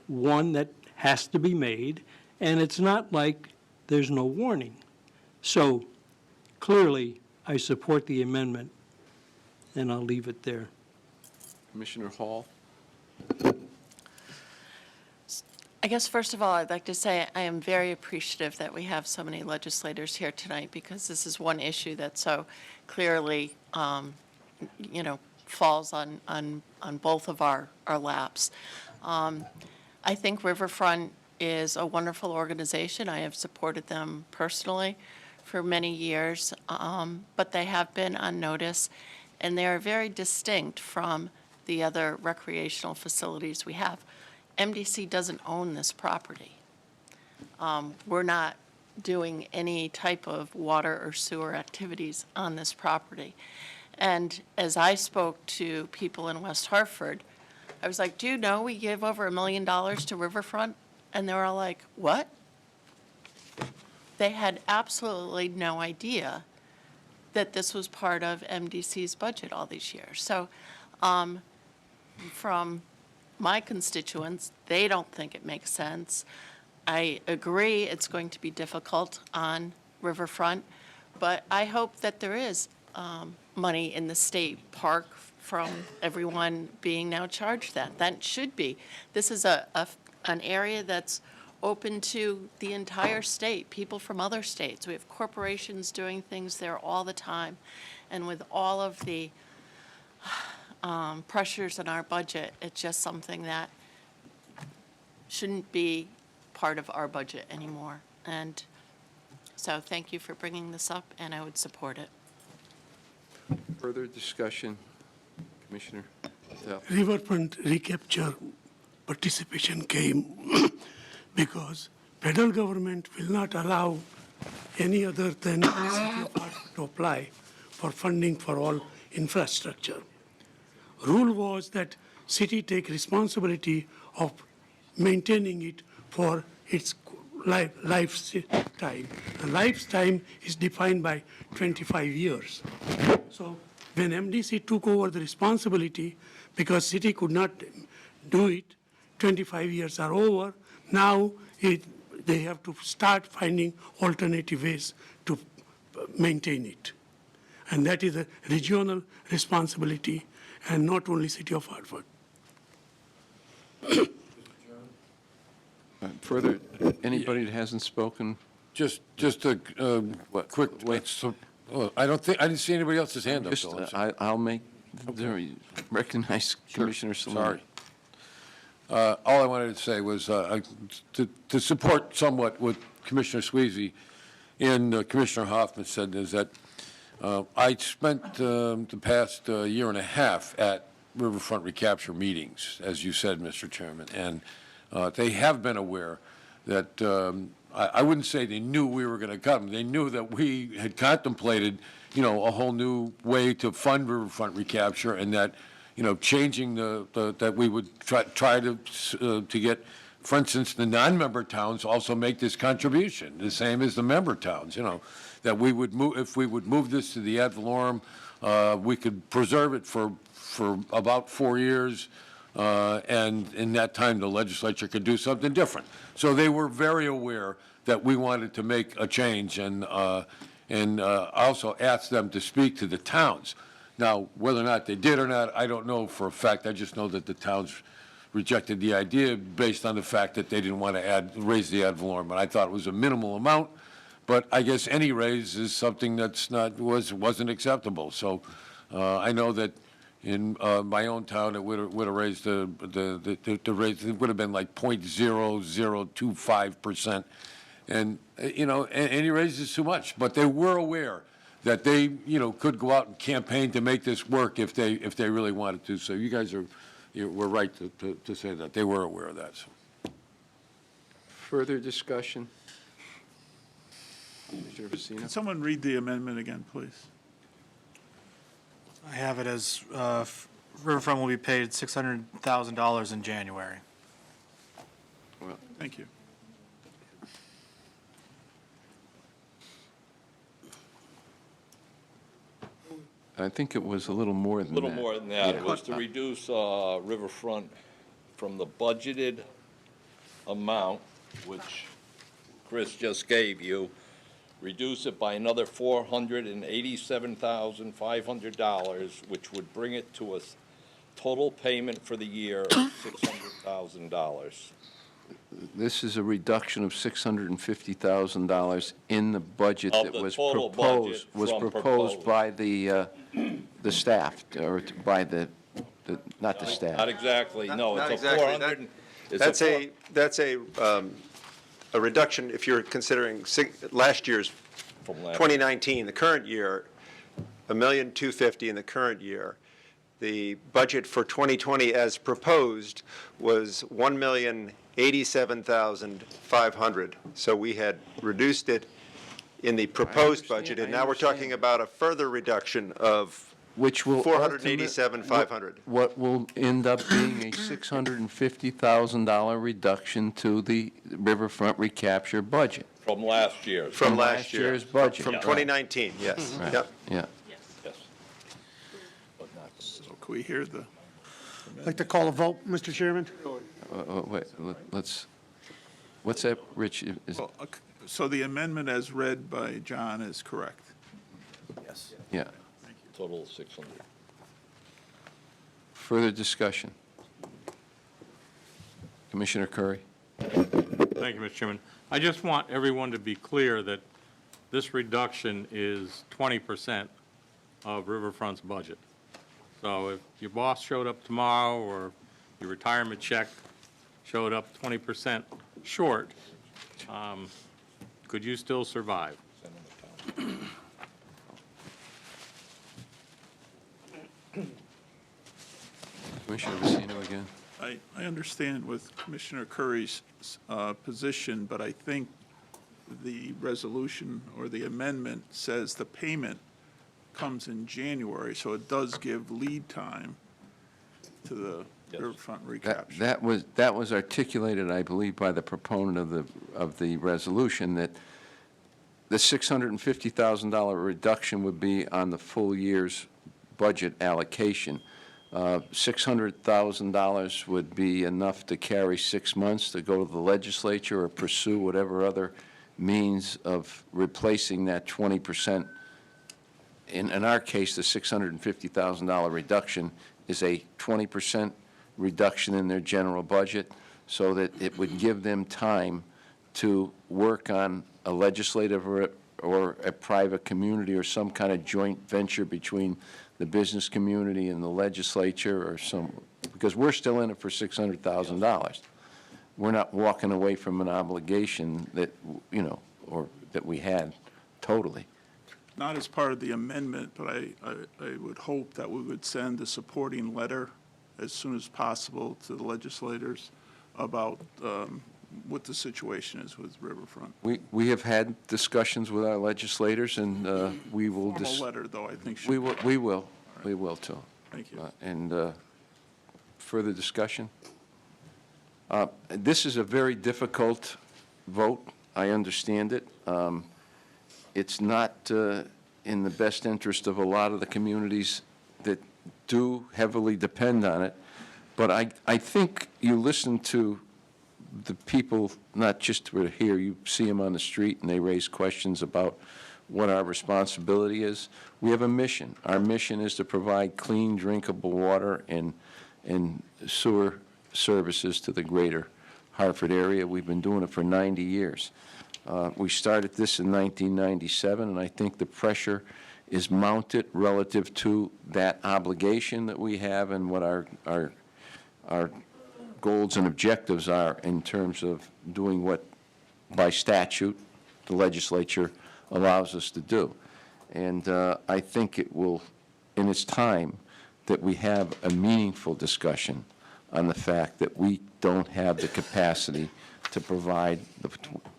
one that has to be made, and it's not like there's no warning. So clearly, I support the amendment, and I'll leave it there. Commissioner Hall? I guess, first of all, I'd like to say I am very appreciative that we have so many legislators here tonight, because this is one issue that so clearly, falls on both of our laps. I think Riverfront is a wonderful organization. I have supported them personally for many years, but they have been on notice, and they are very distinct from the other recreational facilities we have. MDC doesn't own this property. We're not doing any type of water or sewer activities on this property. And as I spoke to people in West Hartford, I was like, do you know we give over $1 million to Riverfront? And they were all like, what? They had absolutely no idea that this was part of MDC's budget all these years. So from my constituents, they don't think it makes sense. I agree it's going to be difficult on Riverfront, but I hope that there is money in the state park from everyone being now charged that. That should be. This is an area that's open to the entire state, people from other states. We have corporations doing things there all the time. And with all of the pressures in our budget. It's just something that shouldn't be part of our budget anymore. And so thank you for bringing this up, and I would support it. Further discussion? Commissioner Patel. Riverfront recapture participation came because federal government will not allow any other than City of Hartford to apply for funding for all infrastructure. Rule was that city take responsibility of maintaining it for its lifetime. The lifetime is defined by 25 years. So when MDC took over the responsibility, because city could not do it, 25 years are over, now they have to start finding alternative ways to maintain it. And that is a regional responsibility and not only City of Hartford. Further, anybody that hasn't spoken? Just a quick, I didn't see anybody else's hand up, Bill. I'll make, recognize Commissioner Salini. Sorry. All I wanted to say was to support somewhat what Commissioner Sweezy and Commissioner Hoffman said, is that I spent the past year and a half at Riverfront recapture meetings, as you said, Mr. Chairman, and they have been aware that I wouldn't say they knew we were going to cut them. They knew that we had contemplated, a whole new way to fund Riverfront recapture, and that, changing that we would try to get, for instance, the non-member towns also make this contribution, the same as the member towns. That we would move, if we would move this to the ad valorem, we could preserve it for about 4 years. And in that time, the legislature could do something different. So they were very aware that we wanted to make a change, and also asked them to speak to the towns. Now, whether or not they did or not, I don't know for a fact. I just know that the towns rejected the idea based on the fact that they didn't want to raise the ad valorem. And I thought it was a minimal amount, but I guess any raise is something that's wasn't acceptable. So I know that in my own town, it would have raised the rate. It would have been like 0.0025%, and any raise is too much. But they were aware that they could go out and campaign to make this work if they really wanted to. So you guys were right to say that they were aware of that. So. Further discussion? Commissioner Vecino? Can someone read the amendment again, please? I have it as Riverfront will be paid $600,000 in January. Well, thank you. I think it was a little more than that. A little more than that. Yeah. It was to reduce Riverfront from the budgeted amount, which Chris just gave you, reduce it by another $487,500, which would bring it to a total payment for the year of $600,000. This is a reduction of $650,000 in the budget Of that the was total proposed, budget from proposed proposed. by the staff, or by not the staff. Not exactly, no, Not it's a exactly. 400. That's a reduction if you're considering last year's From last- 2019, the current year, $1,250,000 in the current year. The budget for 2020 as proposed was $1,087,500. So we had reduced it in the proposed budget, and now we're talking about a further reduction of Which will $487,500. What will end up being a $650,000 reduction to the Riverfront recapture budget. From last year's. From last year's budget. From Right. 2019, yes. Right. Yep. Yeah. Yes. So can we hear the? I'd like to call a vote, Mr. Chairman. Wait, what's that, Rich? Well, so the amendment as read by John is correct? Yes. Yeah. Total 600. Further discussion? Commissioner Curry? Thank you, Mr. Chairman. I just want everyone to be clear that this reduction is 20% of Riverfront's budget. So if your boss showed up tomorrow, or your retirement check showed up 20% short, could you still survive? Commissioner Vecino again. I understand with Commissioner Curry's position, but I think the resolution or the amendment says the payment comes in January, so it does give lead time to the riverfront recapture. That was articulated, I believe, by the proponent of the resolution, that the $650,000 reduction would be on the full year's budget allocation. $600,000 would be enough to carry 6 months to go to the legislature or pursue whatever other means of replacing that 20%. In our case, the $650,000 reduction is a 20% reduction in their general budget, so that it would give them time to work on a legislative or a private community or some kind of joint venture between the business community and the legislature, or because we're still in it for $600,000. We're not walking away from an obligation that, or that we had totally. Not as part of the amendment, but I would hope that we would send a supporting letter as soon as possible to the legislators about what the situation is with Riverfront. We have had discussions with our legislators, and we will. Formal letter, though, I think should. We will too. Thank you. And further discussion? This is a very difficult vote. I understand it. It's not in the best interest of a lot of the communities that do heavily depend on it. But I think you listen to the people, not just here, you see them on the street and they raise questions about what our responsibility is. We have a mission. Our mission is to provide clean, drinkable water and sewer services to the greater Hartford area. We've been doing it for 90 years. We started this in 1997, and I think the pressure is mounted relative to that obligation that we have and what our goals and objectives are in terms of doing what, by statute, the legislature allows us to do. And I think it will, in its time, that we have a meaningful discussion on the fact that we don't have the capacity to provide the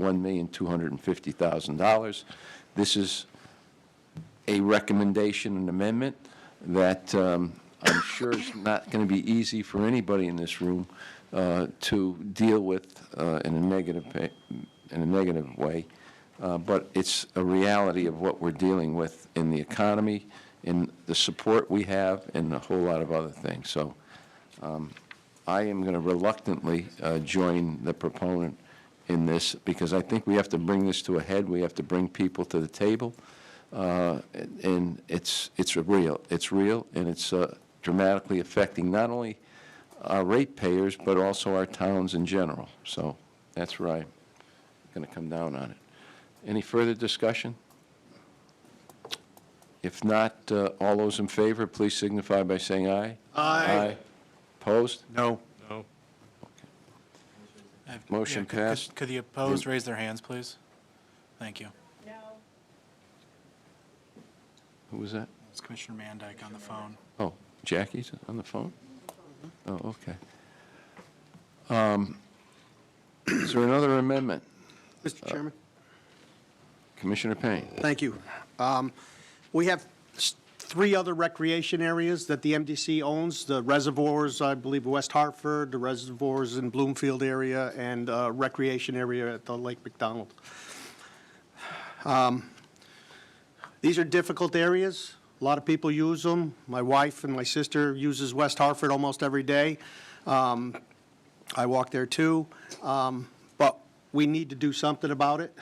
$1,250,000. This is a recommendation, an amendment that I'm sure is not going to be easy for anybody in this room to deal with in a negative way. But it's a reality of what we're dealing with in the economy, in the support we have, and a whole lot of other things. So I am going to reluctantly join the proponent in this, because I think we have to bring this to a head. We have to bring people to the table, and it's real, and it's dramatically affecting not only our ratepayers, but also our towns in general. So that's where I'm going to come down on it. Any further discussion? If not, all those in favor, please signify by saying aye. Aye. Opposed? No. No? Motion passed. Could the opposed raise their hands, please? Thank you. Who was that? It's Commissioner Mandyke on the phone. Oh, Jackie's on the phone? Oh, okay. Is there another amendment? Mr. Chairman? Commissioner Payne? Thank you. We have three other recreation areas that the MDC owns, the reservoirs, I believe, West Hartford, the reservoirs in Bloomfield area, and a recreation area at the Lake McDonald. These are difficult areas. A lot of people use them. My wife and my sister uses West Hartford almost every day. I walk there too. But we need to do something about it,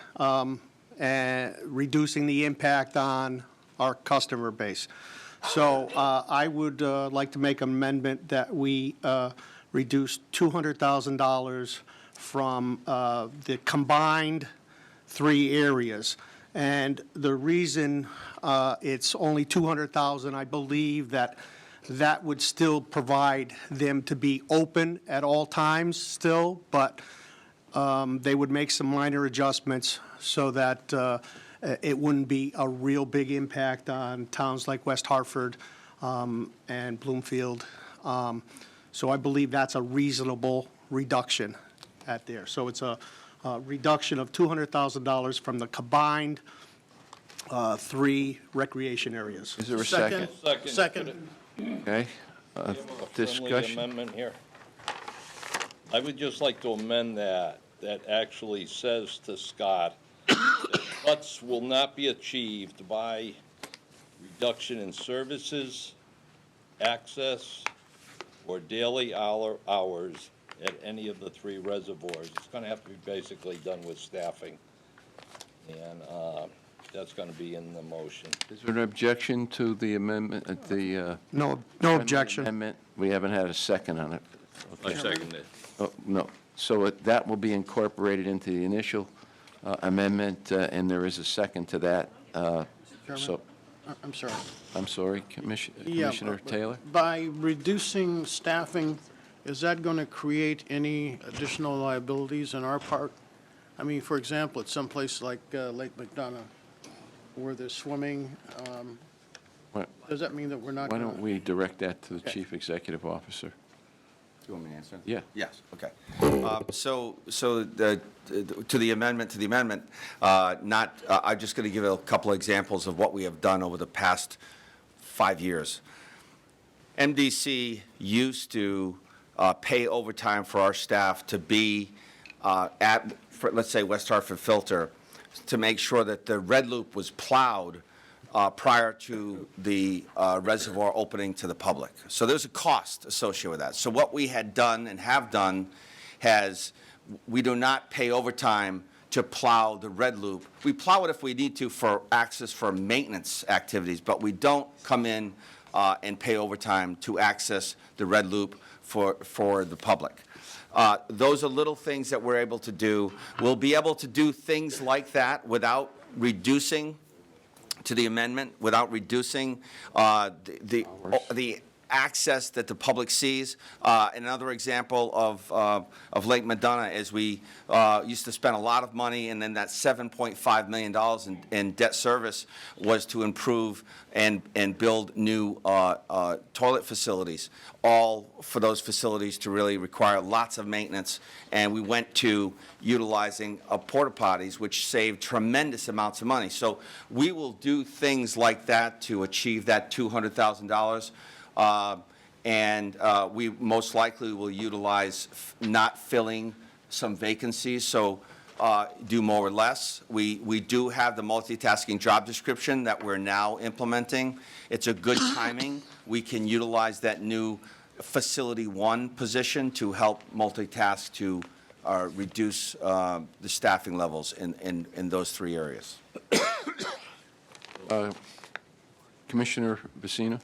and reducing the impact on our customer base. So I would like to make an amendment that we reduce $200,000 from the combined three areas. And the reason it's only $200,000, I believe that that would still provide them to be open at all times still, but they would make some minor adjustments so that it wouldn't be a real big impact on towns like West Hartford and Bloomfield. So I believe that's a reasonable reduction at there. So it's a reduction of $200,000 from the combined 3 recreation areas. Is there a second? Second. Okay. Friendly Discussion? amendment here. I would just like to amend that actually says to Scott, that cuts will not be achieved by reduction in services, access, or daily hours at any of the 3 reservoirs. It's going to have to be basically done with staffing, and that's going to be in the motion. Is there an objection to the amendment, No friendly objection. amendment? We haven't had a second on it. I second it. Oh, no. So that will be incorporated into the initial amendment, and there is a second to that. So, I'm sorry. I'm sorry, Commissioner Taylor? By reducing staffing, is that going to create any additional liabilities on our part? I mean, for example, at some place like Lake McDonough, where there's swimming, What- does that mean that we're not Why going don't to? we direct that to the Chief Executive Officer? Do you want me to answer? Yeah. Yes, okay. To the amendment, I'm just going to give a couple of examples of what we have done over the past 5 years. MDC used to pay overtime for our staff to be for, let's say, West Hartford Filter, to make sure that the red loop was plowed prior to the reservoir opening to the public. So there's a cost associated with that. So what we had done and have done we do not pay overtime to plow the red loop. We plow it if we need to for access for maintenance activities, but we don't come in and pay overtime to access the red loop for the public. Those are little things that we're able to do. We'll be able to do things like that without reducing, to the amendment, without reducing the access that the public sees. Another example of Lake Madonna is we used to spend a lot of money, and then that $7.5 million in debt service was to improve and build new toilet facilities, all for those facilities to really require lots of maintenance. And we went to utilizing porta potties, which saved tremendous amounts of money. So we will do things like that to achieve that $200,000. And we most likely will utilize not filling some vacancies, so do more with less. We do have the multitasking job description that we're now implementing. It's a good timing. We can utilize that new Facility 1 position to help multitask to reduce the staffing levels in those 3 areas. Commissioner Vecina?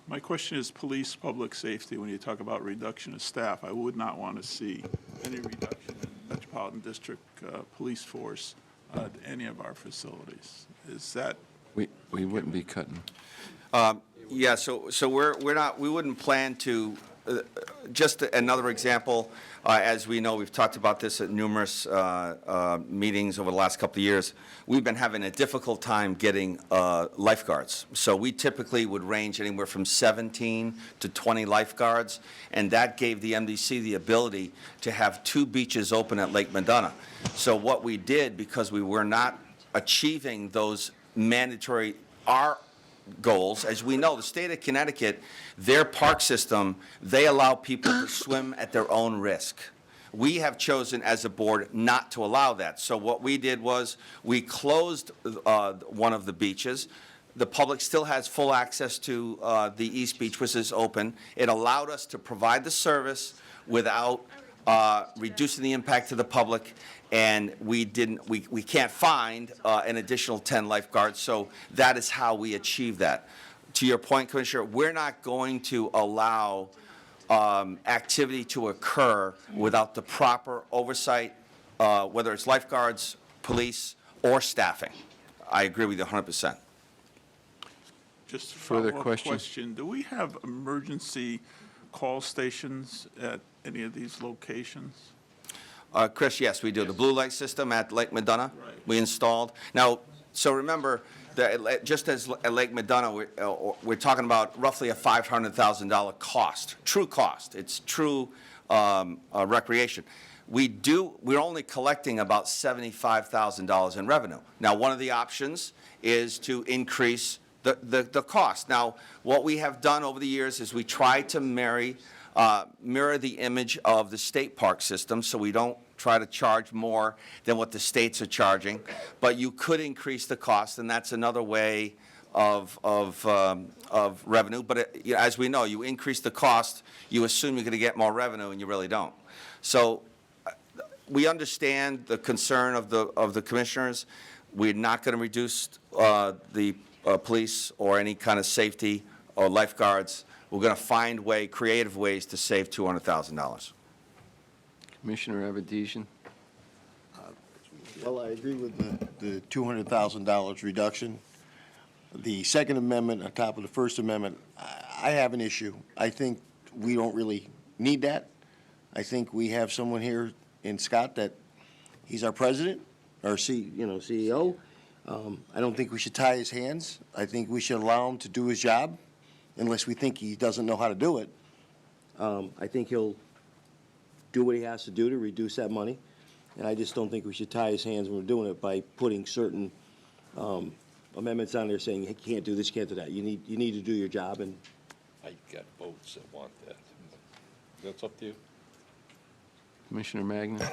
My question is police, public safety. When you talk about reduction of staff, I would not want to see any reduction in Metropolitan District Police Force at any of our facilities. Is that? We wouldn't be cutting. Yeah, so we wouldn't plan to, just another example, as we know, we've talked about this at numerous meetings over the last couple of years. We've been having a difficult time getting lifeguards. So we typically would range anywhere from 17 to 20 lifeguards, and that gave the MDC the ability to have 2 beaches open at Lake Madonna. So what we did, because we were not achieving those mandatory, our goals, as we know, the state of Connecticut, their park system, they allow people to swim at their own risk. We have chosen as a board not to allow that. So what we did was we closed one of the beaches. The public still has full access to the East Beach, which is open. It allowed us to provide the service without reducing the impact to the public, and we can't find an additional 10 lifeguards, so that is how we achieve that. To your point, Commissioner, we're not going to allow activity to occur without the proper oversight, whether it's lifeguards, police, or staffing. I agree with you 100%. just a Further follow-up question? question. Do we have emergency call stations at any of these locations? Chris, yes, we do. The blue light system at Lake Madonna, we installed. Now, so remember, just as at Lake Madonna, we're talking about roughly a $500,000 cost, true cost. It's true recreation. We're only collecting about $75,000 in revenue. Now, one of the options is to increase the cost. Now, what we have done over the years is we try to mirror the image of the state park system, so we don't try to charge more than what the states are charging. But you could increase the cost, and that's another way of revenue. But as we know, you increase the cost, you assume you're going to get more revenue, and you really don't. So we understand the concern of the commissioners. We're not going to reduce the police or any kind of safety or lifeguards. We're going to find creative ways to save $200,000. Commissioner Avedisian? Well, I agree with the $200,000 reduction. The Second Amendment on top of the First Amendment, I have an issue. I think we don't really need that. I think we have someone here in Scott that he's our president, our CEO. I don't think we should tie his hands. I think we should allow him to do his job, unless we think he doesn't know how to do it. I think he'll do what he has to do to reduce that money, and I just don't think we should tie his hands when we're doing it by putting certain amendments on there saying you can't do this, you can't do that. You need to do your job. And I got votes that want that. That's up to you. Commissioner Magna?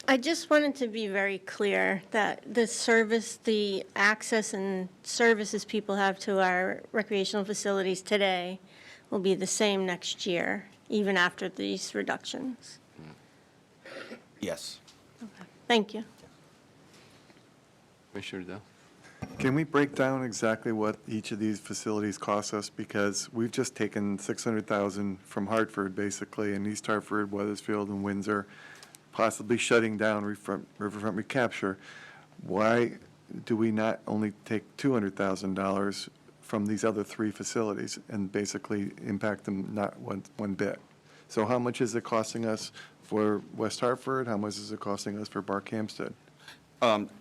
I just wanted to be very clear that the access and services people have to our recreational facilities today will be the same next year, even after these reductions. Yes. Thank you. Commissioner Dell? Can we break down exactly what each of these facilities cost us? Because we've just taken $600,000 from Hartford, basically, and East Hartford, Weathersfield, and Windsor, possibly shutting down Riverfront Recapture. Why do we not only take $200,000 from these other three facilities and basically impact them not one bit? So how much is it costing us for West Hartford? How much is it costing us for Barkhamsted?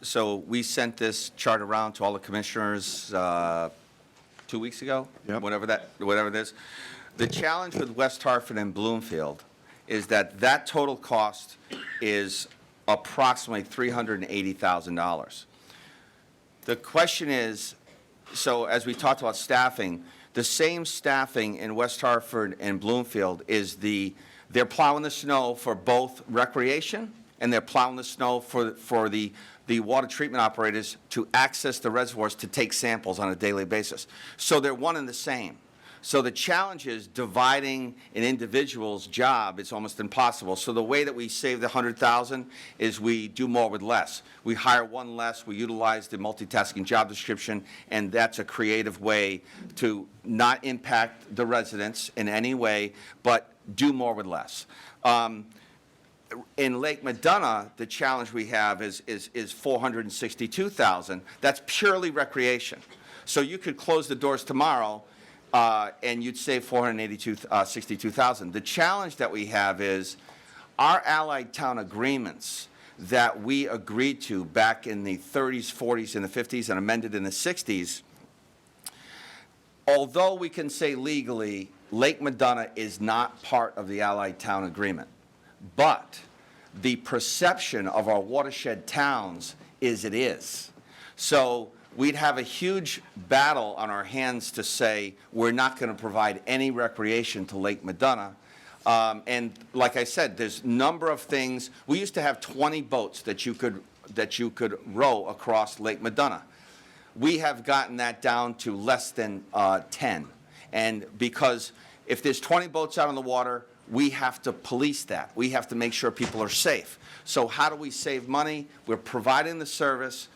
So we sent this chart around to all the commissioners 2 weeks ago, whatever it is. The challenge with West Hartford and Bloomfield is that total cost is approximately $380,000. The question is, so as we talked about staffing, the same staffing in West Hartford and Bloomfield is they're plowing the snow for both recreation and they're plowing the snow for the water treatment operators to access the reservoirs to take samples on a daily basis. So they're one and the same. So the challenge is dividing an individual's job. It's almost impossible. So the way that we save the $100,000 is we do more with less. We hire one less, we utilize the multitasking job description, and that's a creative way to not impact the residents in any way, but do more with less. In Lake Madonna, the challenge we have is $462,000. That's purely recreation. So you could close the doors tomorrow, and you'd save $462,000. The challenge that we have is our allied town agreements that we agreed to back in the 30s, 40s, and the 50s, and amended in the 60s. Although we can say legally Lake Madonna is not part of the allied town agreement, but the perception of our watershed towns is it is. So we'd have a huge battle on our hands to say we're not going to provide any recreation to Lake Madonna. And like I said, there's a number of things. We used to have 20 boats that you could row across Lake Madonna. We have gotten that down to less than 10. And because if there's 20 boats out on the water, we have to police that. We have to make sure people are safe. So how do we save money? We're providing the service.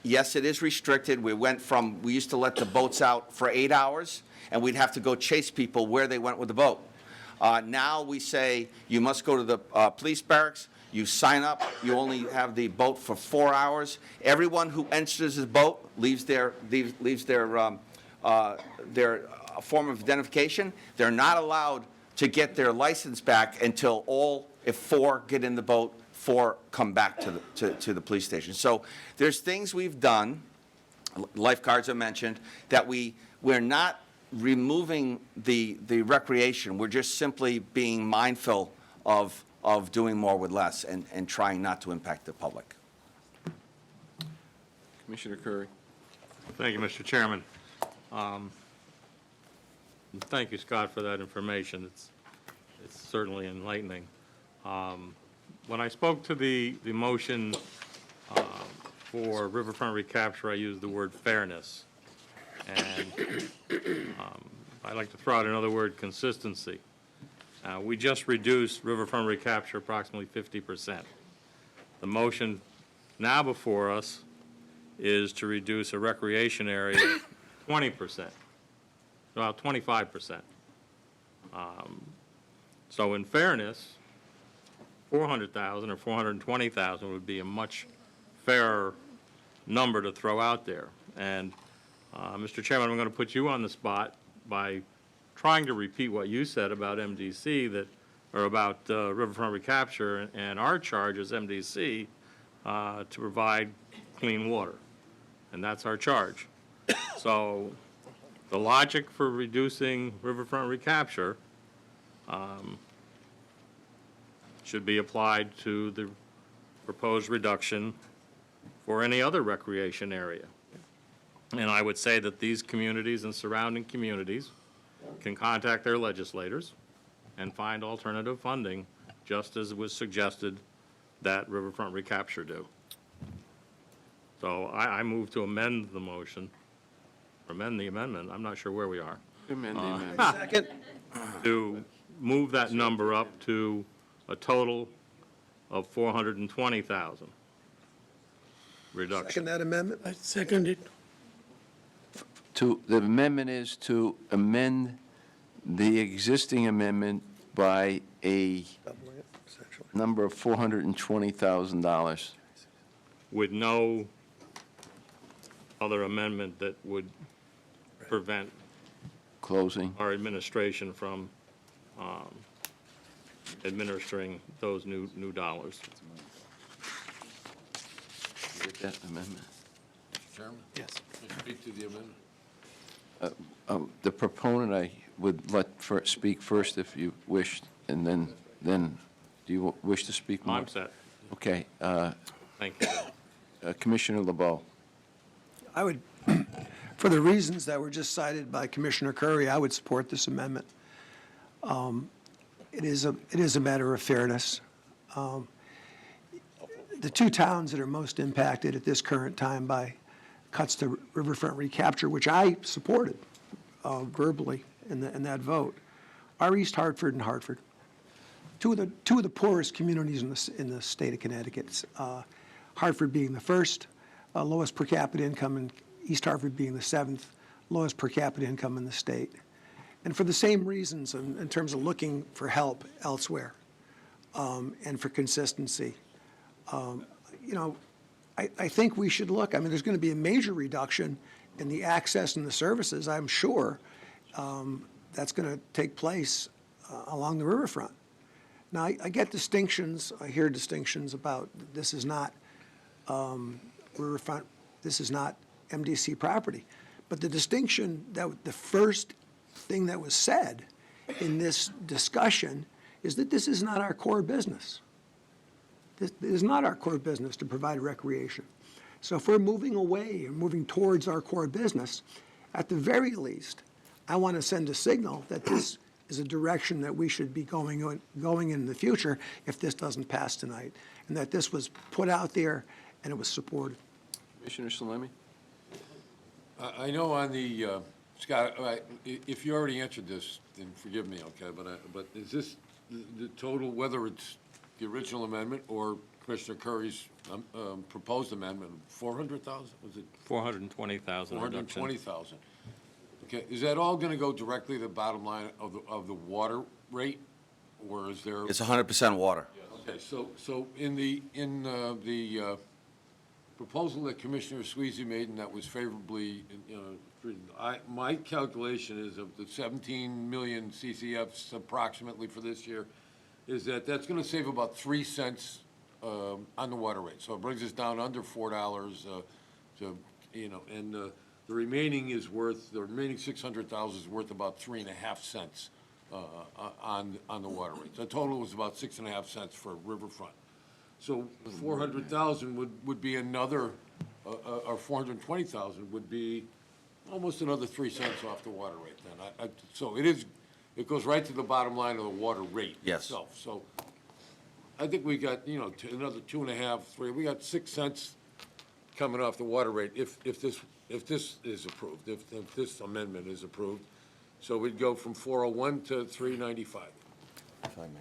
Yes, it is restricted. We used to let the boats out for 8 hours, and we'd have to go chase people where they went with the boat. Now we say you must go to the police barracks. You sign up, you only have the boat for 4 hours. Everyone who enters his boat leaves their form of identification. They're not allowed to get their license back until if 4 get in the boat, 4 come back to the police station. So there's things we've done, lifeguards are mentioned, that we're not removing the recreation. We're just simply being mindful of doing more with less and trying not to impact the public. Commissioner Curry. Thank you, Mr. Chairman. And thank you, Scott, for that information. It's certainly enlightening. When I spoke to the motion for riverfront recapture, I used the word fairness. And I'd like to throw out another word, consistency. We just reduced riverfront recapture approximately 50%. The motion now before us is to reduce a recreation area 20%, about 25%. So in fairness, 400,000 or 420,000 would be a much fairer number to throw out there. And Mr. Chairman, I'm going to put you on the spot by trying to repeat what you said about MDC, or about riverfront recapture, and our charge as MDC to provide clean water, and that's our charge. So the logic for reducing riverfront recapture should be applied to the proposed reduction for any other recreation area. And I would say that these communities and surrounding communities can contact their legislators and find alternative funding, just as was suggested that riverfront recapture do. So I move to amend the motion, amend the amendment, I'm not sure where we are. Amend the amendment. Second. To move that number up to a total of 420,000 reduction. Second that amendment? I second it. The amendment is to amend the existing amendment by a number of $420,000. With no other amendment that would prevent Closing. our administration from administering those new dollars. Get that amendment? Mr. Chairman? Yes. Speak to the amendment. The proponent, I would let speak first if you wished, and then do you wish to speak more? I'm set. Okay. Thank you. Commissioner LeBeau. I would, for the reasons that were just cited by Commissioner Curry, I would support this amendment. It is a matter of fairness. The two towns that are most impacted at this current time by cuts to riverfront recapture, which I supported verbally in that vote, are East Hartford and Hartford. Two of the poorest communities in the state of Connecticut. Hartford being the first lowest per capita income, and East Hartford being the seventh lowest per capita income in the state. And for the same reasons, in terms of looking for help elsewhere, and for consistency, I think we should look. I mean, there's going to be a major reduction in the access and the services, I'm sure, that's going to take place along the riverfront. Now, I get distinctions, I hear distinctions about this is not riverfront, this is not MDC property. But the distinction, the first thing that was said in this discussion is that this is not our core business. This is not our core business to provide recreation. So if we're moving away and moving towards our core business, at the very least, I want to send a signal that this is a direction that we should be going in the future if this doesn't pass tonight, and that this was put out there and it was supported. Commissioner Salemi? I know on the, Scott, if you already answered this, then forgive me, okay, but is this the total, whether it's the original amendment or Commissioner Curry's proposed amendment, 400,000, was it? 420,000 reduction. 420,000. Okay, is that all going to go directly to the bottom line of the water rate, or is there? It's 100% water. Okay, so in the proposal that Commissioner Sweezy made, and that was favorably, my calculation is of the 17 million CCFs approximately for this year, is that's going to save about 3 cents on the water rate. So it brings us down under $4 and the remaining is worth, the remaining 600,000 is worth about 3.5 cents on the water rate. The total was about 6.5 cents for Riverfront. So 400,000 would be another, or 420,000 would be almost another 3 cents off the water rate then. So it goes right to the bottom line of the water rate itself. So I think we got, another 2.5, 3, we got 6 cents coming off the water rate if this is approved, if this amendment is approved. So we'd go from 401 to 395. If I may.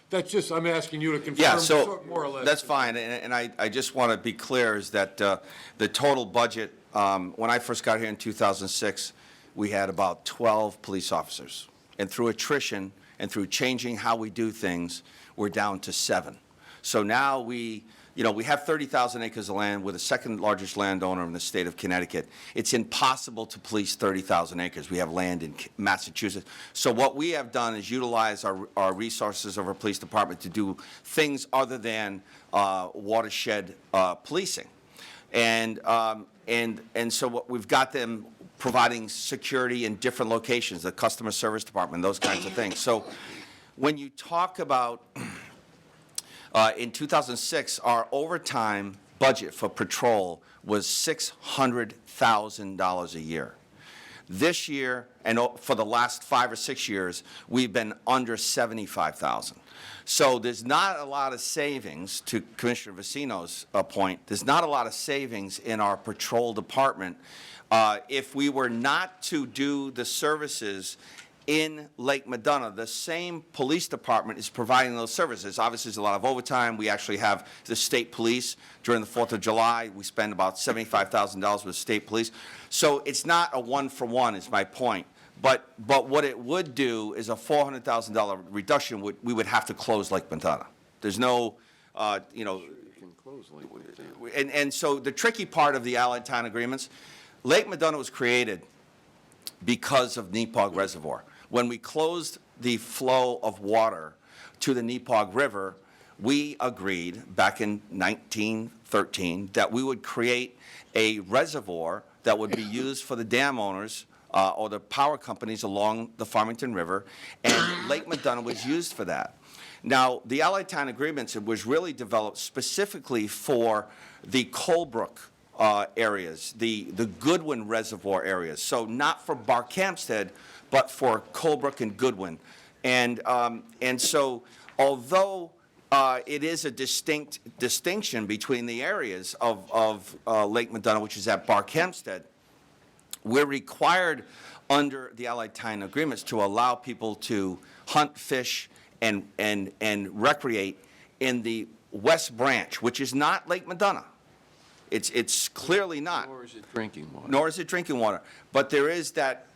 That's just, I'm asking you to confirm. Yeah, so, more or less. that's fine, and I just want to be clear is that the total budget, when I first got here in 2006, we had about 12 police officers. And through attrition and through changing how we do things, we're down to 7. So now we have 30,000 acres of land. We're the second largest landowner in the state of Connecticut. It's impossible to police 30,000 acres. We have land in Massachusetts. So what we have done is utilize our resources of our police department to do things other than watershed policing. And so what we've got them providing security in different locations, the customer service department, those kinds of things. So when you talk about in 2006, our overtime budget for patrol was $600,000 a year. This year, and for the last 5 or 6 years, we've been under $75,000. So there's not a lot of savings, to Commissioner Vecino's point, there's not a lot of savings in our patrol department if we were not to do the services in Lake Madonna. The same police department is providing those services. Obviously, there's a lot of overtime. We actually have the state police during the 4th of July. We spend about $75,000 with state police. So it's not a one-for-one is my point. But what it would do is a $400,000 reduction. We would have to close Lake Madonna. There's no, and so the tricky part of the Allied Town agreements, Lake Madonna was created because of Nepog Reservoir. When we closed the flow of water to the Nepog River, we agreed back in 1913 that we would create a reservoir that would be used for the dam owners or the power companies along the Farmington River, and Lake Madonna was used for that. Now, the Allied Town agreements, it was really developed specifically for the Colebrook areas, the Goodwin Reservoir areas. So not for Barkhamsted, but for Colebrook and Goodwin. And so although it is a distinct distinction between the areas of Lake Madonna, which is at Barkhamsted, we're required under the Allied Town agreements to allow people to hunt, fish, and recreate in the West Branch, which is not Lake Madonna. It's clearly not. Nor is it drinking water. Nor is it drinking water. But there is that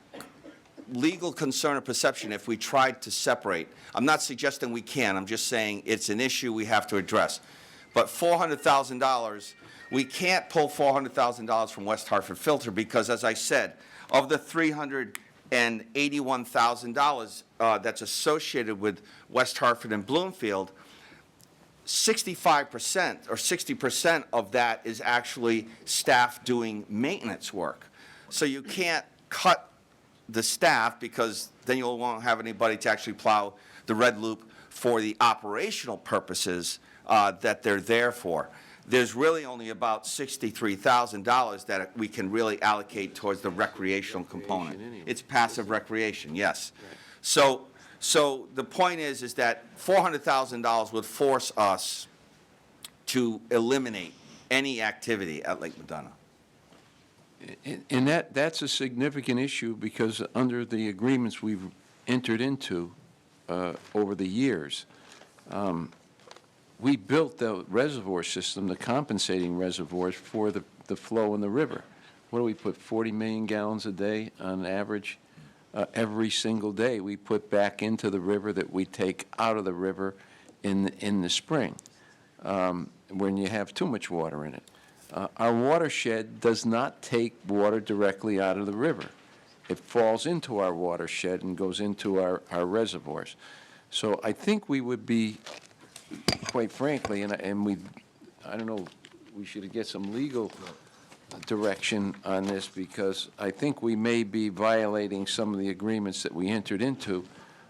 legal concern or perception if we tried to separate. I'm not suggesting we can. I'm just saying it's an issue we have to address. But $400,000, we can't pull $400,000 from West Hartford Filter because, as I said, of the $381,000 that's associated with West Hartford and Bloomfield, 65% or 60% of that is actually staff doing maintenance work. So you can't cut the staff because then you won't have anybody to actually plow the red loop for the operational purposes that they're there for. There's really only about $63,000 that we can really allocate towards the recreational component. Anyway. It's passive recreation, yes. Right. So the point is that $400,000 would force us to eliminate any activity at Lake Madonna. And that's a significant issue because under the agreements we've entered into over the years, we built the reservoir system, the compensating reservoirs for the flow in the river. What do we put, 40 million gallons a day on average? Every single day we put back into the river that we take out of the river in the spring, when you have too much water in it. Our watershed does not take water directly out of the river. It falls into our watershed and goes into our reservoirs. So I think we would be, quite frankly, and we, I don't know, we should get some legal direction on this, because I think we may be violating some of the agreements that we entered into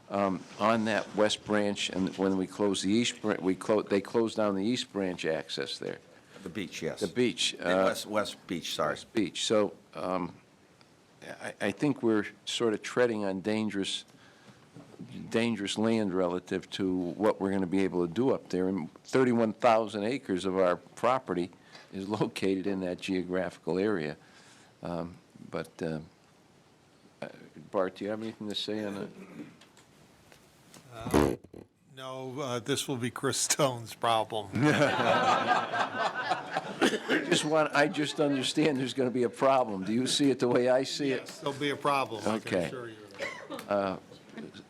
on that west branch, and when we close the east branch, they closed down the east branch access there. The beach, yes. The beach. West Beach, sorry. West Beach. So I think we're sort of treading on dangerous land relative to what we're going to be able to do up there. And 31,000 acres of our property is located in that geographical area. But Bart, do you have anything to say on that? No, this will be Chris Stone's problem. I just understand there's going to be a problem. Do you see it the way I see it? Yes, there'll be a problem, I can Okay. assure you of that.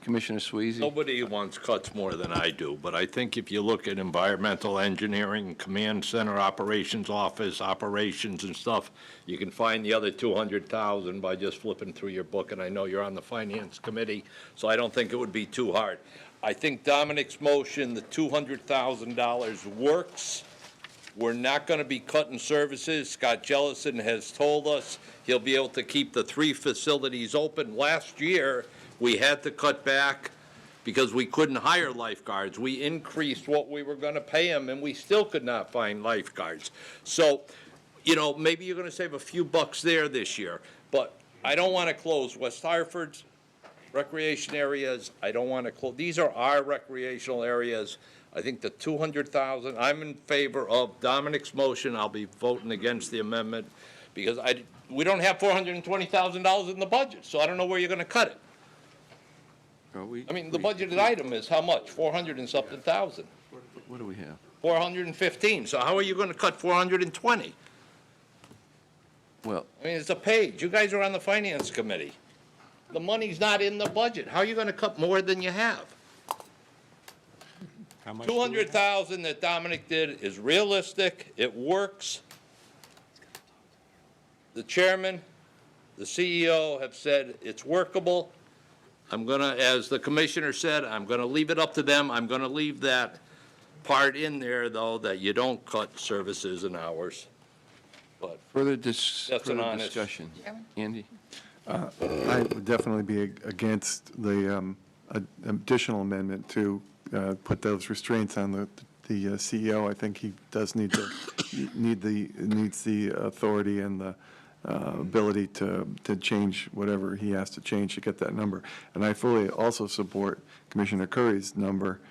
Commissioner Sweezy? Nobody wants cuts more than I do, but I think if you look at environmental engineering, command center operations office, operations and stuff, you can find the other 200,000 by just flipping through your book, and I know you're on the finance committee, so I don't think it would be too hard. I think Dominic's motion, the $200,000 works. We're not going to be cutting services. Scott Jellison has told us he'll be able to keep the 3 facilities open. Last year, we had to cut back because we couldn't hire lifeguards. We increased what we were going to pay them, and we still could not find lifeguards. So, you know, maybe you're going to save a few bucks there this year, but I don't want to close West Hartford's recreation areas. I don't want to close. These are our recreational areas. I think the 200,000, I'm in favor of Dominic's motion. I'll be voting against the amendment because we don't have $420,000 in the budget, so I don't know where you're going to cut it. I mean, the budgeted item is how much? 400 and something thousand. What do we have? 415. So how are you going to cut 420? Well, I mean, it's a page. You guys are on the finance committee. The money's not in the budget. How are you going to cut more than you have? How much do we have? 200,000 that Dominic did is realistic. It works. The chairman, the CEO have said it's workable. I'm going to, as the commissioner said, I'm going to leave it up to them. I'm going to leave that part in there, though, that you don't cut services and hours. But Further that's an further honest. discussion. Andy? I would definitely be against the additional amendment to put those restraints on the CEO. I think he does needs the authority and the ability to change whatever he has to change to get that number. And I fully also support Commissioner Curry's number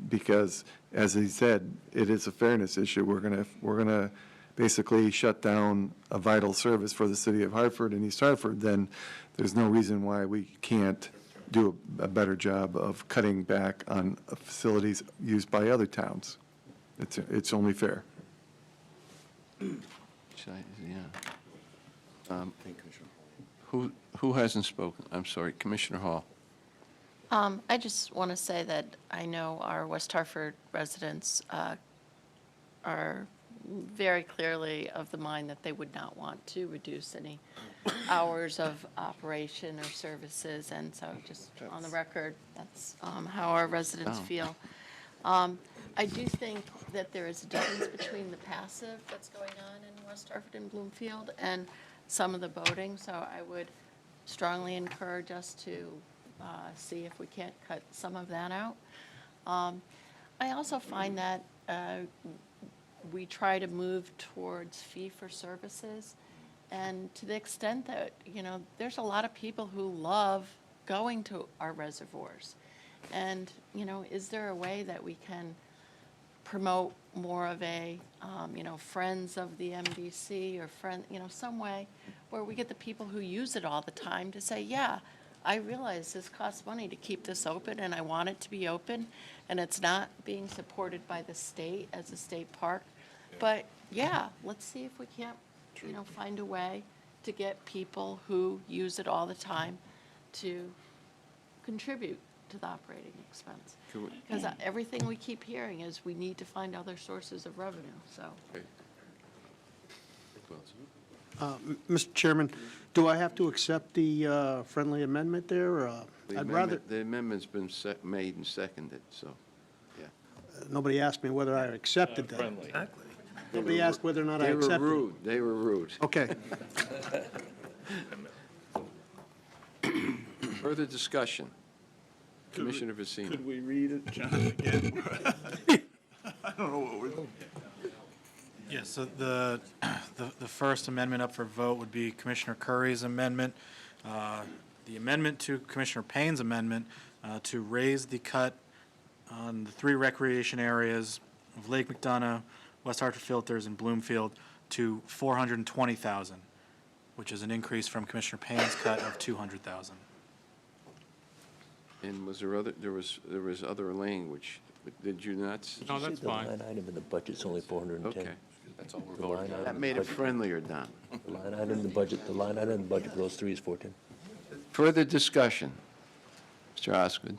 because, as he said, it is a fairness issue. We're gonna basically shut down a vital service for the city of Hartford and East Hartford. Then there's no reason why we can't do a better job of cutting back on facilities used by other towns. It's only fair. Who hasn't spoken? I'm sorry, Commissioner Hall. I just want to say that I know our West Hartford residents are very clearly of the mind that they would not want to reduce any hours of operation or services, and so just on the record, that's how our residents feel. I do think that there is a difference between the passive that's going on in West Hartford and Bloomfield and some of the boating, so I would strongly encourage us to see if we can't cut some of that out. I also find that we try to move towards fee-for-services, and to the extent that, you know, there's a lot of people who love going to our reservoirs. And, you know, is there a way that we can promote more of a, you know, friends of the MDC or some way where we get the people who use it all the time to say, yeah, I realize this costs money to keep this open and I want it to be open and it's not being supported by the state as a state park. But yeah, let's see if we can't, you know, find a way to get people who use it all the time to contribute to the operating expense. Can we- Because everything we keep hearing is we need to find other sources of revenue, so. Mr. Chairman, do I have to accept the friendly amendment there? I'd rather, The amendment's been made and seconded, so, yeah. nobody asked me whether I accepted that. Nobody asked whether or not I They were accepted. rude, they were rude. Okay. Further discussion? Commissioner Vicino. Could we read it, John, again? I don't know what we're doing. Yes, so the first amendment up for vote would be Commissioner Curry's amendment. The amendment to Commissioner Payne's amendment to raise the cut on the 3 recreation areas of Lake McDonough, West Hartford Filters, and Bloomfield to $420,000, which is an increase from Commissioner Payne's cut of $200,000. And was there other language, did you not? No, that's fine. The line item in the budget's only 410. Okay, that's all we're The line voting on. item That in the made it budget- friendlier, Don. The line item in the budget, the line item in the budget for those 3 is 410. Further discussion? Mr. Osgood.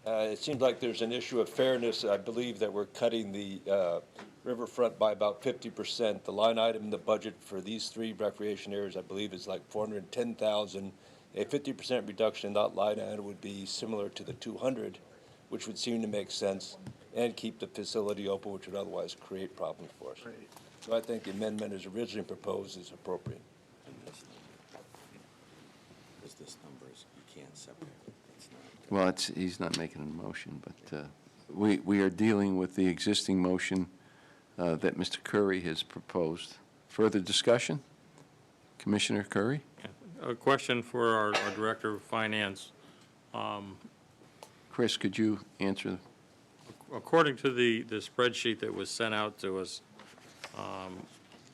It seems like there's an issue of fairness. I believe that we're cutting the riverfront by about 50%. The line item in the budget for these 3 recreation areas, I believe, is like $410,000. A 50% reduction in that line item would be similar to the 200, which would seem to make sense, and keep the facility open, which would otherwise create problems for us. So I think the amendment as originally proposed is appropriate. Because this number is, you can't separate it. It's not. Well, he's not making a motion, but we are dealing with the existing motion that Mr. Curry has proposed. Further discussion? Commissioner Curry? A question for our Director of Finance. Chris, could you answer? According to the spreadsheet that was sent out to us,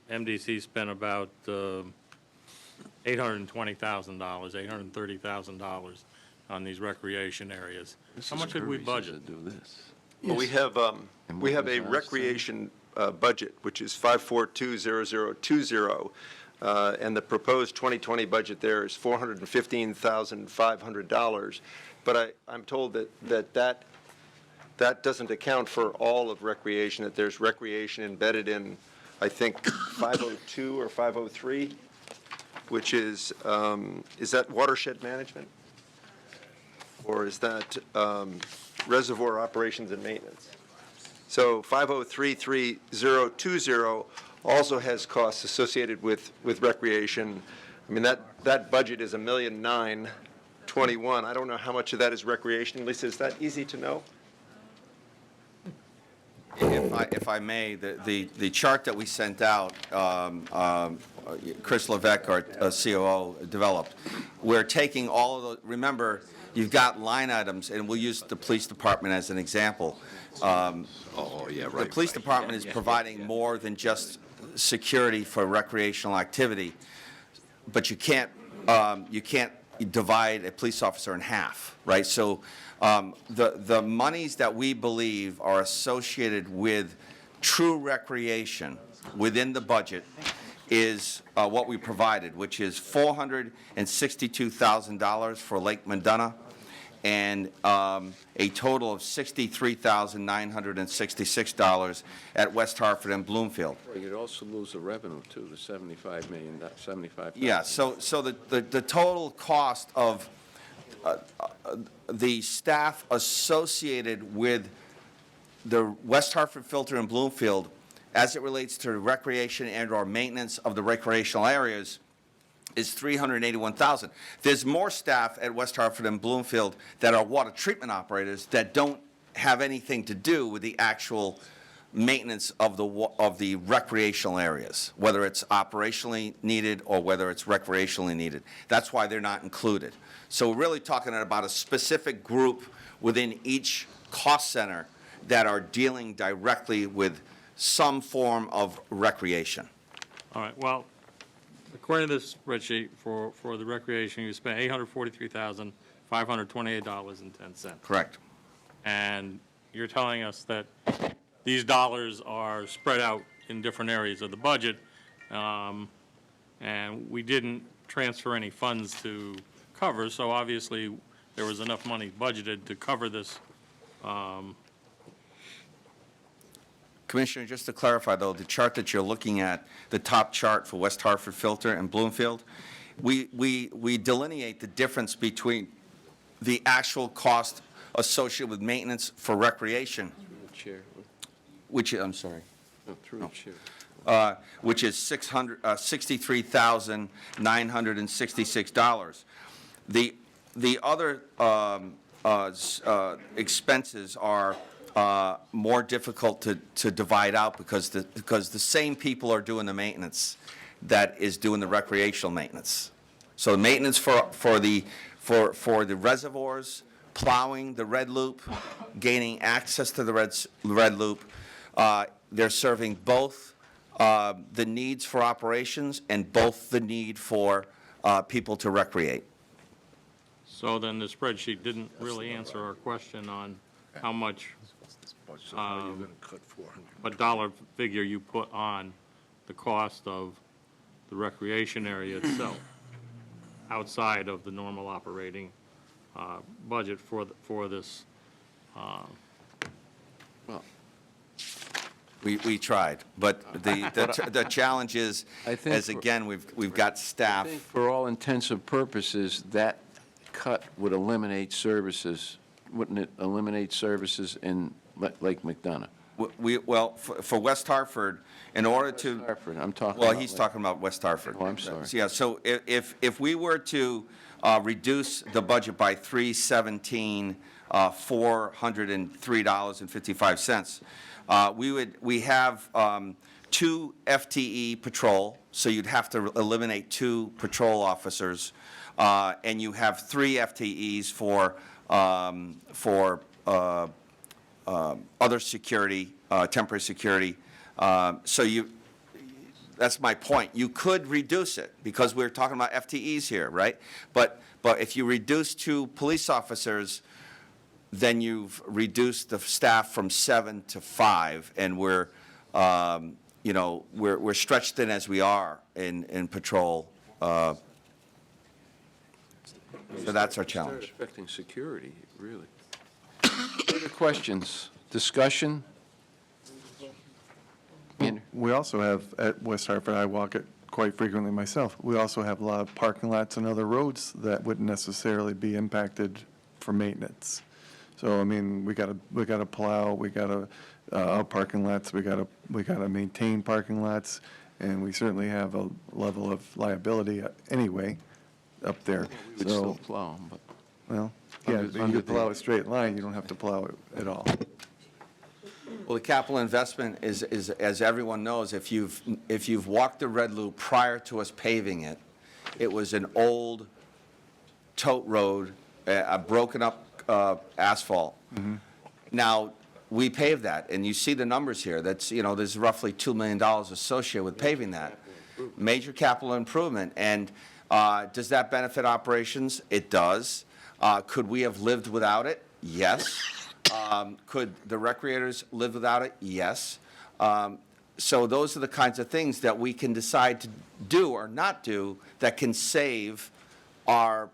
MDC spent about $820,000, $830,000 on these recreation areas. How much did we budget? Do this. Well, we have a recreation budget, which is 5420020, and the proposed 2020 budget there is $415,500. But I'm told that doesn't account for all of recreation, that there's recreation embedded in, I think, 502 or 503, which is that watershed management? Or is that reservoir operations and maintenance? So 5033020 also has costs associated with recreation. I mean, that budget is $1,921,000. I don't know how much of that is recreation. Lisa, is that easy to know? If I may, the chart that we sent out, Chris Levesque, our COO, developed, we're taking all of the, remember, you've got line items, and we'll use the police department as an example. The police department is providing more than just security for recreational activity, but you can't divide a police officer in half, right? So the monies that we believe are associated with true recreation within the budget is what we provided, which is $462,000 for Lake McDonough and a total of $63,966 at West Hartford and Bloomfield. You'd also lose the revenue, too, the $75 million, $75,000. Yeah, so the total cost of the staff associated with the West Hartford Filter and Bloomfield, as it relates to recreation and/or maintenance of the recreational areas, is $381,000. There's more staff at West Hartford and Bloomfield that are water treatment operators that don't have anything to do with the actual maintenance of the recreational areas, whether it's operationally needed or whether it's recreationally needed. That's why they're not included. So we're really talking about a specific group within each cost center that are dealing directly with some form of recreation. All right, well, according to this spreadsheet, for the recreation, you spent $843,528.10. Correct. And you're telling us that these dollars are spread out in different areas of the budget, and we didn't transfer any funds to cover, so obviously there was enough money budgeted to cover this. Commissioner, just to clarify, though, the chart that you're looking at, the top chart for West Hartford Filter and Bloomfield, we delineate the difference between the actual cost associated with maintenance for recreation, which, I'm sorry, which is $63,966. The other expenses are more difficult to divide out because the same people are doing the maintenance that is doing the recreational maintenance. So the maintenance for the reservoirs, plowing the red loop, gaining access to the red loop, they're serving both the needs for operations and both the need for people to recreate. So then the spreadsheet didn't really answer our question on how much, what dollar figure you put on the cost of the recreation area itself, outside of the normal operating budget for this. We tried, but the challenge is, as again, we've got staff. I think for all intensive purposes, that cut would eliminate services, wouldn't it eliminate services in Lake McDonough? Well, for West Hartford, in order to. West Hartford, I'm talking Well, about he's Lake- talking about West Hartford. Oh, I'm sorry. Yeah, so if we were to reduce the budget by $403.55, we have 2 FTE patrol, so you'd have to eliminate 2 patrol officers, and you have 3 FTEs for other security, temporary security. That's my point. You could reduce it, because we're talking about FTEs here, right? But if you reduce 2 police officers, then you've reduced the staff from 7 to 5, and we're stretched thin as we are in patrol. So that's our challenge. Start affecting security, really. Further questions, discussion? We also have, at West Hartford, I walk it quite frequently myself, we also have a lot of parking lots and other roads that wouldn't necessarily be impacted for maintenance. So, I mean, we gotta plow, we gotta, parking lots, we gotta maintain parking lots, and we certainly have a level of liability anyway up there. We would still plow, but. Well, yeah, Under- you under could plow a straight line, you don't have to plow it at all. Well, the capital investment is, as everyone knows, if you've walked the Red Loop prior to us paving it, it was an old tote road, a broken up asphalt. Now, we paved that, and you see the numbers here. That's, there's roughly $2 million associated with paving that. Major capital improvement, and does that benefit operations? It does. Could we have lived without it? Yes. Could the recreators live without it? Yes. So those are the kinds of things that we can decide to do or not do that can save our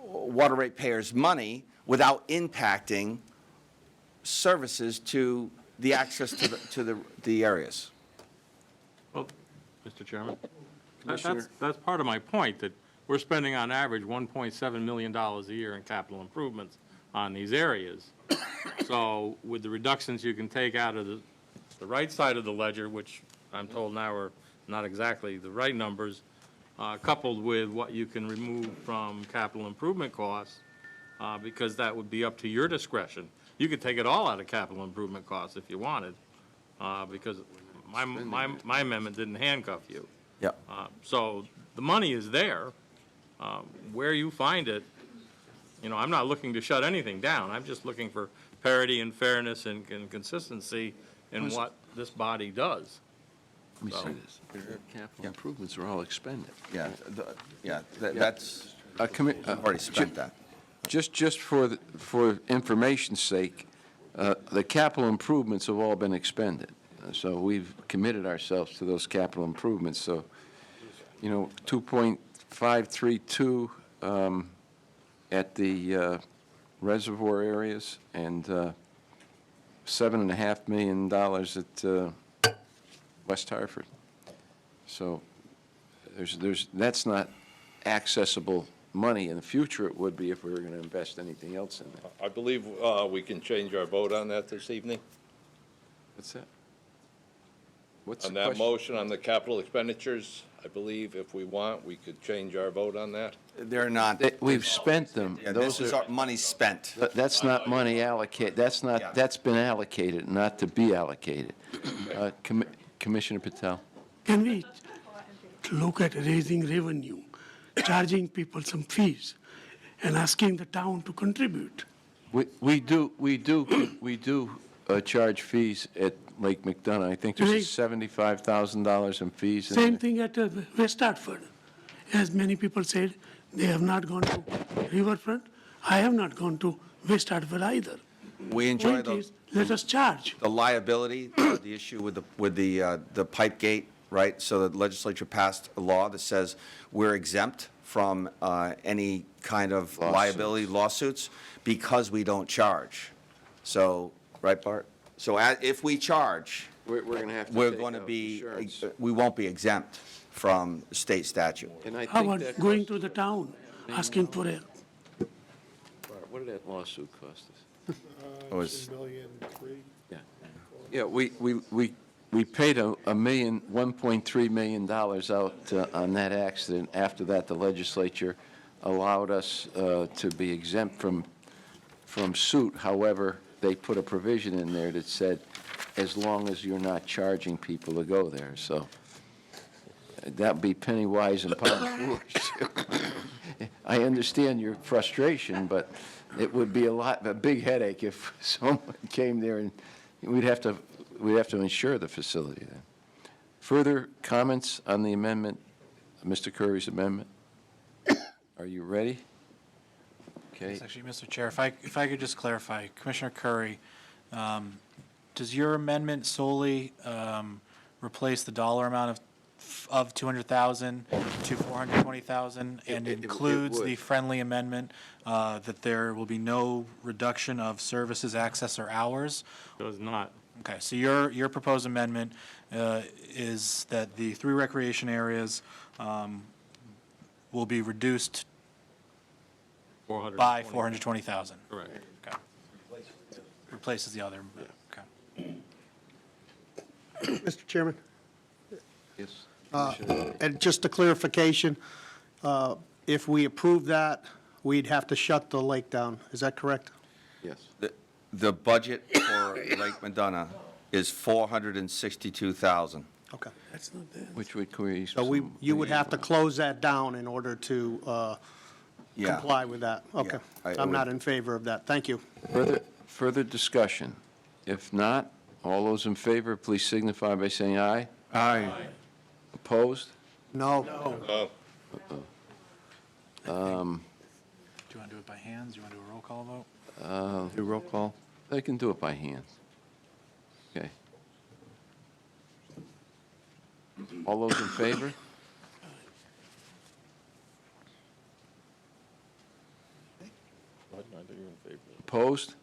water rate payers money without impacting services to the access to the areas. Well, Mr. Chairman, Commissioner? that's part of my point, that we're spending on average $1.7 million a year in capital improvements on these areas. So with the reductions you can take out of the right side of the ledger, which I'm told now are not exactly the right numbers, coupled with what you can remove from capital improvement costs, because that would be up to your discretion. You could take it all out of capital improvement costs if you wanted, because my amendment didn't handcuff you. Yep. So the money is there. Where you find it, I'm not looking to shut anything down. I'm just looking for parity and fairness and consistency in what this body does. Let me see this. Capital improvements are all expended. That's, already spent that. Just for information's sake, the capital improvements have all been expended. So we've committed ourselves to those capital improvements. So, 2.532 at the reservoir areas and $7.5 million at West Hartford. So that's not accessible money. In the future, it would be if we were going to invest anything else in there. I believe we can change our vote on that this evening. What's that? What's On the that question? motion on the capital expenditures, I believe if we want, we could change our vote on that. They're not. We've spent them. Yeah, Those this is are- our money spent. That's not money allocated, that's Yeah. not, that's been allocated, not to be allocated. Commissioner Patel? Can we look at raising revenue, charging people some fees, and asking the town to contribute? We do charge fees at Lake McDonough. I think there's Right. $75,000 in fees in Same there. thing at West Hartford. As many people said, they have not gone to riverfront. I have not gone to West Hartford either. We enjoy Point is, let us charge. the liability, the issue with the pipe gate, right? So the legislature passed a law that says we're exempt from any kind of liability lawsuits because we don't charge. So, right, Bart? So if we charge, We're going to have to we're take going to out be, insurance. we won't be exempt from state statute. And I How think about that going cost- to the town, asking for help? What did that lawsuit cost us? It was, Yeah, we paid $1.3 million out on that accident. After that, the legislature allowed us to be exempt from suit. However, they put a provision in there that said, as long as you're not charging people to go there, so that'd be penny wise and pound foolish. I understand your frustration, but it would be a big headache if someone came there, and we'd have to insure the facility then. Further comments on the amendment, Mr. Curry's amendment? Are you ready? Okay. Yes, actually, Mr. Chair, if I could just clarify, Commissioner Curry, does your amendment solely replace the dollar amount of 200,000 to 420,000 and It includes would. the friendly amendment that there will be no reduction of services, access, or hours? Does not. Okay, so your proposed amendment is that the 3 recreation areas will be reduced by 420,000? Correct. Okay. Replaces the other, okay. Mr. Chairman? Yes. And just a clarification, if we approve that, we'd have to shut the lake down. Is that correct? Yes. the budget for Lake Madonna is $462,000. Okay. That's not bad. Which would create. So you would have to close that down in order to Yeah. comply with that? Okay. I I'm would- not in favor of that. Thank you. Further discussion? If not, all those in favor, please signify by saying aye. Aye. Opposed? No. Do you want to do it by hands? Do you want to do a roll call vote? Do roll call? They can do it by hand. Okay. All those in favor? Opposed?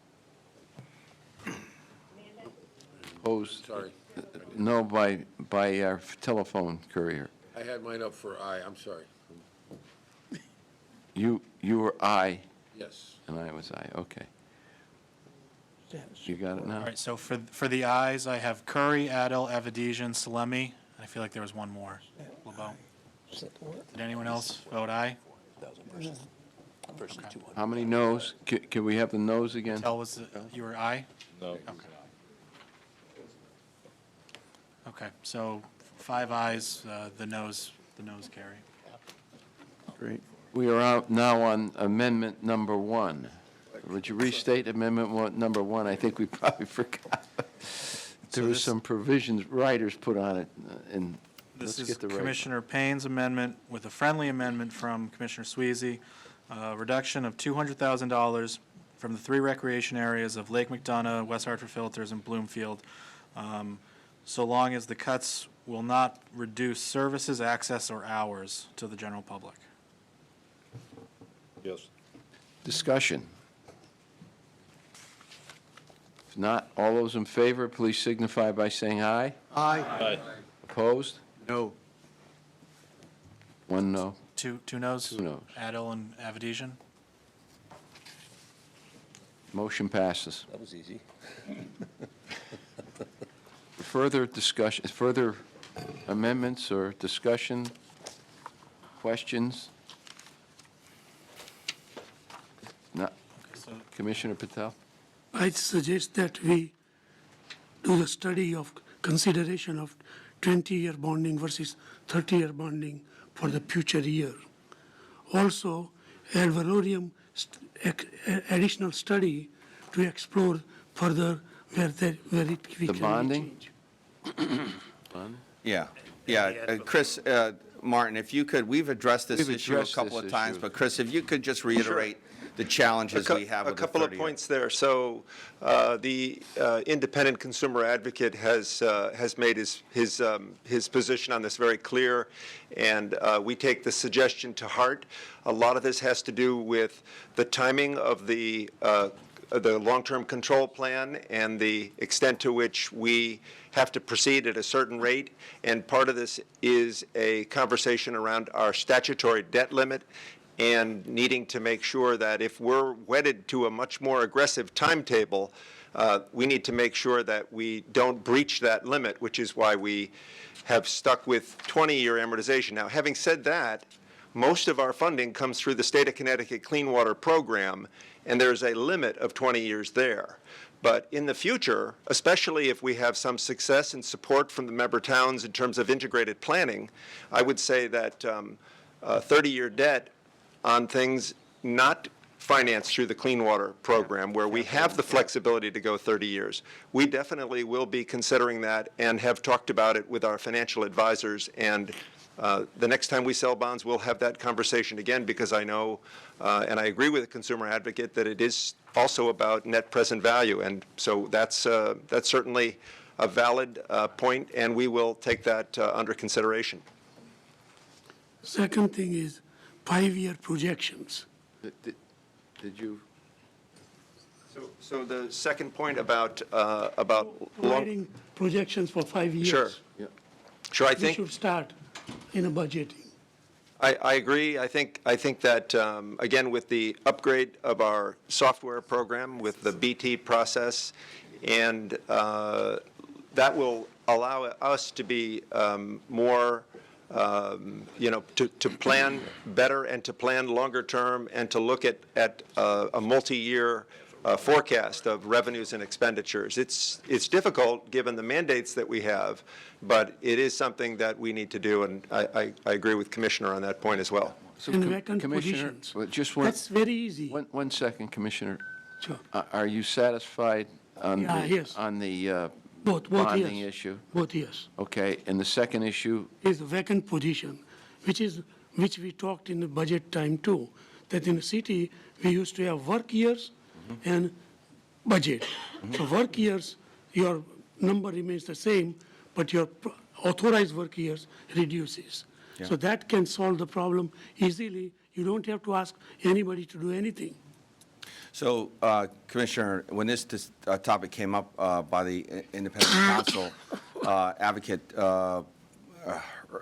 Opposed? Sorry. No, by our telephone courier. I had mine up for aye, I'm sorry. You were aye, Yes. and I was aye, okay. You got it now? All right, so for the ayes, I have Curry, Adel, Avedisian, Salemi. I feel like there was one more. LeBeau. Did anyone else vote aye? Versus 200. How many noes? Can we have the noes again? Tell you were aye? No. Okay. Okay, so 5 ayes, the noes carry. Great. We are out now on amendment number 1. Would you restate amendment number 1? I think we probably forgot. There was some provisions writers put on it, and let's This is get the right. Commissioner Payne's amendment with a friendly amendment from Commissioner Sweezy, reduction of $200,000 from the 3 recreation areas of Lake McDonough, West Hartford Filters, and Bloomfield, so long as the cuts will not reduce services, access, or hours to the general public. Yes. Discussion? If not, all those in favor, please signify by saying aye. Aye. Opposed? No. One no. Two noes? Two noes. Adil and Avedisian? Motion passes. That was easy. Further discussion, further amendments or discussion, questions? No. Commissioner Patel? I suggest that we do the study of consideration of 20-year bonding versus 30-year bonding for the future year. Also, advertorium additional study to explore further where we The can bonding? change. Yeah, Chris, Martin, if you could, we've addressed this We've issue a addressed couple this of times, issue. but Chris, if you could just reiterate the challenges we have A with the couple of 30-year. points there. So the independent consumer advocate has made his position on this very clear, and we take the suggestion to heart. A lot of this has to do with the timing of the long-term control plan and the extent to which we have to proceed at a certain rate. And part of this is a conversation around our statutory debt limit and needing to make sure that if we're wedded to a much more aggressive timetable, we need to make sure that we don't breach that limit, which is why we have stuck with 20-year amortization. Now, having said that, most of our funding comes through the State of Connecticut Clean Water Program, and there's a limit of 20 years there. But in the future, especially if we have some success and support from the member towns in terms of integrated planning, I would say that 30-year debt on things not financed through the Clean Water Program, where we have the flexibility to go 30 years. We definitely will be considering that and have talked about it with our financial advisors. And the next time we sell bonds, we'll have that conversation again, because I know, and I agree with the consumer advocate, that it is also about net present value. And so that's certainly a valid point, and we will take that under consideration. Second thing is 5-year projections. Did you? So the second point about Providing projections for 5 years. Sure. Sure, I We think. should start in a budgeting. I agree. I think that, again, with the upgrade of our software program, with the BT process, and that will allow us to be more, to plan better and to plan longer term and to look at a multi-year forecast of revenues and expenditures. It's difficult, given the mandates that we have, but it is something that we need to do, and I agree with Commissioner on that point as well. So And vacant Commissioner, positions. well, just one. That's very easy. One second, Commissioner. Sure. Are you satisfied on Yeah, yes. the Both bonding yes. issue? Both yes. Okay, and the second issue? Is the vacant position, which we talked in the budget time too, that in the city, we used to have work years and budget. So work years, your number remains the same, but your authorized work years reduces. So that can solve the problem easily. You don't have to ask anybody to do anything. So, Commissioner, when this topic came up by the independent counsel advocate,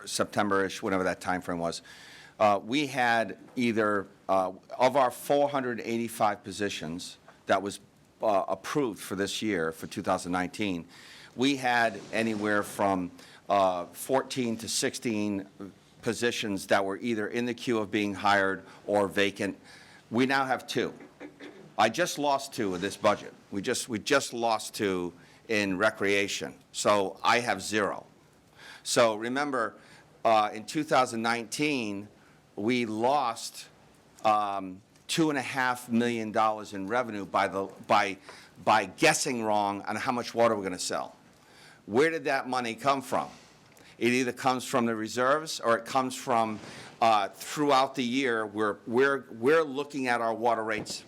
September-ish, whenever that timeframe was, we had either, of our 485 positions that was approved for this year, for 2019, we had anywhere from 14 to 16 positions that were either in the queue of being hired or vacant. We now have 2. I just lost 2 in this budget. We just lost 2 in recreation, so I have 0. So remember, in 2019, we lost $2.5 million in revenue by guessing wrong on how much water we're going to sell. Where did that money come from? It either comes from the reserves or it comes from throughout the year. We're looking at our water rates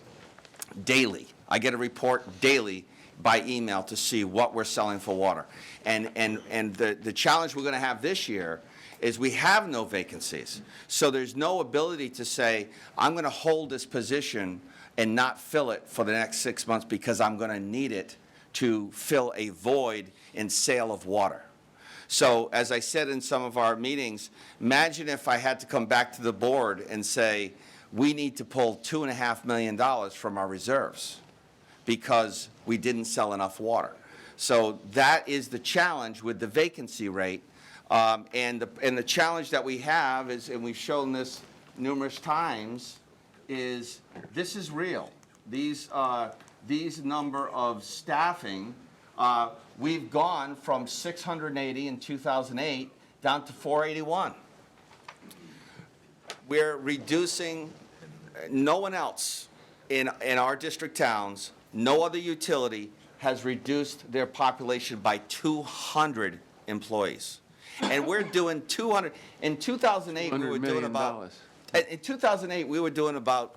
daily. I get a report daily by email to see what we're selling for water. And the challenge we're going to have this year is we have no vacancies. So there's no ability to say, I'm going to hold this position and not fill it for the next 6 months because I'm going to need it to fill a void in sale of water. So as I said in some of our meetings, imagine if I had to come back to the board and say, we need to pull $2.5 million from our reserves because we didn't sell enough water. So that is the challenge with the vacancy rate. And the challenge that we have is, and we've shown this numerous times, is this is real. These number of staffing, we've gone from 680 in 2008 down to 481. We're reducing, no one else in our district towns, no other utility has reduced their population by 200 employees. And we're doing 200, in 2008, we were doing about, in 2008, we were doing about,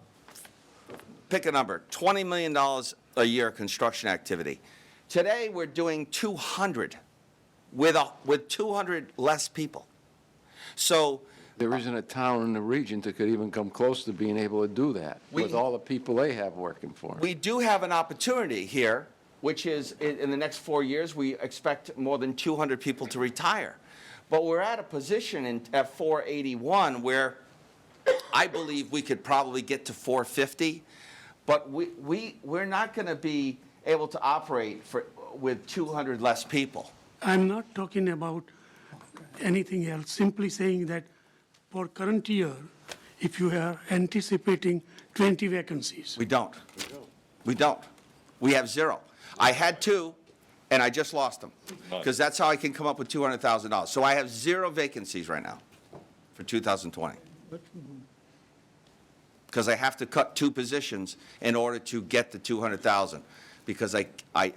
pick a number, $20 million a year construction activity. Today, we're doing 200 with 200 less people. So There isn't a town in the region that could even come close to being able to do that with all the people they have working for them. we do have an opportunity here, which is in the next 4 years, we expect more than 200 people to retire. But we're at a position at 481 where I believe we could probably get to 450, but we're not going to be able to operate with 200 less people. I'm not talking about anything else, simply saying that for current year, if you are anticipating 20 vacancies. We don't. We don't. We have 0. I had 2, and I just lost them, because that's how I can come up with $200,000. So I have 0 vacancies right now for 2020. Because I have to cut 2 positions in order to get the 200,000, because I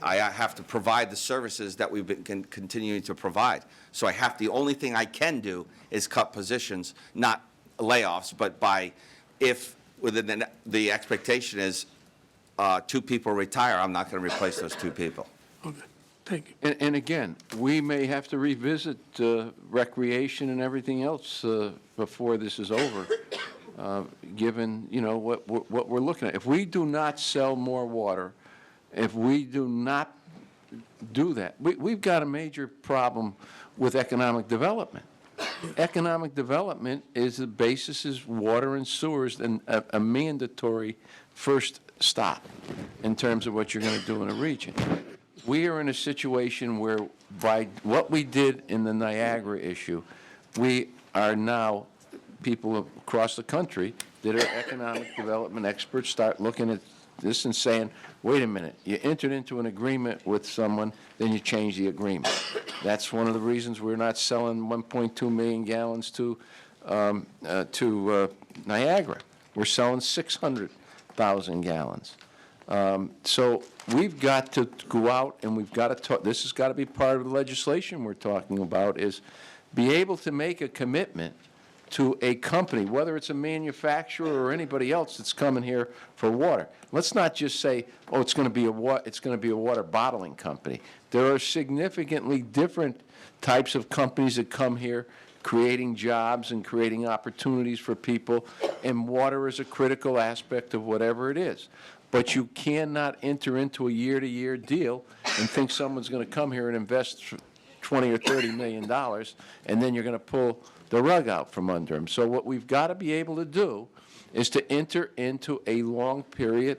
have to provide the services that we've been continuing to provide. So I have, the only thing I can do is cut positions, not layoffs, but if within the expectation is 2 people retire, I'm not going to replace those 2 people. Okay, thank you. And again, we may have to revisit recreation and everything else before this is over, given, what we're looking at. If we do not sell more water, if we do not do that, we've got a major problem with economic development. Economic development is the basis is water and sewers, and a mandatory first stop in terms of what you're going to do in a region. We are in a situation where, by what we did in the Niagara issue, we are now, people across the country that are economic development experts start looking at this and saying, wait a minute, you entered into an agreement with someone, then you change the agreement. That's one of the reasons we're not selling 1.2 million gallons to Niagara. We're selling 600,000 gallons. So we've got to go out and we've got to talk, this has got to be part of the legislation we're talking about, is be able to make a commitment to a company, whether it's a manufacturer or anybody else that's coming here for water. Let's not just say, oh, it's going to be a water bottling company. There are significantly different types of companies that come here, creating jobs and creating opportunities for people, and water is a critical aspect of whatever it is. But you cannot enter into a year-to-year deal and think someone's going to come here and invest $20 or $30 million, and then you're going to pull the rug out from under them. So what we've got to be able to do is to enter into a long period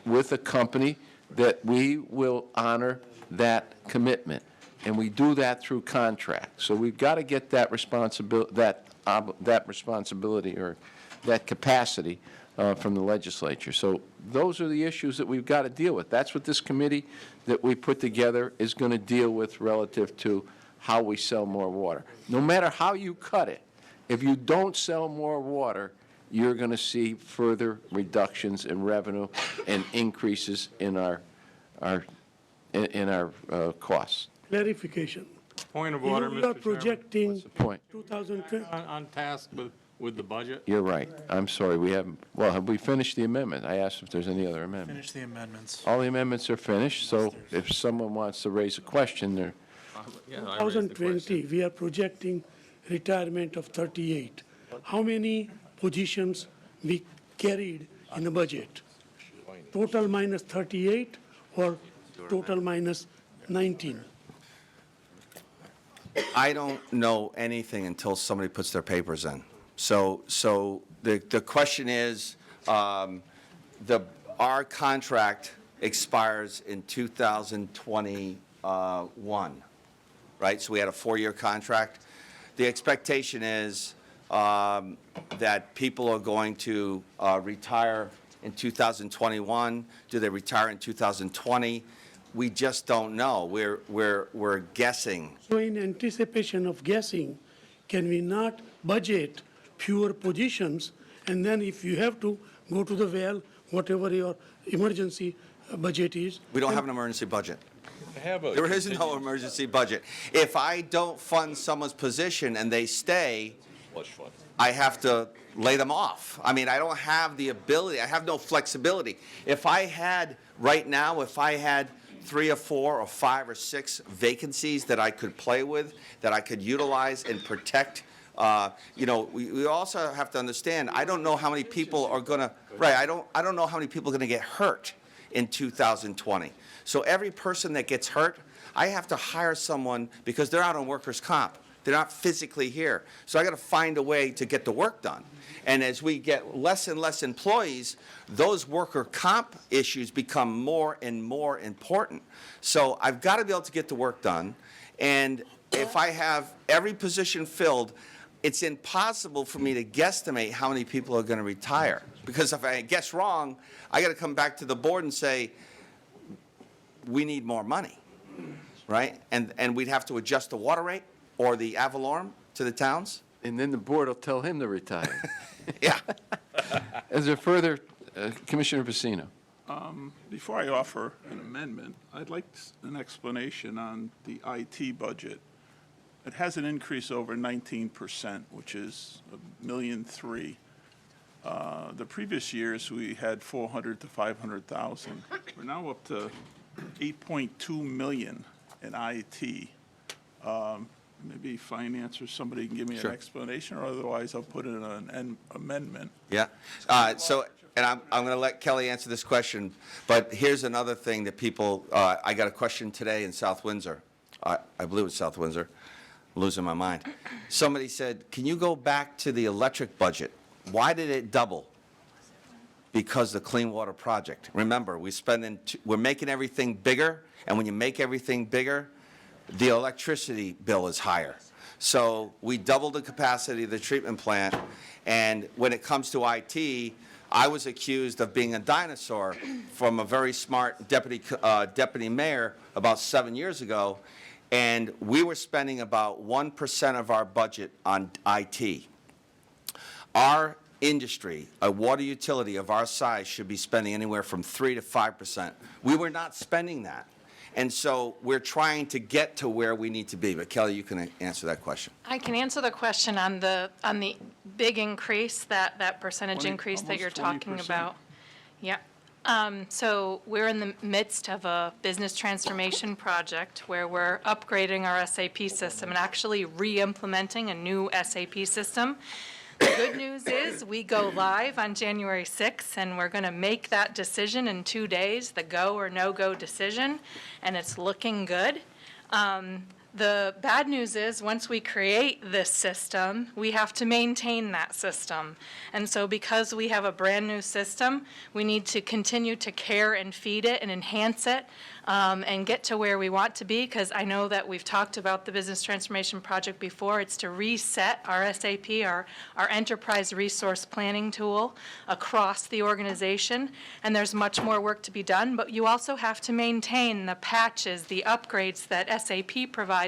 with a company that we will honor that commitment, and we do that through contract. So we've got to get that responsibility, that responsibility or that capacity from the legislature. So those are the issues that we've got to deal with. That's what this committee that we put together is going to deal with relative to how we sell more water. No matter how you cut it, if you don't sell more water, you're going to see further reductions in revenue and increases in our costs. Clarification. Point of order, Mr. You are Chairman. projecting What's the point? 2020. On task with the budget? You're right. I'm sorry. We haven't, well, have we finished the amendment? I asked if there's any other amendment. Finish the amendments. All the amendments are finished, so if someone wants to raise a question, they're, Yeah, I raised the question. 2020, we are projecting retirement of 38. How many positions we carried in the budget? total minus 38 or total minus 19? I don't know anything until somebody puts their papers in. So the question is, our contract expires in 2021, right? So we had a 4-year contract. The expectation is that people are going to retire in 2021. Do they retire in 2020? We just don't know. We're guessing. So in anticipation of guessing, can we not budget fewer positions, and then if you have to go to the well, whatever your emergency budget is? We don't have an emergency budget. Have a There is no emergency budget. If I don't fund someone's position and they stay, Slush fund. I have to lay them off. I mean, I don't have the ability, I have no flexibility. If I had, right now, if I had 3 or 4 or 5 or 6 vacancies that I could play with, that I could utilize and protect, we also have to understand, I don't know how many people are going to, right, I don't know how many people are going to get hurt in 2020. So every person that gets hurt, I have to hire someone because they're out on workers' comp. They're not physically here. So I got to find a way to get the work done. And as we get less and less employees, those worker comp issues become more and more important. So I've got to be able to get the work done. And if I have every position filled, it's impossible for me to guesstimate how many people are going to retire. Because if I guess wrong, I got to come back to the board and say, we need more money, right? And we'd have to adjust the water rate or the ad valorem to the towns. And then the board will tell him to retire. Yeah. Is there further, Commissioner Pacino? Before I offer an amendment, I'd like an explanation on the IT budget. It has an increase over 19%, which is $1.3 million. The previous years, we had 400 to 500,000. We're now up to 8.2 million in IT. Maybe finance or somebody can give me an Sure. explanation, or otherwise I'll put in an amendment. Yeah. And I'm going to let Kelly answer this question, but here's another thing that people, I got a question today in South Windsor. I believe it's South Windsor. I'm losing my mind. Somebody said, can you go back to the electric budget? Why did it double? Because the Clean Water Project. Remember, we're making everything bigger, and when you make everything bigger, the electricity bill is higher. So we doubled the capacity of the treatment plant, and when it comes to IT, I was accused of being a dinosaur from a very smart deputy mayor about 7 years ago, and we were spending about 1% of our budget on IT. Our industry, a water utility of our size, should be spending anywhere from 3 to 5%. We were not spending that. And so we're trying to get to where we need to be. But Kelly, you can answer that question. I can answer the question on the big increase, that percentage increase that you're talking 20%. about. Yeah. So we're in the midst of a business transformation project where we're upgrading our SAP system and actually re-implementing a new SAP system. The good news is we go live on January 6th, and we're going to make that decision in 2 days, the go or no-go decision, and it's looking good. The bad news is once we create this system, we have to maintain that system. And so because we have a brand-new system, we need to continue to care and feed it and enhance it and get to where we want to be, because I know that we've talked about the business transformation project before. It's to reset our SAP, our enterprise resource planning tool, across the organization, and there's much more work to be done, but you also have to maintain the patches, the upgrades that SAP provides.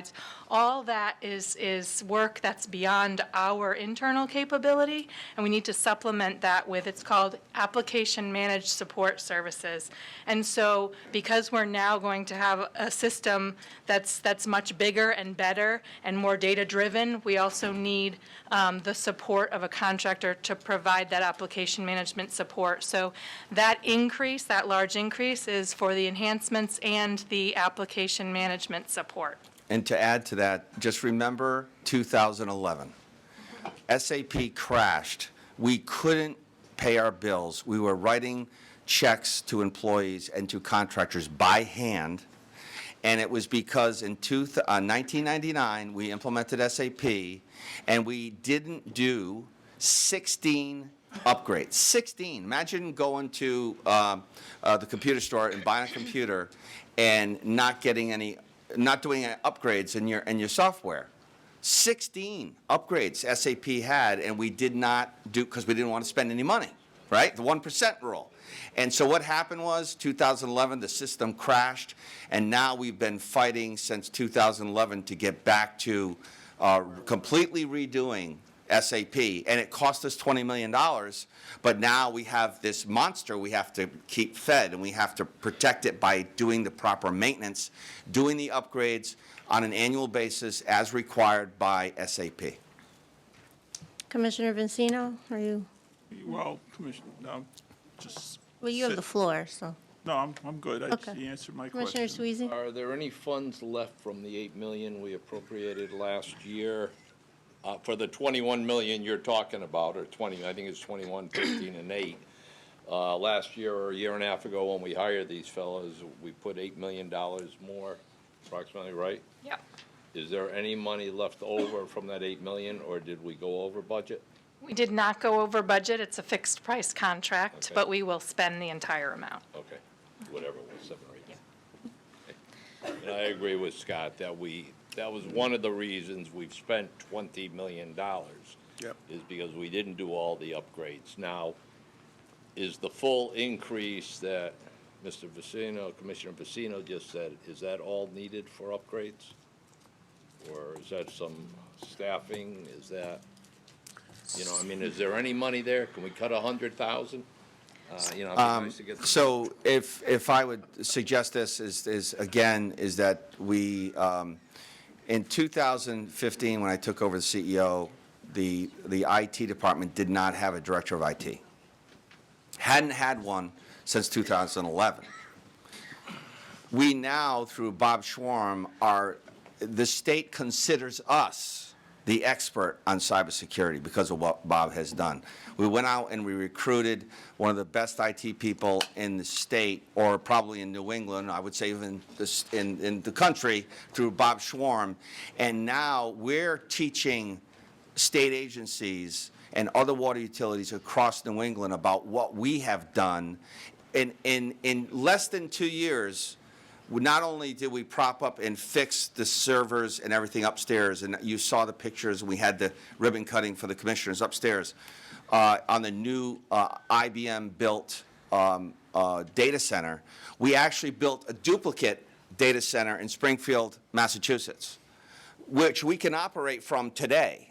All that is work that's beyond our internal capability, and we need to supplement that with, it's called application managed support services. And so because we're now going to have a system that's much bigger and better and more data-driven, we also need the support of a contractor to provide that application management support. So that increase, that large increase, is for the enhancements and the application management support. And to add to that, just remember 2011. SAP crashed. We couldn't pay our bills. We were writing checks to employees and to contractors by hand. And it was because in 1999, we implemented SAP, and we didn't do 16 upgrades. 16. Imagine going to the computer store and buying a computer and not doing any upgrades in your software. 16 upgrades SAP had, and we did not do, because we didn't want to spend any money, right? The 1% rule. And so what happened was, 2011, the system crashed, and now we've been fighting since 2011 to get back to completely redoing SAP, and it cost us $20 million, but now we have this monster we have to keep fed, and we have to protect it by doing the proper maintenance, doing the upgrades on an annual basis as required by SAP. Commissioner Vincino, are you, Well, Commissioner, no, just. well, you have the floor, so. No, I'm good. Okay. He answered my Commissioner question. Sweezy? Are there any funds left from the 8 million we appropriated last year? For the 21 million you're talking about, or 20, I think it's 21, 15, and 8. Last year or a year and a half ago when we hired these fellows, we put $8 million more, approximately, right? Yep. Is there any money left over from that 8 million, or did we go over budget? We did not go over budget. It's a fixed price contract, Okay. but we will spend the entire amount. Okay, whatever it was, 7 or 8. Okay. And I agree with Scott that that was one of the reasons we've spent $20 million. Yep. Is because we didn't do all the upgrades. Now, is the full increase that Mr. Vicino, Commissioner Vicino just said, is that all needed for upgrades? Or is that some staffing? Is that, I mean, is there any money there? Can we cut 100,000? It'd be nice to get. So if I would suggest this is that we, in 2015, when I took over the CEO, the IT department did not have a director of IT. Hadn't had one since 2011. We now, through Bob Schwarm, the state considers us the expert on cybersecurity because of what Bob has done. We went out and we recruited one of the best IT people in the state, or probably in New England, I would say even in the country, through Bob Schwarm. And now we're teaching state agencies and other water utilities across New England about what we have done. In less than 2 years, not only did we prop up and fix the servers and everything upstairs, and you saw the pictures, and we had the ribbon cutting for the commissioners upstairs, on the new IBM-built data center, we actually built a duplicate data center in Springfield, Massachusetts, which we can operate from today.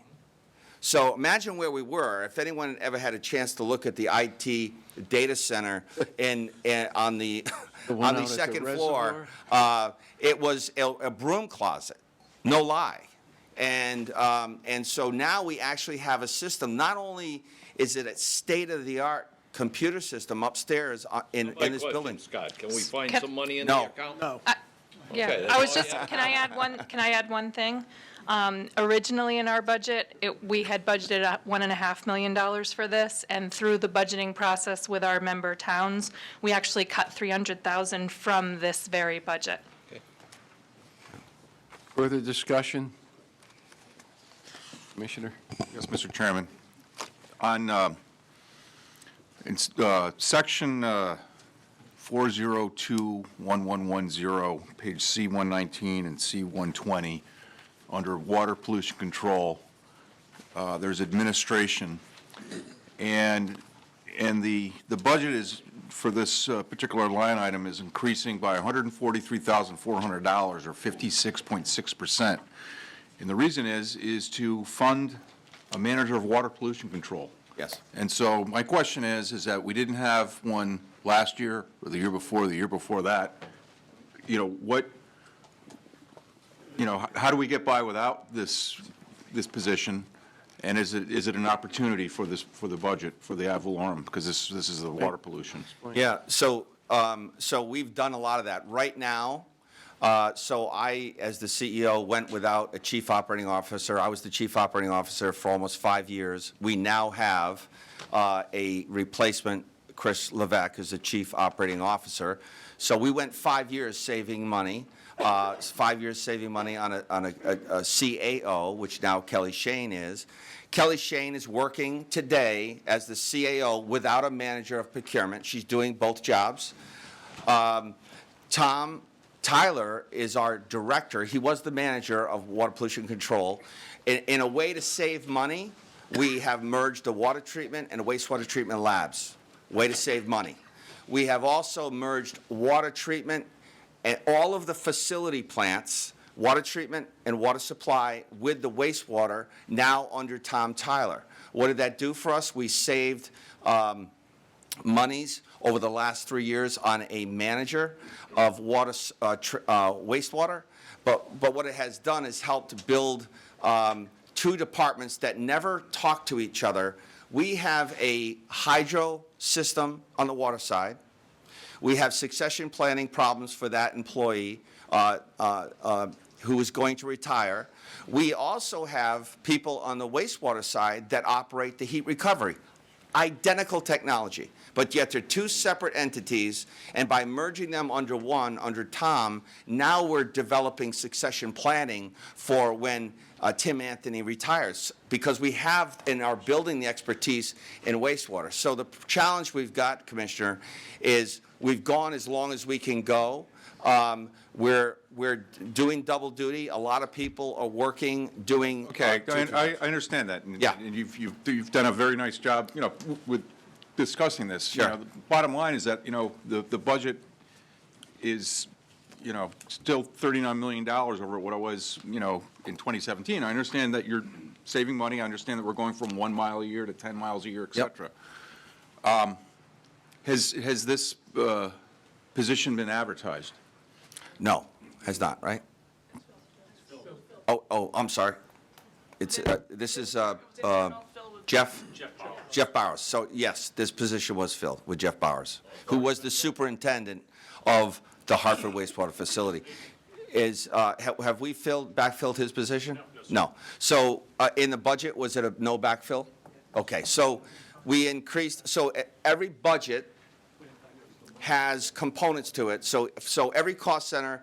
So imagine where we were. If anyone ever had a chance to look at the IT data center on the one on the out at the second floor, reservoir? it was a broom closet, no lie. And so now we actually have a system. Not only is it a state-of-the-art computer system upstairs in My this question, building. Scott, can we find Can- some money in No. the account? No. Yeah, Okay, that's I was all just, I have. can I add one thing? Originally in our budget, we had budgeted $1.5 million for this, and through the budgeting process with our member towns, we actually cut $300,000 from this very budget. Further discussion? Commissioner? Yes, Mr. Chairman. On section 4021110, page C119 and C120, under water pollution control, there's administration, and the budget is, for this particular line item, is increasing by $143,400, or 56.6%. And the reason is to fund a manager of water pollution control. Yes. And so my question is that we didn't have one last year, or the year before that. How do we get by without this position? And is it an opportunity for the budget, for the ad valorem? Because this is the water pollution. Yeah, so we've done a lot of that. Right now, so I, as the CEO, went without a chief operating officer. I was the chief operating officer for almost 5 years. We now have a replacement Chris Levesque, who's the Chief Operating Officer. So we went 5 years saving money, 5 years saving money on a CAO, which now Kelly Shane is. Kelly Shane is working today as the CAO without a manager of procurement. She's doing both jobs. Tom Tyler is our director. He was the manager of water pollution control. In a way to save money, we have merged the water treatment and wastewater treatment labs. Way to save money. We have also merged water treatment and all of the facility plants, water treatment and water supply, with the wastewater now under Tom Tyler. What did that do for us? We saved monies over the last 3 years on a manager of water, wastewater. But what it has done is helped build two departments that never talk to each other. We have a hydro system on the water side. We have succession planning problems for that employee who is going to retire. We also have people on the wastewater side that operate the heat recovery. Identical technology, but yet they're two separate entities, and by merging them under one, under Tom, now we're developing succession planning for when Tim Anthony retires, because we have and are building the expertise in wastewater. So the challenge we've got, Commissioner, is we've gone as long as we can go. We're doing double duty. A lot of people are working, doing. Okay, I understand that. Yeah. And you've done a very nice job, you know, with discussing this. Sure. You know, the bottom line is that, you know, the budget is, you know, still $39 million over what it was, you know, in 2017. I understand that you're saving money. I understand that we're going from 1 mile a year to 10 miles a year, et cetera. Has this position been advertised? No, has not, right? Oh, I'm sorry. It's, this is Jeff Bowers. So yes, this position was filled with Jeff Bowers, who was the superintendent of the Hartford wastewater facility. Have we backfilled his position? No. So in the budget, was it a no backfill? Okay, so we increased, so every budget has components to it. So every cost center,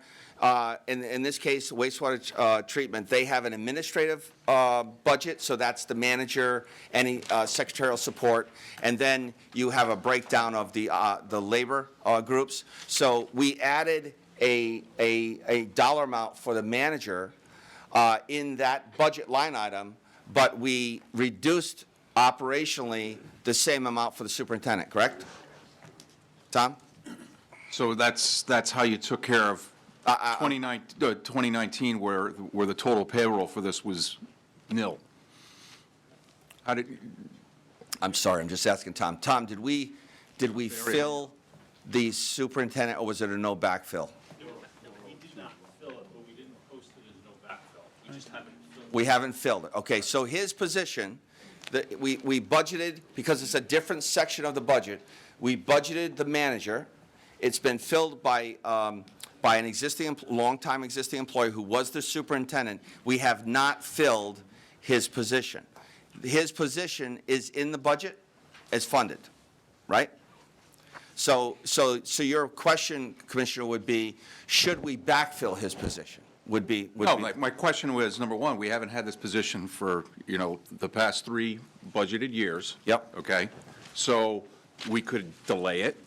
in this case, wastewater treatment, they have an administrative budget, so that's the manager, any secretarial support, and then you have a breakdown of the labor groups. So we added a dollar amount for the manager in that budget line item, but we reduced operationally the same amount for the superintendent, correct? Tom? So that's how you took care of 2019, where the total payroll for this was nil. How did? I'm sorry, I'm just asking Tom. Tom, did we fill the superintendent, or was it a no backfill? We did not fill it, but we didn't post it as no backfill. We just haven't filled it. We haven't filled it. Okay, so his position, we budgeted, because it's a different section of the budget, we budgeted the manager. It's been filled by an existing, longtime existing employee who was the superintendent. We have not filled his position. His position is in the budget as funded, right? So your question, Commissioner, would be, should we backfill his position? No, my question was, number one, we haven't had this position for, you know, the past 3 budgeted years. Yep. Okay? So we could delay it,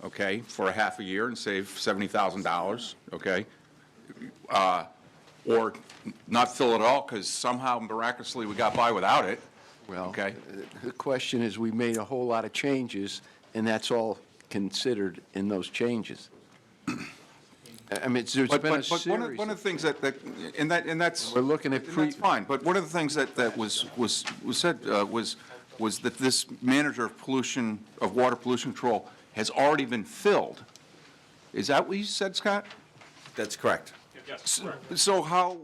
okay, for a half a year and save $70,000, okay? Or not fill it at all because somehow miraculously we got by without it. Well, okay. The question is, we made a whole lot of changes, and that's all considered in those changes. I mean, there's been a series. But one of the things and that's We're looking at that's fine. But one of the things that was said was that this manager of water pollution control has already been filled. Is that what you said, Scott? That's correct. Yes, correct. So how,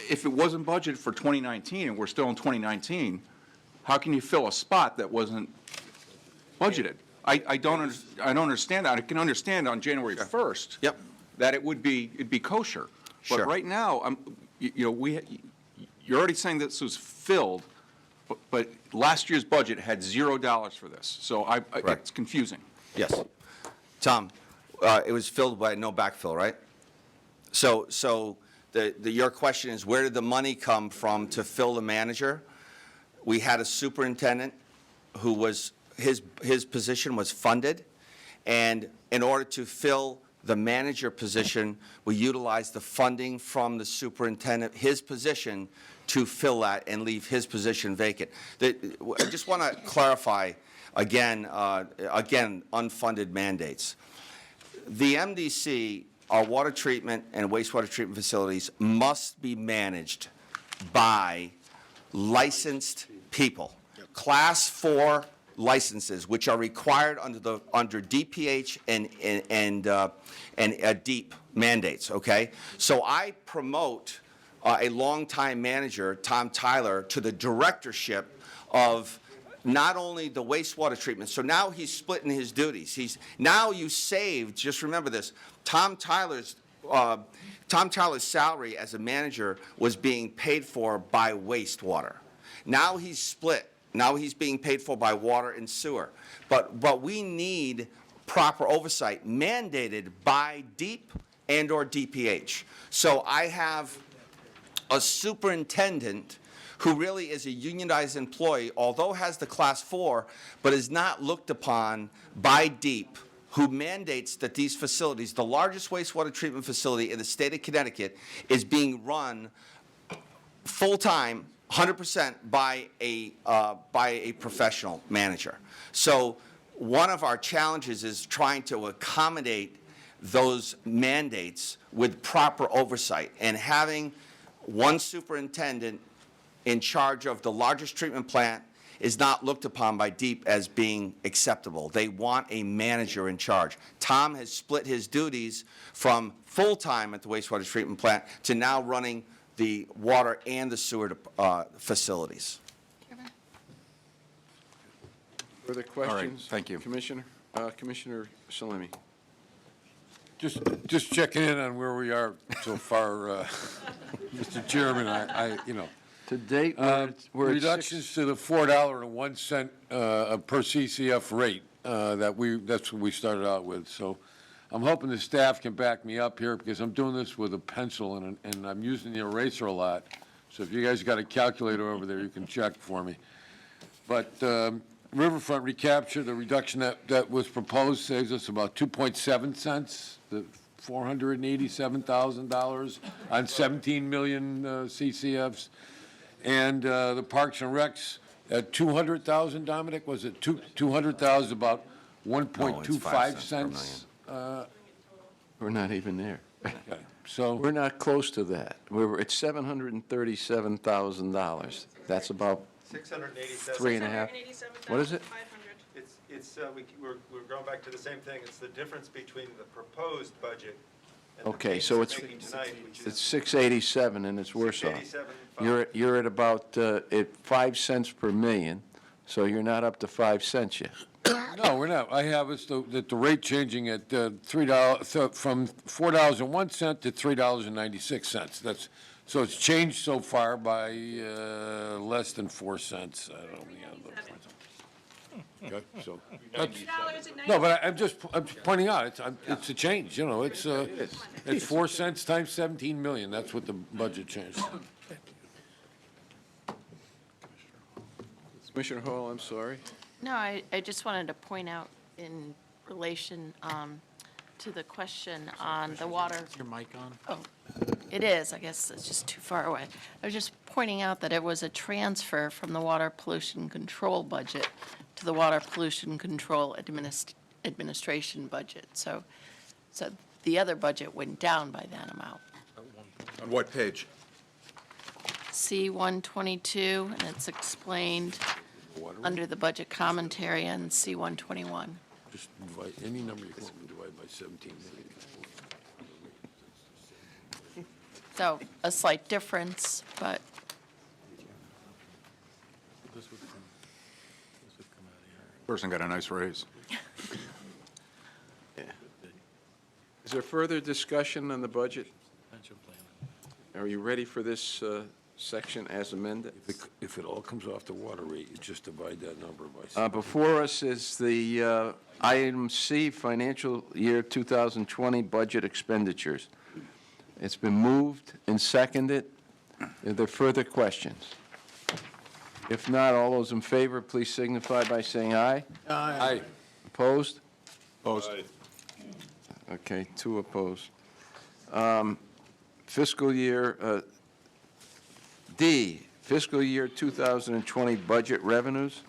if it wasn't budgeted for 2019 and we're still in 2019, how can you fill a spot that wasn't budgeted? I don't understand that. I can understand on January 1st. Yep. That it'd be kosher. Sure. But right now, you're already saying this was filled, but but last year's budget had $0 for this, so it's confusing. Yes. Tom, it was filled by no backfill, right? So your question is, where did the money come from to fill the manager? We had a superintendent who was, his position was funded, and in order to fill the manager position, we utilized the funding from the superintendent, his position, to fill that and leave his position vacant. I just want to clarify, again, unfunded mandates. The MDC, our water treatment and wastewater treatment facilities, must be managed by licensed people. Class 4 licenses, which are required under DPH and DEEP mandates, okay? So I promote a longtime manager, Tom Tyler, to the directorship of not only the wastewater treatment, so now he's splitting his duties. Now you saved, just remember this, Tom Tyler's salary as a manager was being paid for by wastewater. Now he's split. Now he's being paid for by water and sewer. But we need proper oversight mandated by DEEP and/or DPH. So I have a superintendent who really is a unionized employee, although has the Class 4, but is not looked upon by DEEP, who mandates that these facilities, the largest wastewater treatment facility in the state of Connecticut, is being run full-time, 100% by a professional manager. So one of our challenges is trying to accommodate those mandates with proper oversight, and having one superintendent in charge of the largest treatment plant is not looked upon by DEEP as being acceptable. They want a manager in charge. Tom has split his duties from full-time at the wastewater treatment plant to now running the water and the sewer facilities. Further questions? thank you. Commissioner? Commissioner Salemi. Just checking in on where we are so far, Mr. Chairman. To date, we're at reductions to the $4.01 per CCF rate that's what we started out with. So I'm hoping the staff can back me up here, because I'm doing this with a pencil and I'm using the eraser a lot. So if you guys got a calculator over there, you can check for me. But Riverfront recapture, the reduction that was proposed saves us about 2.7 cents, the $487,000 on 17 million CCFs. And the Parks and Recs at 200,000, Dominic, was it 200,000, about 1.25 cents? We're not even there. Okay, so We're not close to that. We're at $737,000. That's about 687. 3.5. What is it? We're going back to the same thing. It's the difference between the proposed budget and Okay, the so payments we're making tonight, which is it's 687, and it's worse off. 687.5. You're at about at 5 cents per million, so you're not up to 5 cents yet. no, we're not. I have us that the rate changing at $3 from $4.01 to $3.96. So it's changed so far by less than 4 cents. I don't know. Okay, so no, but I'm just pointing out it's a change. It's 4 cents times 17 million. That's what the budget changed. Commissioner Hall, I'm sorry. No, I just wanted to point out in relation to the question on the water. Is your mic on? Oh, it is. I guess it's just too far away. I was just pointing out that it was a transfer from the water pollution control budget to the water pollution control administration budget. So the other budget went down by that amount. On what page? C-122, and it's explained under the budget commentary on C-121. Just divide any number you want and divide by 17 million. So a slight difference, but Person got a nice raise. Is there further discussion on the budget? Are you ready for this section as amended. If it all comes off the water rate, you just divide that number by 7. Before us is the item C, financial year 2020 budget expenditures. It's been moved and seconded. Are there further questions? If not, all those in favor, please signify by saying aye. Aye. Opposed? Opposed. Okay, 2 opposed. Fiscal year, D, fiscal year 2020 budget revenues.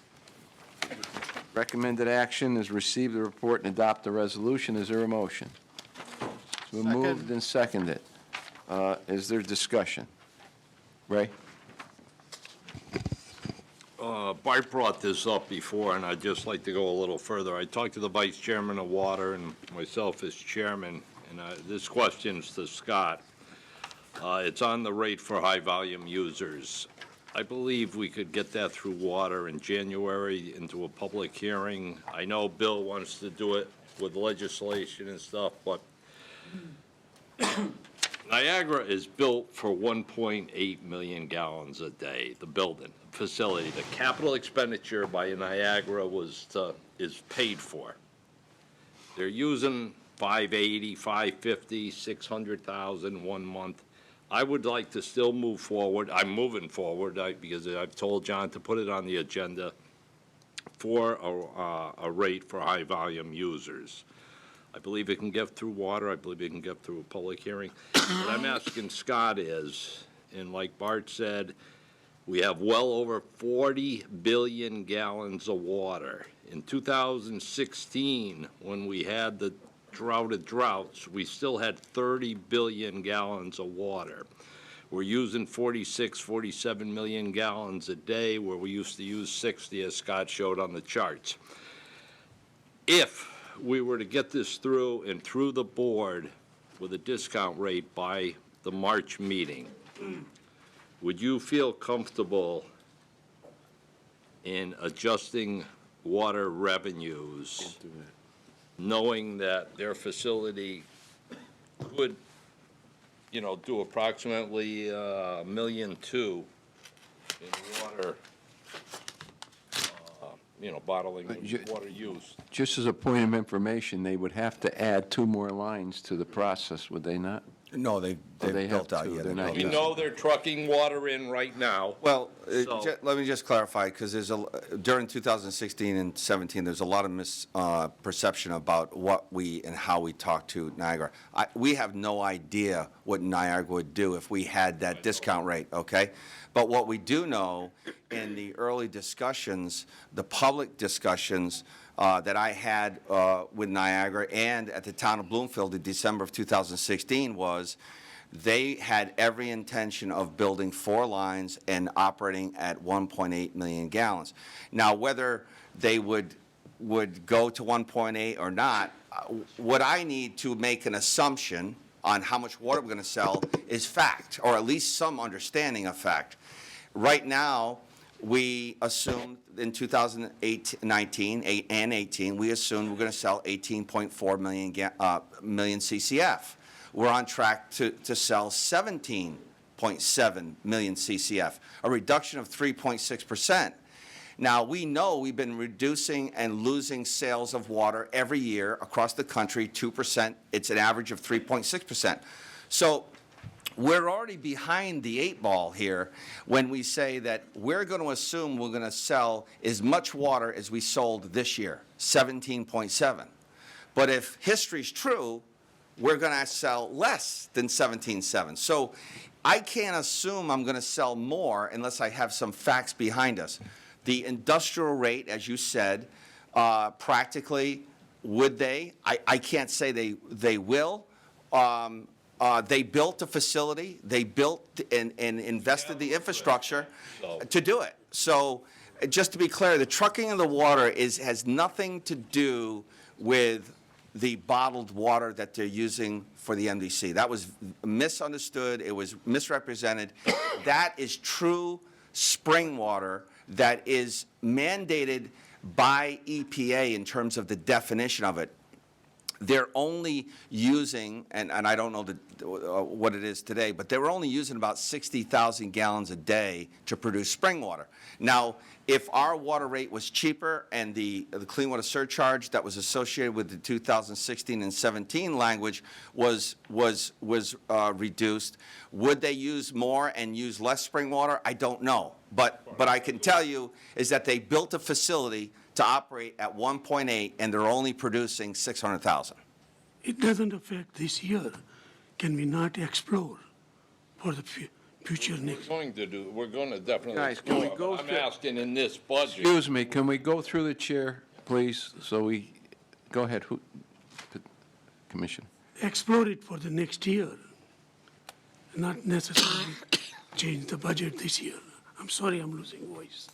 Recommended action is receive the report and adopt the resolution. Is there a motion? It's been moved and seconded. Is there discussion? Ray? Bart brought this up before, and I'd just like to go a little further. I talked to the vice chairman of water and myself as chairman, and this question's to Scott. It's on the rate for high-volume users. I believe we could get that through water in January into a public hearing. I know Bill wants to do it with legislation and stuff, but Niagara is built for 1.8 million gallons a day, the building, facility. The capital expenditure by Niagara is paid for. They're using 580, 550, 600,000 1 month. I would like to still move forward. I'm moving forward because I've told John to put it on the agenda for a rate for high-volume users. I believe it can get through water. I believe it can get through a public hearing. What I'm asking Scott is, and like Bart said, we have well over 40 billion gallons of water. In 2016, when we had the droughts, we still had 30 billion gallons of water. We're using 46, 47 million gallons a day, where we used to use 60, as Scott showed on the charts. If we were to get this through and through the board with a discount rate by the March meeting, would you feel comfortable in adjusting water revenues, knowing that their facility could, do approximately $1.2 million in water, bottling water use? Just as a point of information, they would have to add 2 more lines to the process, would they not? No, they've they have built out, to, yeah. they're they've not built We out. know they're trucking water in right now. Well, So- let me just clarify, because during 2016 and 17, there's a lot of misperception about what we and how we talk to Niagara. We have no idea what Niagara would do if we had that discount rate, okay? But what we do know in the early discussions, the public discussions that I had with Niagara and at the town of Bloomfield in December of 2016 was they had every intention of building 4 lines and operating at 1.8 million gallons. Now, whether they would go to 1.8 or not, what I need to make an assumption on how much water we're going to sell is fact, or at least some understanding of fact. Right now, we assumed in 2019 and 18, we assumed we're going to sell 18.4 million CCF. We're on track to sell 17.7 million CCF, a reduction of 3.6%. Now, we know we've been reducing and losing sales of water every year across the country, 2%. It's an average of 3.6%. So we're already behind the 8 ball here when we say that we're going to assume we're going to sell as much water as we sold this year, 17.7. But if history's true, we're going to sell less than 17.7. So I can't assume I'm going to sell more unless I have some facts behind us. The industrial rate, as you said, practically, would they? I can't say they will. They built a facility. They built and invested the infrastructure to do it. So just to be clear, the trucking of the water has nothing to do with the bottled water that they're using for the MDC. That was misunderstood. It was misrepresented. That is true spring water that is mandated by EPA in terms of the definition of it. They're only using, and I don't know what it is today, but they were only using about 60,000 gallons a day to produce spring water. Now, if our water rate was cheaper and the clean water surcharge that was associated with the 2016 and 17 language was reduced, would they use more and use less spring water? I don't know. But I can tell you is that they built a facility to operate at 1.8, and they're only producing 600,000. It doesn't affect this year. Can we not explore for the future next? We're going to definitely. Guys, can we explore, go but I'm through- asking in this budget. Excuse me, can we go through the chair, please? So we, go ahead, Commissioner. Explore it for the next year, not necessarily change the budget this year. I'm sorry, I'm losing voice.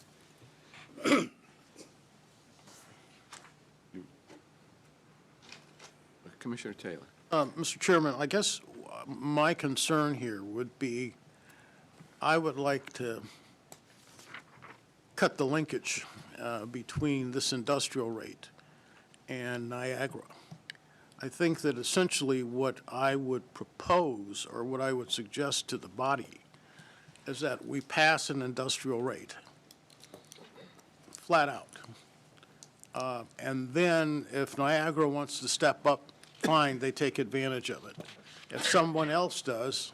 Commissioner Taylor. Mr. Chairman, I guess my concern here would be, I would like to cut the linkage between this industrial rate and Niagara. I think that essentially what I would propose, or what I would suggest to the body, is that we pass an industrial rate, flat out. And then if Niagara wants to step up, fine, they take advantage of it. If someone else does,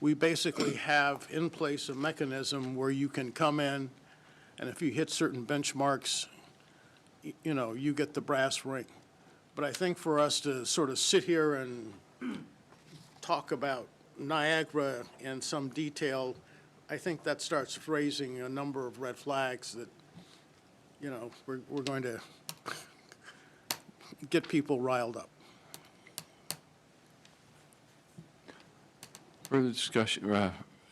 we basically have in place a mechanism where you can come in, and if you hit certain benchmarks, you know, you get the brass ring. But I think for us to sort of sit here and talk about Niagara in some detail, I think that starts raising a number of red flags that, you know, we're going to get people riled up. Further discussion,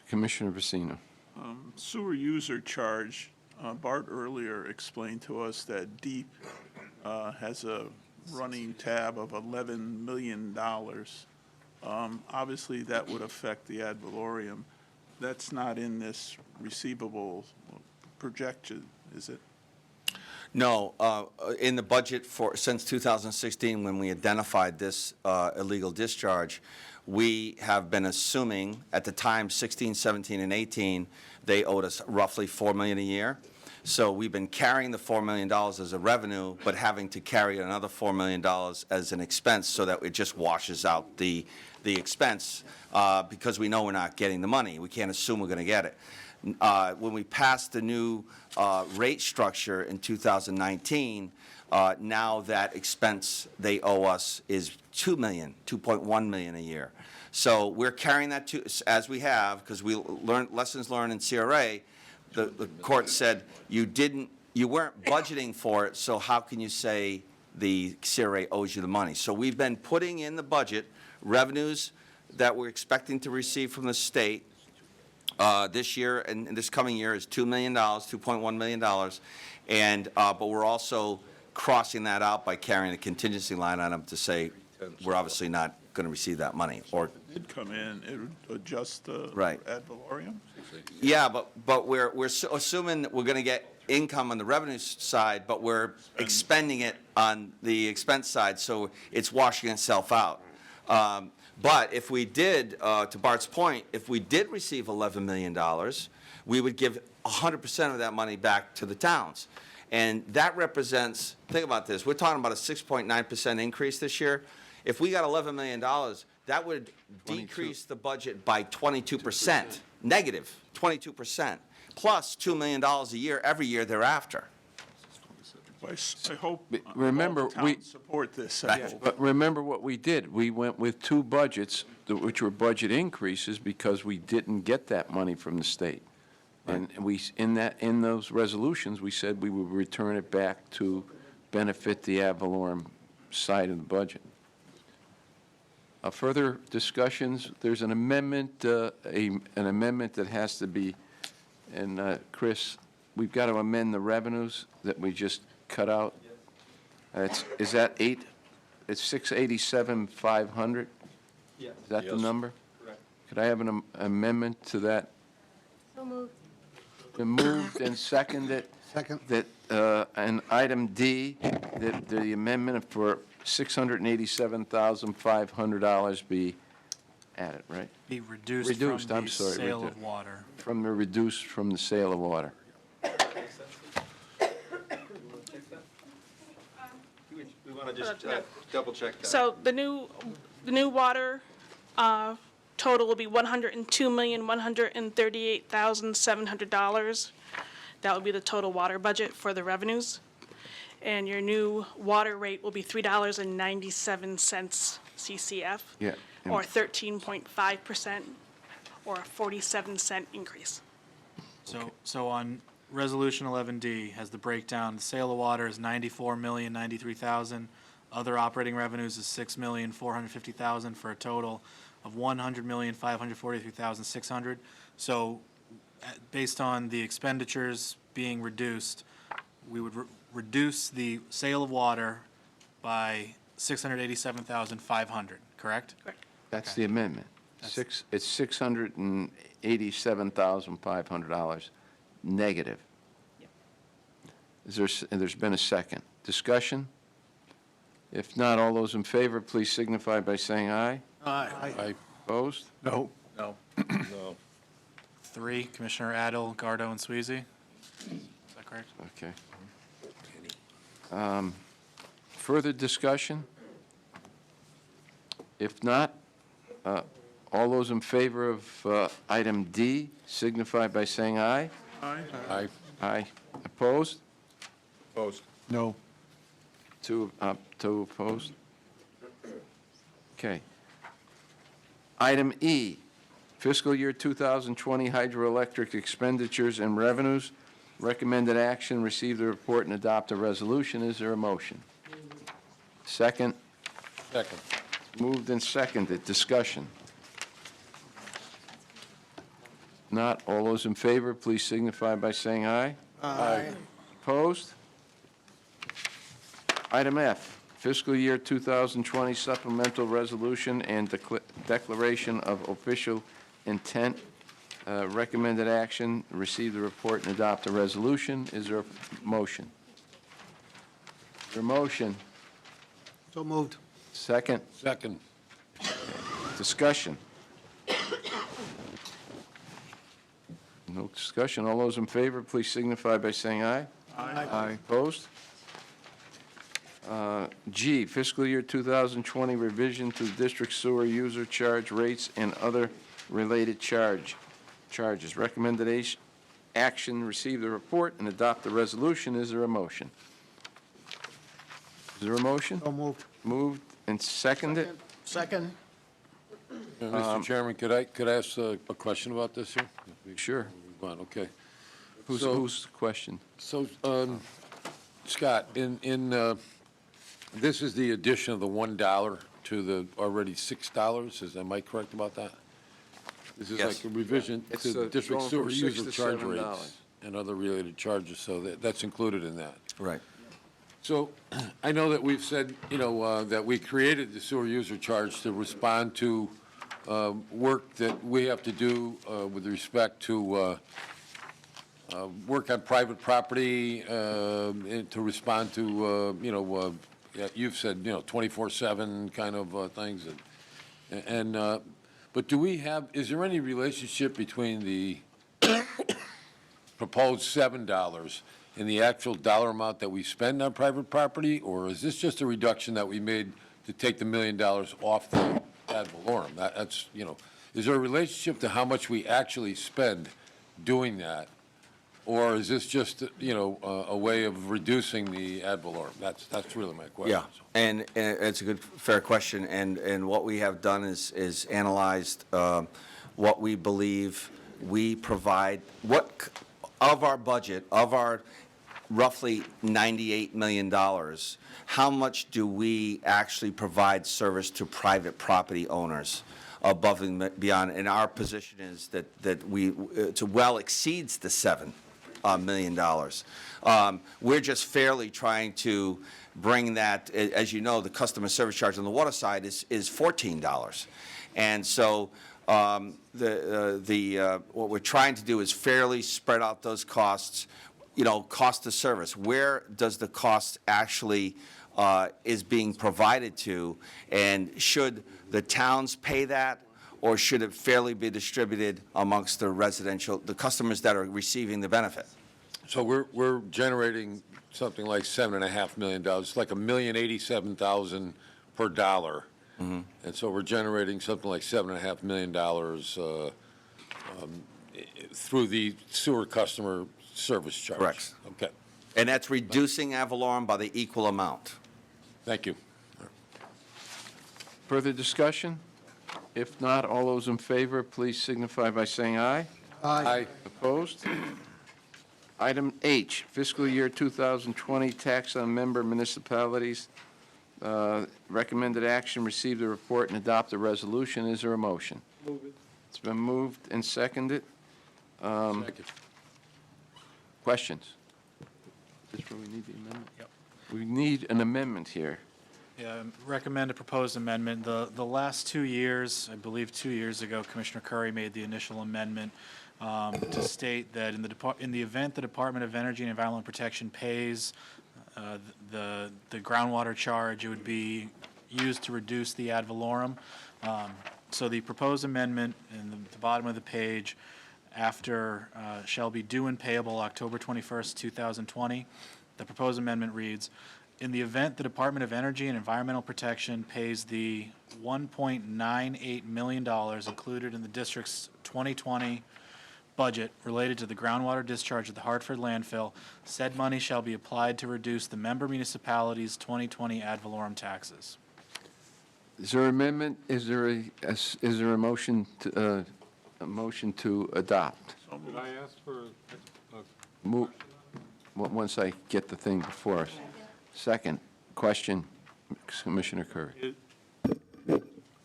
Commissioner Vecino. Sewer user charge, Bart earlier explained to us that DEEP has a running tab of $11 million. Obviously, that would affect the ad valorem. That's not in this receivable projection, is it? No, in the budget since 2016, when we identified this illegal discharge, we have been assuming, at the time, 16, 17, and 18, they owed us roughly $4 million a year. So we've been carrying the $4 million as a revenue, but having to carry another $4 million as an expense so that it just washes out the expense because we know we're not getting the money. We can't assume we're going to get it. When we passed the new rate structure in 2019, now that expense they owe us is $2 million, $2.1 million a year. So we're carrying that as we have, because we learned lessons learned in CRA. The court said you weren't budgeting for it, so how can you say the CRA owes you the money? So we've been putting in the budget revenues that we're expecting to receive from the state. This year and this coming year is $2 million, $2.1 million, and but we're also crossing that out by carrying a contingency line item to say we're obviously not going to receive that money. Or If it did come in, it would adjust the Right. ad valorem? yeah, but we're assuming that we're going to get income on the revenue side, but we're expending it on the expense side, so it's washing itself out. But if we did, to Bart's point, if we did receive $11 million, we would give 100% of that money back to the towns. And that represents, think about this, we're talking about a 6.9% increase this year. If we got $11 million, that would decrease the budget by 22%, negative 22%, plus $2 million a year every year thereafter. I hope Remember, all the towns support this. I hope. But remember what we did. We went with two budgets, which were budget increases, because we didn't get that money from the state. And we, in those resolutions, we said we would return it back to benefit the ad valorem side of the budget. Further discussions, there's an amendment, an amendment that has to be, and Chris, we've got to amend the revenues that we just cut out. Is that it's 687,500? Yes. Is that the Yes. number? Correct. Could I have an amendment to that? So moved. Been moved and seconded. Second. That, and item D, that the amendment for $687,500 be added, right? Be reduced Reduced, from I'm the sorry, sale redu- of water. From the reduced from the sale of water. We want to just double check that. So the new water total will be $102,138,700. That would be the total water budget for the revenues. And your new water rate will be $3.97 CCF. Yeah. Or 13.5%, or a 47-cent increase. So on Resolution 11D has the breakdown, the sale of water is $94,093,000. Other operating revenues is $6,450,000 for a total of $100,543,600. So based on the expenditures being reduced, we would reduce the sale of water by $687,500, correct? Correct. That's the amendment. It's $687,500 negative. And there's been a second. Discussion? If not, all those in favor, please signify by saying aye. Aye. Opposed? No. No. No. 3, Commissioner Adel, Gardo, and Sweezy. Is that correct? Okay. Further discussion? If not, all those in favor of item D signify by saying aye. Aye. Aye. Aye. Opposed? Opposed. No. Two opposed? Okay. Item E, fiscal year 2020 hydroelectric expenditures and revenues. Recommended action, receive the report and adopt a resolution. Is there a motion? Second? Second. Moved and seconded. Discussion? Not all those in favor, please signify by saying aye. Aye. Opposed? Item F, fiscal year 2020 supplemental resolution and declaration of official intent. Recommended action, receive the report and adopt a resolution. Is there a motion? Is there a motion? So moved. Second? Second. Discussion? No discussion. All those in favor, please signify by saying aye. Aye. Opposed? G, fiscal year 2020 revision to district sewer user charge rates and other related charges. Recommended action, receive the report and adopt the resolution. Is there a motion? Is there a motion? So moved. Moved and seconded? Second? Mr. Chairman, could I ask a question about this here? Sure. Go on, okay. Who's the question? So, Scott, this is the addition of the $1 to the already $6, am I correct about that? This is Yes. like a revision It's, to district going sewer from $6 user to charge $7. rates and other related charges, so that's included in that. Right. So I know that we've said, that we created the sewer user charge to respond to work that we have to do with respect to work on private property, and to respond to, you've said, 24/7 kind of things. But is there any relationship between the proposed $7 and the actual dollar amount that we spend on private property? Or is this just a reduction that we made to take the $1 million off the ad valorem? Is there a relationship to how much we actually spend doing that? Or is this just, a way of reducing the ad valorem? That's really my question. Yeah, and it's a good, fair question, and what we have done is analyzed what we believe we provide, of our budget, of our roughly $98 million, how much do we actually provide service to private property owners above and beyond? And our position is that it well exceeds the $7 million. We're just fairly trying to bring that, as you know, the customer service charge on the water side is $14. And so what we're trying to do is fairly spread out those costs, cost of service. Where does the cost actually is being provided to, and should the towns pay that, or should it fairly be distributed amongst the customers that are receiving the benefit? So we're generating something like $7.5 million. It's like $1,087,000 per dollar. And so we're generating something like $7.5 million through the sewer customer service charge. Correct. Okay. And that's reducing ad valorem by the equal amount. Thank you. Further discussion? If not, all those in favor, please signify by saying aye. Aye. Opposed? Item H, fiscal year 2020 tax on member municipalities. Recommended action, receive the report and adopt the resolution. Is there a motion? Move it. It's been moved and seconded. Second. Questions? This is where we need the amendment? Yep. We need an amendment here. Yeah, recommend a proposed amendment. The last 2 years, I believe 2 years ago, Commissioner Curry made the initial amendment to state that in the event the Department of Energy and Environmental Protection pays the groundwater charge, it would be used to reduce the ad valorem. So the proposed amendment in the bottom of the page, after shall be due and payable October 21st, 2020, the proposed amendment reads, in the event the Department of Energy and Environmental Protection pays the $1.98 million included in the district's 2020 budget related to the groundwater discharge at the Hartford landfill, said money shall be applied to reduce the member municipalities' 2020 ad valorem taxes. Is there an amendment? Is there a motion to adopt? Did I ask for Move, once I get the thing before us. Second question, Commissioner Curry.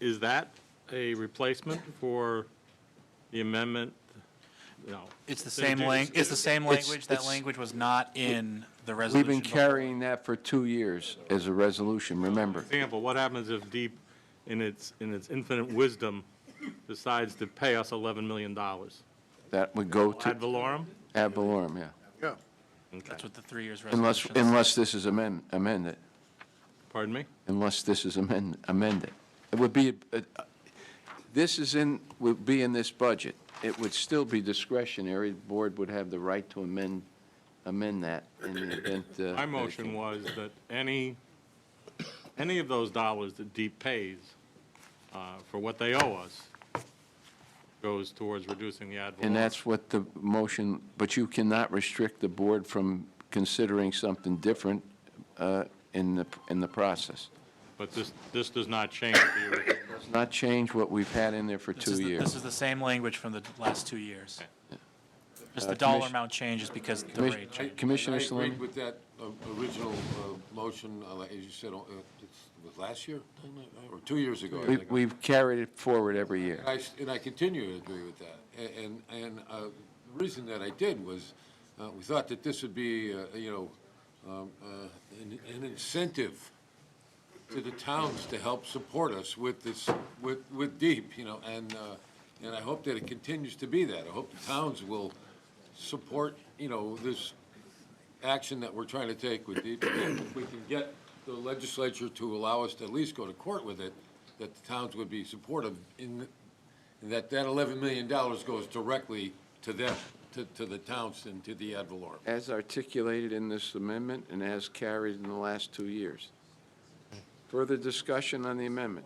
Is that a replacement for the amendment? No. It's the same language. That language was not in the We've resolution. been carrying that for 2 years as a resolution, remember? Example, what happens if DEEP, in its infinite wisdom, decides to pay us $11 million? That would go to Ad valorem? ad valorem, yeah. Yeah. That's what the 3 years resolution is. Unless this is amended. Pardon me? Unless this is amended. It would be, would be in this budget. It would still be discretionary. The board would have the right to amend that in the event. My motion was that any of those dollars that DEEP pays for what they owe us goes towards reducing the ad valorem. And that's what the motion, but you cannot restrict the board from considering something different in the process. But this does not change the original. Does not change what we've had in there for 2 years. This is the same language from the last 2 years. Just the Commission- dollar amount changes because the rate changed. Commissioner I agreed Salemi? with that original motion, as you said, was last year or 2 years ago? I think. We've carried it forward every year. And I continue to agree with that. And the reason that I did was, we thought that this would be, an incentive to the towns to help support us with this, with DEEP, and I hope that it continues to be that. I hope the towns will support, this action that we're trying to take with DEEP. And if we can get the legislature to allow us to at least go to court with it, that the towns would be supportive in that $11 million goes directly to them, to the towns and to the ad valorem. As articulated in this amendment and as carried in the last 2 years. Further discussion on the amendment?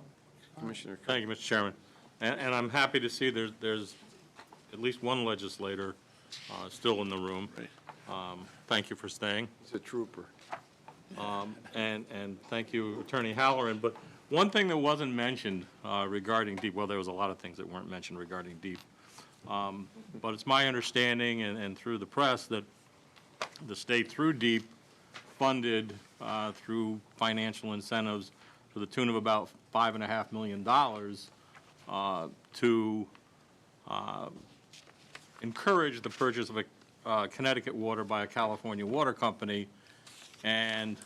Commissioner Curry. Thank you, Mr. Chairman. And I'm happy to see there's at least one legislator still in the room. Thank you for staying. He's a trooper. And thank you, Attorney Halloran. But one thing that wasn't mentioned regarding DEEP, well, there was a lot of things that weren't mentioned regarding DEEP. But it's my understanding and through the press that the state through DEEP funded through financial incentives to the tune of about $5.5 million to encourage the purchase of Connecticut water by a California water company, and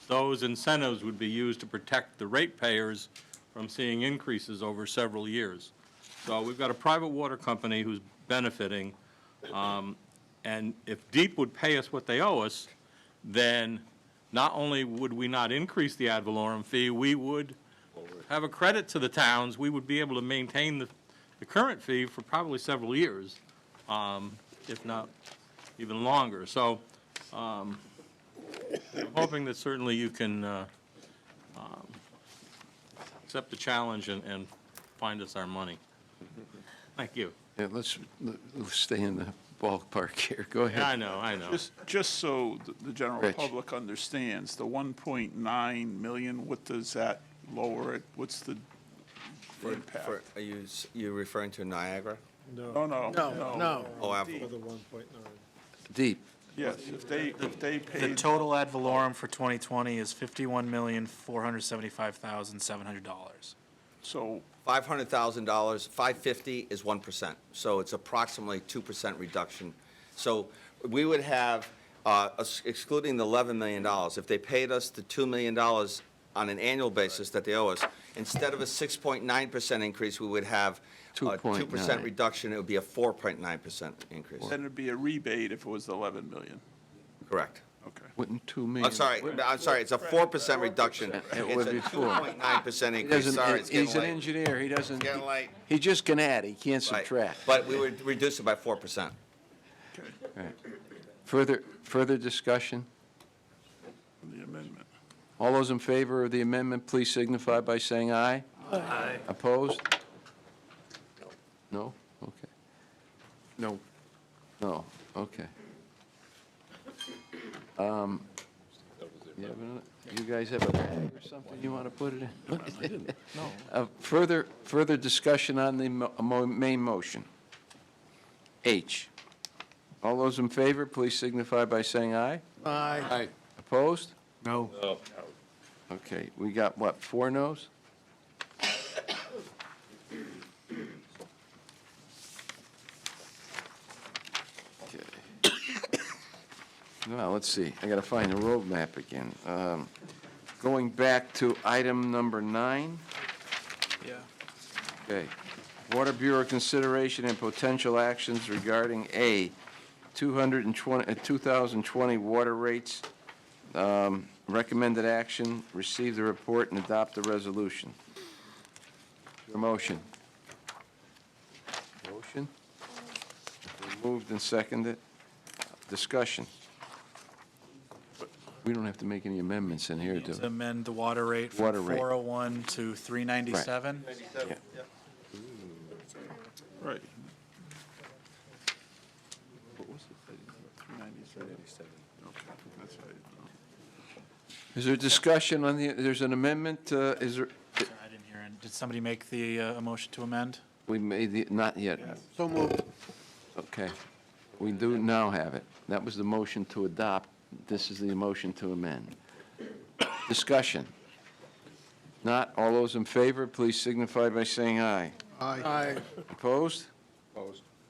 those incentives would be used to protect the ratepayers from seeing increases over several years. So we've got a private water company who's benefiting, and if DEEP would pay us what they owe us, then not only would we not increase the ad valorem fee, we would have a credit to the towns. We would be able to maintain the current fee for probably several years, if not even longer. So I'm hoping that certainly you can accept the challenge and find us our money. Thank you. Yeah, let's stay in the ballpark here. Go ahead. Yeah, I know. Just so the general Rich. public understands, the 1.9 million, what does that lower it? What's the impact? Are you referring to Niagara? No. No. Oh, Apple. Deep. Yes, if they The paid, total ad valorem for 2020 is $51,475,700. so $500,000, $550 is 1%, so it's approximately 2% reduction. So we would have, excluding the $11 million, if they paid us the $2 million on an annual basis that they owe us, instead of a 6.9% increase, we would have a 2% 2.9. reduction. It would be a 4.9% increase. then it'd be a rebate if it was 11 million. Correct. Okay. Wouldn't 2 million? I'm sorry, it's a 4% reduction. It would be It's a 4. 2.9% He increase. doesn't, Sorry, it's getting he's an late. engineer, he doesn't, Getting late. he just can add, he can't Right. subtract. But we would reduce it by 4%. Right. Further discussion? The amendment. All those in favor of the amendment, please signify by saying aye. Aye. Opposed? No? Okay. No. No, okay. You guys have a bag or something you want to put it in? I didn't, no. Further discussion on the main motion. H. All those in favor, please signify by saying aye. Aye. Opposed? No. Okay, we got what, 4 noes? Okay. Now, let's see, I gotta find the roadmap again. Going back to item number 9. Yeah. Okay. Water Bureau consideration and potential actions regarding A, 2020 water rates. Recommended action, receive the report and adopt the resolution. Your motion. Motion? Moved and seconded. Discussion. We don't have to make any amendments in here, do To we? amend the water rate Water from rate. 401 to 397. Yeah. Right. What was it? 397. Okay, that's right. Is there discussion on there's an amendment, is there, Sorry, I didn't hear it. Did somebody make the a motion to amend? we made not yet. So moved. Okay. We do now have it. That was the motion to adopt. This is the motion to amend. Discussion. Not, all those in favor, please signify by saying aye. Aye. Opposed?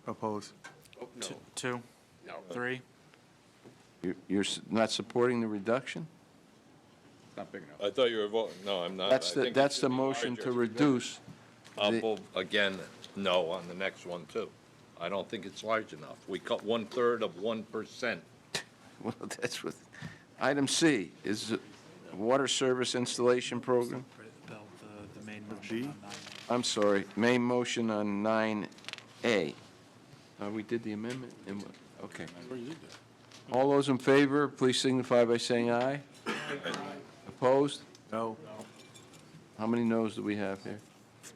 Oppose. Two? No. 3? You're not supporting the reduction? Not big enough. I thought you were voting, no, I'm not. That's I the, think that's it the should be motion to larger. reduce. I'll the- vote again, no, on the next one, too. I don't think it's large enough. We cut 1/3 of 1%. Well, that's what, item C is the water service installation program. The main motion on 9. I'm sorry, main motion on 9A. We did the amendment, and, okay. All those in favor, please signify by saying aye. Opposed? No. How many noes do we have here?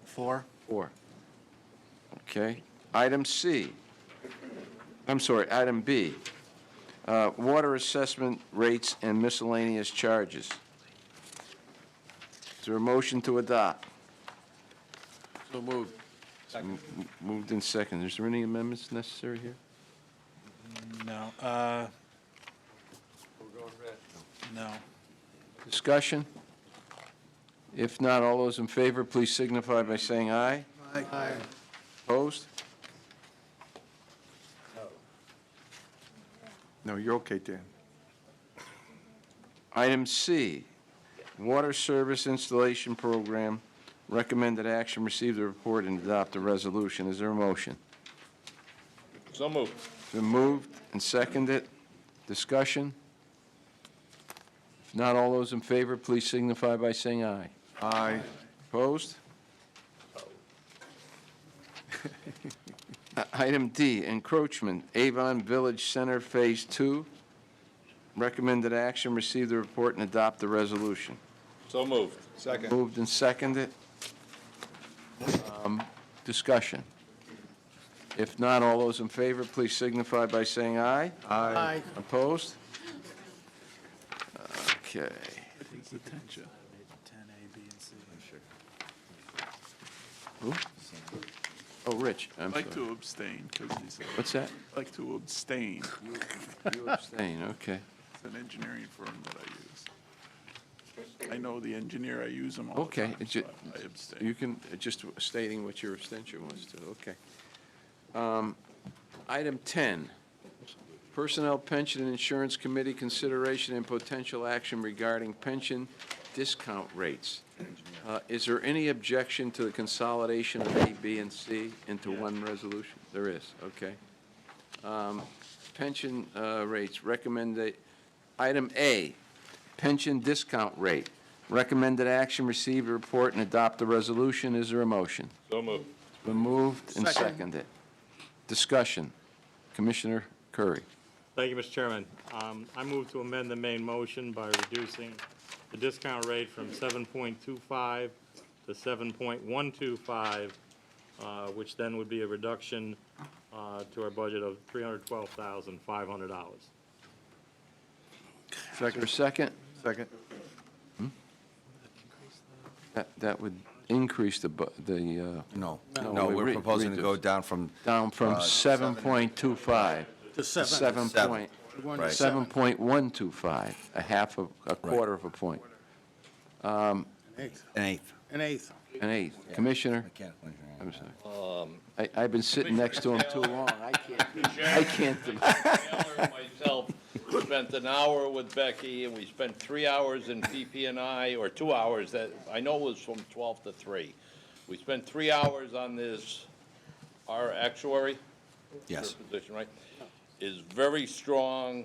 4? 4. Okay. Item C. I'm sorry, item B. Water assessment rates and miscellaneous charges. Is there a motion to adopt? So moved. Moved in second. Is there any amendments necessary here? No. No. Discussion? If not, all those in favor, please signify by saying aye. Aye. Opposed? No, you're okay, Dan. Item C, Water Service Installation Program. Recommended action, receive the report and adopt the resolution. Is there a motion? So moved. Been moved and seconded. Discussion? If not, all those in favor, please signify by saying aye. Aye. Opposed? Item D, encroachment, Avon Village Center Phase 2. Recommended action, receive the report and adopt the resolution. So moved. Second. Moved and seconded. Discussion. If not, all those in favor, please signify by saying aye. Aye. Opposed? Okay. His attention. 10A, B, and C. Who? Oh, Rich, I'm I'd like sorry. to abstain because he's, What's that? I'd like to abstain. You abstain, okay. It's an engineering firm that I use. I know the engineer, I use him all the Okay, time, it's so ju- I abstain. You can, just stating what your abstention was to, okay. Item 10, Personnel, Pension, and Insurance Committee consideration and potential action regarding pension discount rates. Is there any objection to the consolidation of A, B, and C into one resolution? There is, okay. Pension rates, item A, pension discount rate. Recommended action, receive the report and adopt the resolution. Is there a motion? So moved. Been moved and Second. seconded. Discussion. Commissioner Curry. Thank you, Mr. Chairman. I move to amend the main motion by reducing the discount rate from 7.25 to 7.125, which then would be a reduction to our budget of $312,500. Second. Second? Second. That would increase the, No, No, no, we we're proposing to go reduce. down from, down from Uh, 7.25 To to 7. 7.125, a quarter of a point. An eighth. an eighth. An eighth. An eighth. Commissioner? Mechanical engineering. I'm sorry. I've been sitting next to him too long. I can't. Chandler and myself spent an hour with Becky, and we spent 3 hours in PP&I, or 2 hours, that, I know it was from 12 to 3. We spent 3 hours on this, our actuary. Yes. Your position, right, is very strong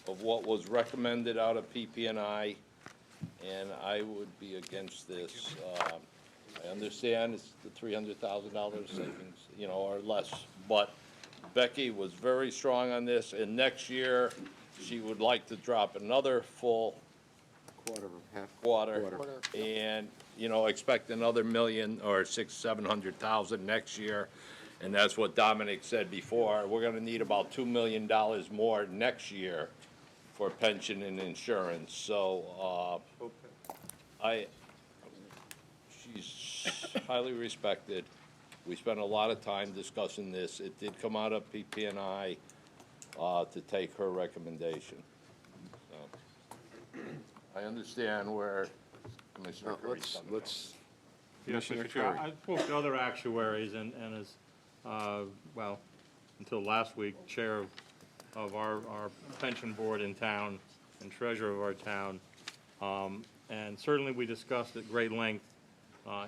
of what was recommended out of PP&I, and I would be against this. I understand it's the $300,000 savings, or less, but Becky was very strong on this, and next year, she would like to drop another full quarter, and, expect another million or 700,000 next year. And that's what Dominic said before. We're gonna need about $2 million more next year for pension and insurance. So, she's highly respected. We spent a lot of time discussing this. It did come out of PP&I, to take her recommendation. So, I understand where Commissioner Curry's coming from. Let's, Yes, Commissioner Mr. Chair, Curry. I spoke to other actuaries and as, well, until last week, chair of our pension board in town and treasurer of our town. And certainly we discussed at great length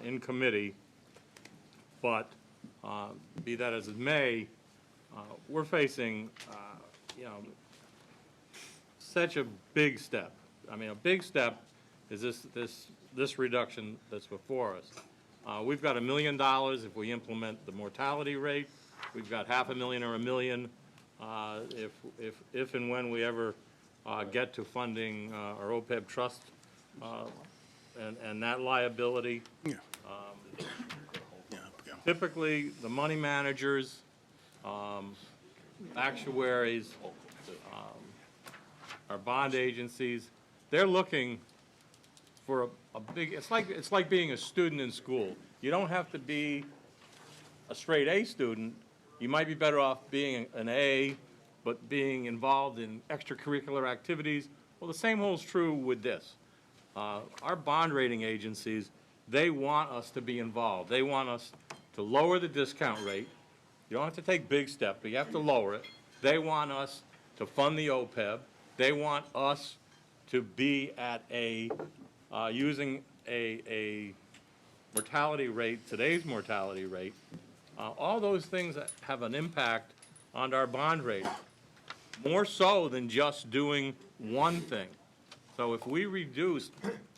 in committee, but be that as it may, we're facing, such a big step. I mean, a big step is this reduction that's before us. We've got $1 million if we implement the mortality rate. We've got $500,000 or $1 million if and when we ever get to funding our OPEB trust and that liability. Typically, the money managers, actuaries, our bond agencies, they're looking for a big, it's like being a student in school. You don't have to be a straight A student. You might be better off being an A, but being involved in extracurricular activities. Well, the same holds true with this. Our bond rating agencies, they want us to be involved. They want us to lower the discount rate. You don't have to take big steps, but you have to lower it. They want us to fund the OPEB. They want us to be at using a mortality rate, today's mortality rate. All those things that have an impact on our bond rating, more so than just doing one thing. So if we reduce,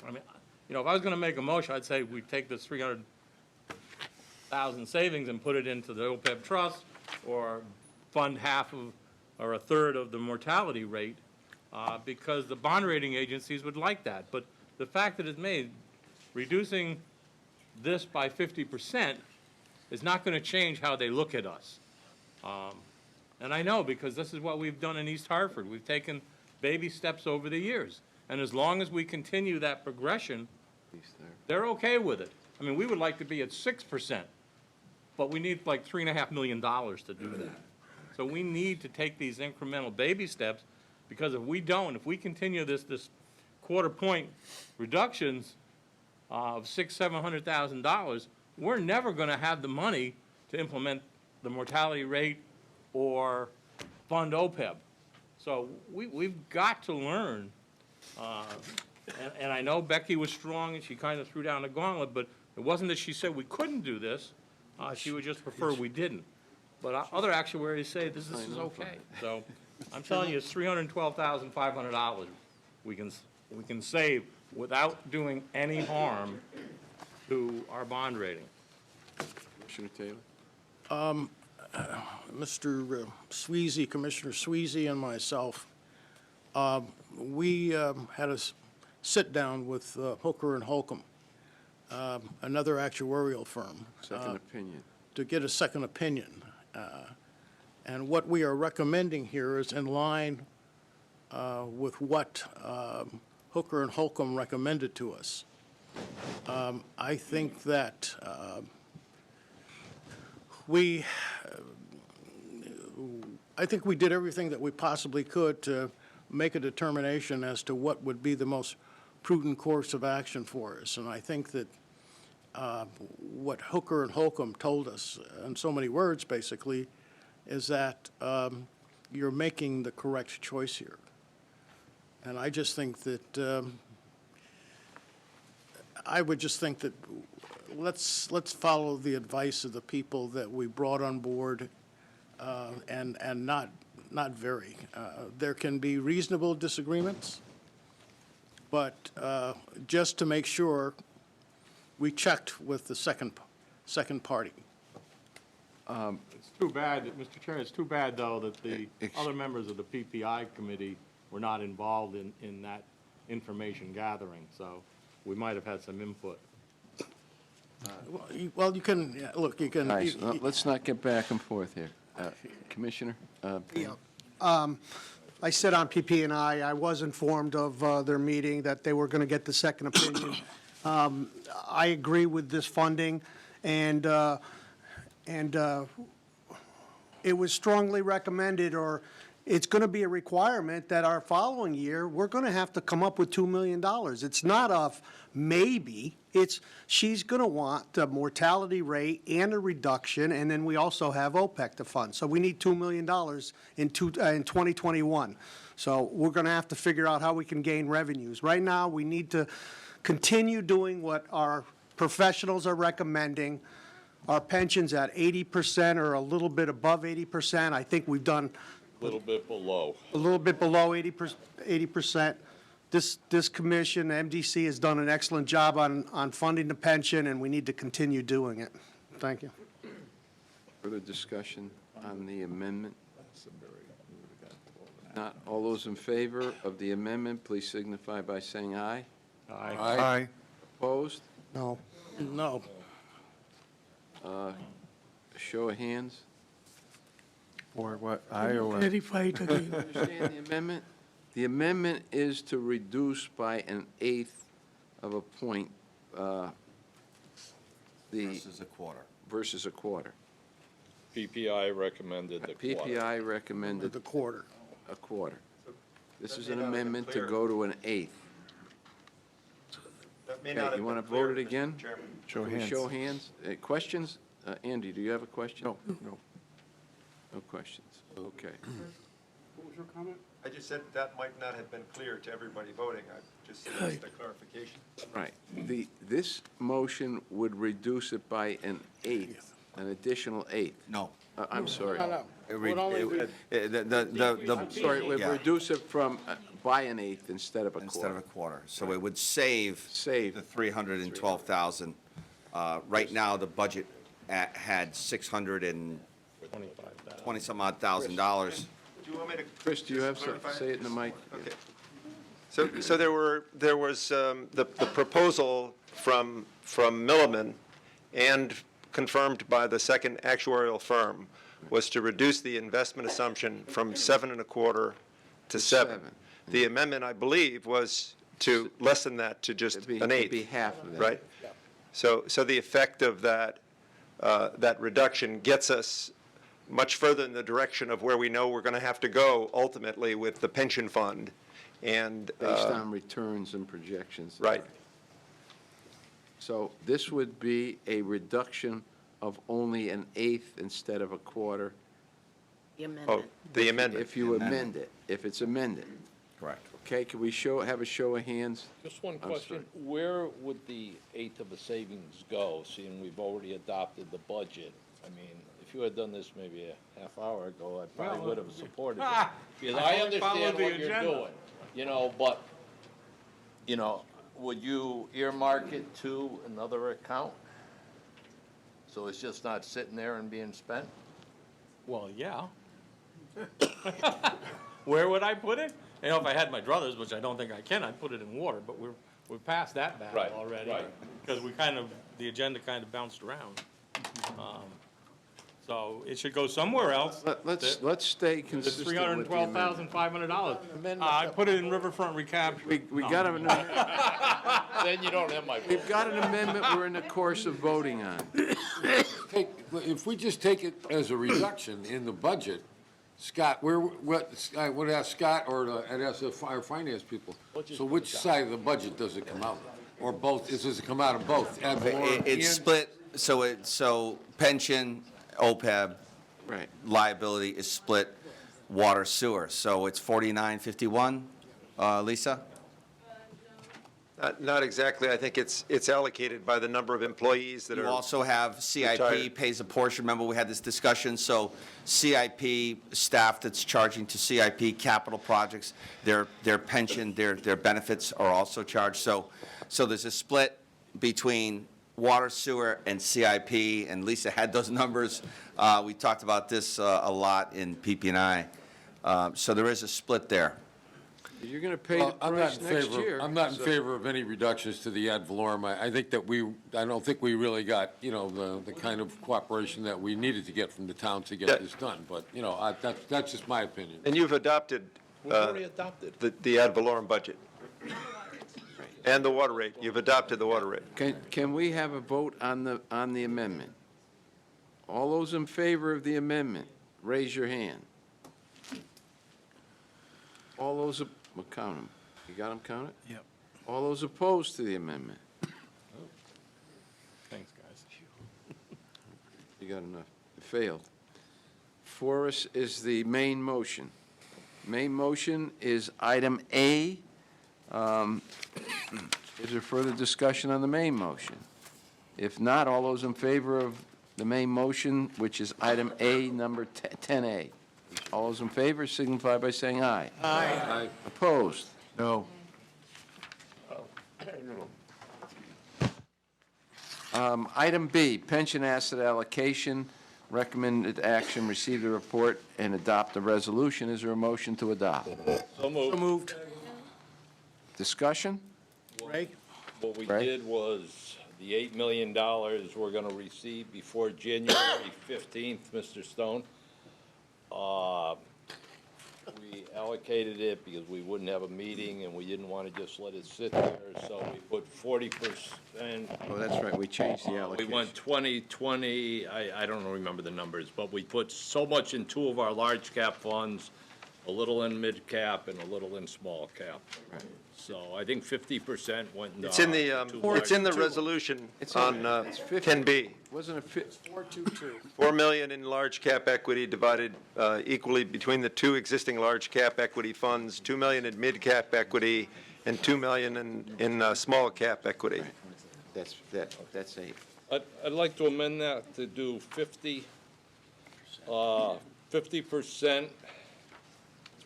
I mean, if I was going to make a motion, I'd say we take this $100,000 savings and put it into the OPEB trust, or fund half of, or a third of the mortality rate, because the bond rating agencies would like that. But the fact that it's made, reducing this by 50% is not going to change how they look at us. And I know, because this is what we've done in East Hartford. We've taken baby steps over the years. And as long as we continue that progression, they're okay with it. I mean, we would like to be at 6%, but we need like $3.5 million to do that. So we need to take these incremental baby steps, because if we don't, if we continue this quarter point reductions of $600,000-$700,000, we're never going to have the money to implement the mortality rate or fund OPEB. So we've got to learn. And I know Becky was strong and she kind of threw down the gauntlet, but it wasn't that she said we couldn't do this. She would just prefer we didn't. But other actuaries say this is okay. So I'm telling you, it's $312,500 we can save without doing any harm to our bond rating. Commissioner Taylor? Mr. Sweezy, Commissioner Sweezy, and myself, we had a sit-down with Hooker and Holcomb, another actuarial firm. Second opinion. To get a second opinion. And what we are recommending here is in line with what Hooker and Holcomb recommended to us. I think that we did everything that we possibly could to make a determination as to what would be the most prudent course of action for us. And I think that what Hooker and Holcomb told us, in so many words, basically, is that you're making the correct choice here. And I just think that, I would just think that let's follow the advice of the people that we brought on board, and not vary. There can be reasonable disagreements, but just to make sure we checked with the second party. It's too bad, Mr. Chair, it's too bad, though, that the other members of the PPI committee were not involved in that information gathering, so we might have had some input. Well, you can, yeah, look, you can. Nice. Let's not get back and forth here. Commissioner? I sit on PP&I. I was informed of their meeting that they were going to get the second opinion. I agree with this funding, and it was strongly recommended, or it's going to be a requirement that our following year, we're going to have to come up with $2 million. It's not a maybe. She's going to want the mortality rate and a reduction, and then we also have OPEC to fund. So we need $2 million in 2021. So we're going to have to figure out how we can gain revenues. Right now, we need to continue doing what our professionals are recommending. Our pensions at 80% or a little bit above 80%. I think we've done A little bit below. a little bit below 80%. This commission, MDC, has done an excellent job on funding the pension, and we need to continue doing it. Thank you. Further discussion on the amendment? Not all those in favor of the amendment, please signify by saying aye. Aye. Opposed? No. No. Show of hands. Or what, aye or what? Clarify it again. Understand the amendment? The amendment is to reduce by 1/8 of a point Versus a quarter. versus a quarter. PPI recommended the quarter. PPI recommended The quarter. a quarter. This That is may an not have been amendment to clear. go to 1/8. That may Okay, not have you been want to clear, vote it Mr. again? Chairman. Show Can we hands. show hands? Questions? Andy, do you have a question? No. No questions. Okay. What was your comment? I just said that might not have been clear to everybody voting. I just suggested a clarification. Right. This motion would reduce it by 1/8, an additional 1/8. No. I'm sorry. No. It re- Would only it- I'm sorry, we'd Yeah. reduce it from, by 1/8 instead of a Instead of a quarter. quarter. So it would save Save. the $312,000. Right now, the budget had 620 some odd thousand dollars. Do you want me to? Chris, do you have something, clarify? say it in the mic? Okay. So there was the proposal from Milliman and confirmed by the second actuarial firm was to reduce the investment assumption from 7.25 to 7. The amendment, I believe, was to lessen that to just an eighth. It'd be half of that. Right? So the effect of that, that reduction gets us much further in the direction of where we know we're going to have to go ultimately with the pension fund. And Based on returns and projections. right. So this would be a reduction of only an eighth instead of a quarter. The Oh, amendment. the amendment. If you amend it, if it's amended. Correct. Okay, can we have a show of hands? Just one I'm question. Where would the eighth of the savings go, seeing we've already adopted the budget? I mean, if you had done this maybe a half hour ago, I probably would have supported it. Because I only followed understand the what you're agenda. doing, but, would you earmark it to another account? So it's just not sitting there and being spent? Well, yeah. Where would I put it? If I had my druthers, which I don't think I can, I'd put it in water, but we're past that battle Right, already. right. Because the agenda kind of bounced around. So it should go somewhere else. Let's stay It's consistent with the amendment. $312,500. I put it in Riverfront recap. We got an amendment. Then you don't have my vote. We've got an amendment we're in the course of voting on. If we just take it as a reduction in the budget, Scott, I would ask Scott and ask our finance people. So which side of the budget does it come out? Or both, does it come out of both? Ad valorem It's and- split, so pension, OPEB, Right. liability is split water sewer. So it's 49/51, Lisa? Not exactly. I think it's allocated by the number of employees that You are. also have CIP retired. pays a portion. Remember, we had this discussion, so CIP staff that's charging to CIP capital projects, their pension, their benefits are also charged. So there's a split between water, sewer, and CIP, and Lisa had those numbers. We talked about this a lot in PP&I. So there is a split there. You're going to pay the price next year. I'm not in favor of any reductions to the ad valorem. I think that I don't think we really got, the kind of cooperation that we needed to get from the town to get this done. But, that's just my opinion. And you've adopted. We've already adopted. The ad valorem budget. And the water rate. You've adopted the water rate. Can we have a vote on the amendment? All those in favor of the amendment, raise your hand. All those, we'll count them. You got them counted? Yep. All those opposed to the amendment? Thanks, guys. You got enough. It failed. For us is the main motion. Main motion is item A. Is there further discussion on the main motion? If not, all those in favor of the main motion, which is item A, number 10A. All those in favor signify by saying aye. Aye. Opposed? No. Item B, pension asset allocation, recommended action, receive the report and adopt the resolution. Is there a motion to adopt? So moved. Discussion? Ray? What we Right. did was the $8 million we're going to receive before January 15th, Mr. Stone. We allocated it because we wouldn't have a meeting and we didn't want to just let it sit there, so we put 40%. Oh, that's right, we changed the We allocation. went 20, I don't remember the numbers, but we put so much in two of our large cap funds, a little in mid cap and a little in small cap. Right. So I think 50% went in. It's in the, two it's in the large- resolution It's on it's 50. 10B. Wasn't it 422. 4 million in large cap equity divided equally between the two existing large cap equity funds, 2 million in mid cap equity, and 2 million in small cap equity. That's 8. I'd like to amend that to do 50%,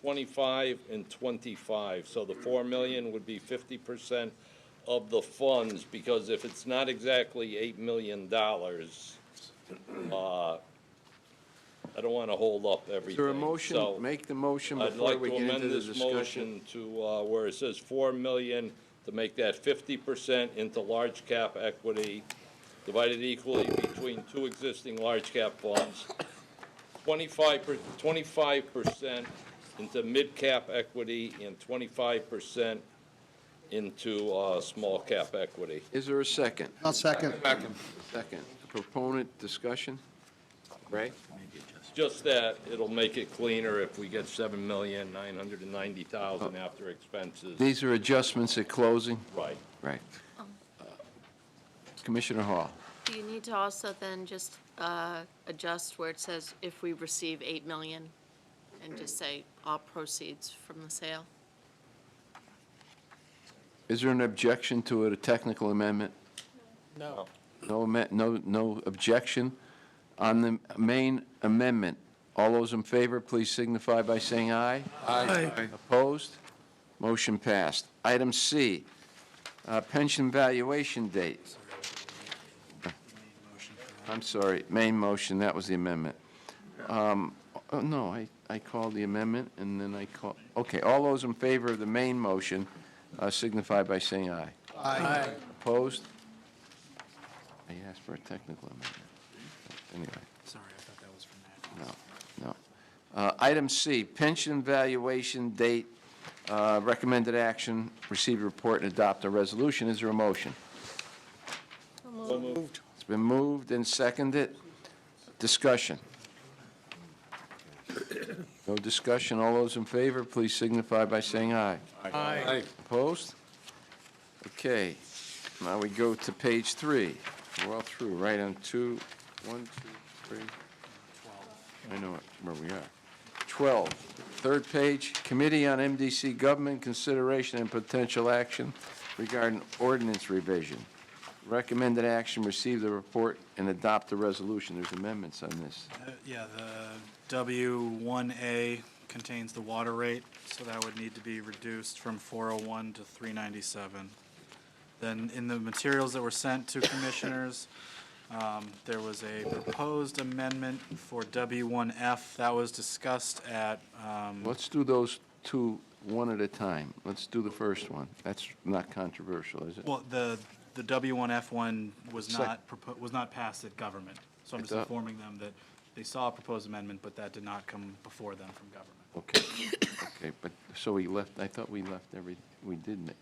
25, and 25. So the 4 million would be 50% of the funds, because if it's not exactly $8 million, I don't want to hold up everything. Is there a motion? So Make the motion I'd before like we to get into amend the this discussion. motion to where it says 4 million, to make that 50% into large cap equity, divided equally between two existing large cap funds, 25% into mid cap equity, and 25% into small cap equity. Is there a second? I'll second. Second. Proponent discussion? Ray? Just that, it'll make it cleaner if we get 7,990,000 after expenses. These are adjustments at closing? Right. Right. Commissioner Hall? Do you need to also then just adjust where it says if we receive 8 million and just say all proceeds from the sale? Is there an objection to it, a technical amendment? No. No objection on the main amendment. All those in favor, please signify by saying aye. Aye. Opposed? Motion passed. Item C, pension valuation date. I'm sorry, main motion, that was the amendment. No, I called the amendment, and then I call, okay, all those in favor of the main motion signify by saying aye. Aye. Opposed? I asked for a technical amendment. Anyway, Sorry, I thought that was from that. no. Item C, pension valuation date, recommended action, receive a report and adopt a resolution. Is there a motion? So moved. It's been moved and seconded. Discussion. No discussion. All those in favor, please signify by saying aye. Aye. Opposed? Okay, now we go to page 3. We're all through, right on 2, 1, 2, 3. I know where we are. 12, third page, Committee on MDC Government Consideration and Potential Action regarding ordinance revision. Recommended action, receive the report and adopt the resolution. There's amendments on this. Yeah, the W1A contains the water rate, so that would need to be reduced from 401 to 397. Then in the materials that were sent to commissioners, there was a proposed amendment for W1F that was discussed at, Let's do those two one at a time. Let's do the first one. That's not controversial, is it? well, the W1F one was Sec- not, was not passed at government. So I'm I just thought- informing them that they saw a proposed amendment, but that did not come before them from government. Okay, okay, but, so we left, I thought we left we did do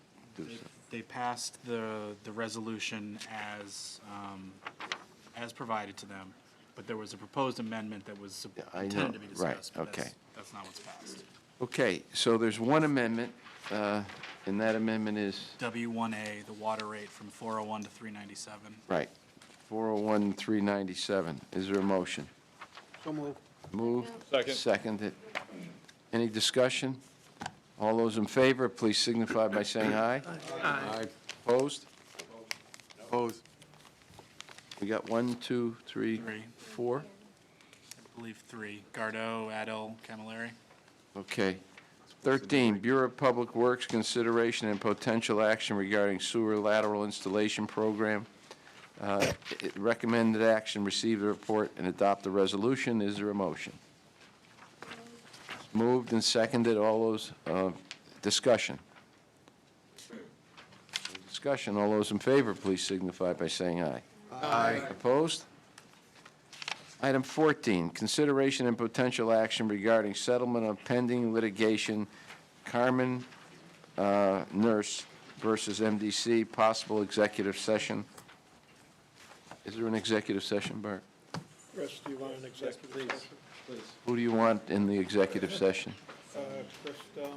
something. They passed the resolution as provided to them, but there was a proposed amendment that was Yeah, I know, intended to be right, discussed. but okay. That's not what's passed. Okay, so there's one amendment, and that amendment is, W1A, the water rate from 401 to 397. right, 401, 397. Is there a motion? So moved. Moved? Second. Seconded. Any discussion? All those in favor, please signify by saying aye. Aye. Opposed? Opposed? We got 1, 2, 3, Three. 4? I believe 3. Gardo, Adel, Camilleri. Okay. 13, Bureau of Public Works, consideration and potential action regarding sewer lateral installation program. Recommended action, receive the report and adopt the resolution. Is there a motion? Moved and seconded. All those, discussion. Discussion. All those in favor, please signify by saying aye. Aye. Opposed? Item 14, consideration and potential action regarding settlement of pending litigation, Carmen Nurse versus MDC, possible executive session. Is there an executive session, Bart? Chris, do you want an executive session? Who do you want in the executive session? Chris Stone,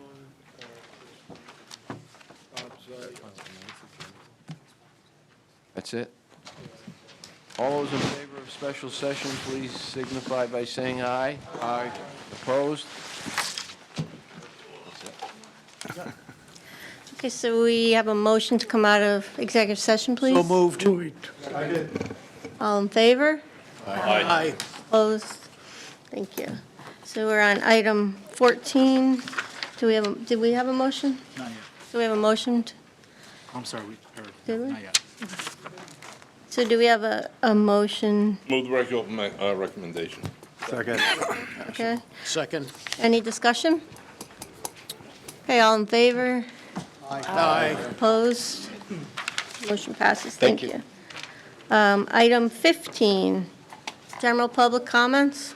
Bob Zeit. That's it? All those in favor of special session, please signify by saying aye. Aye. Opposed? Okay, so we have a motion to come out of executive session, please? So moved. Do it. All in favor? Aye. Opposed? Thank you. So we're on item 14. Did we have a motion? Not yet. Do we have a motion? I'm sorry, Did we? not yet. So do we have a motion? Move the recommendation. Second. Okay. Second. Any discussion? Okay, all in favor? Aye. Opposed? Motion passes. Thank you. Item 15, general public comments.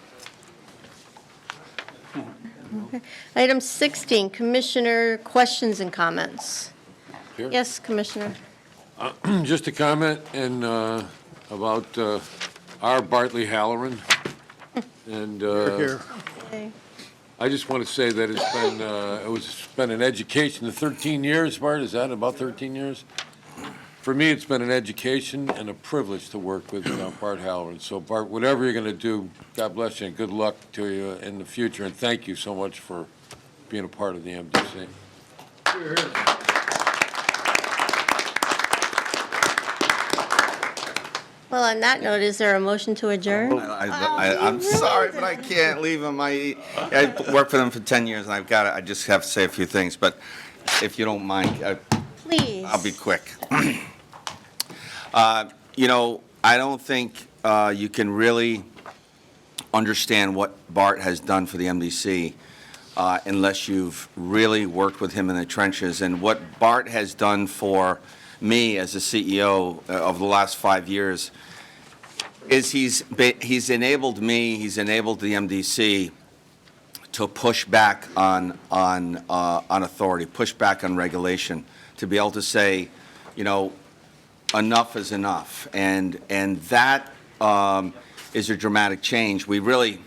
Okay. Item 16, commissioner questions and comments. Here. Yes, Commissioner. Just a comment about our Bartley Halloran. And Here. Okay. I just want to say that it's been an education. The 13 years, Bart, is that about 13 years? For me, it's been an education and a privilege to work with Bart Halloran. So Bart, whatever you're going to do, God bless you and good luck to you in the future. And thank you so much for being a part of the MDC. Well, on that note, is there a motion to adjourn? I'm sorry, but I can't leave him. I worked for them for 10 years, and I just have to say a few things, but if you don't mind, Please. I'll be quick. I don't think you can really understand what Bart has done for the MDC unless you've really worked with him in the trenches. And what Bart has done for me as a CEO of the last 5 years is he's enabled me, he's enabled the MDC to push back on authority, push back on regulation, to be able to say, enough is enough. And that is a dramatic change. We really,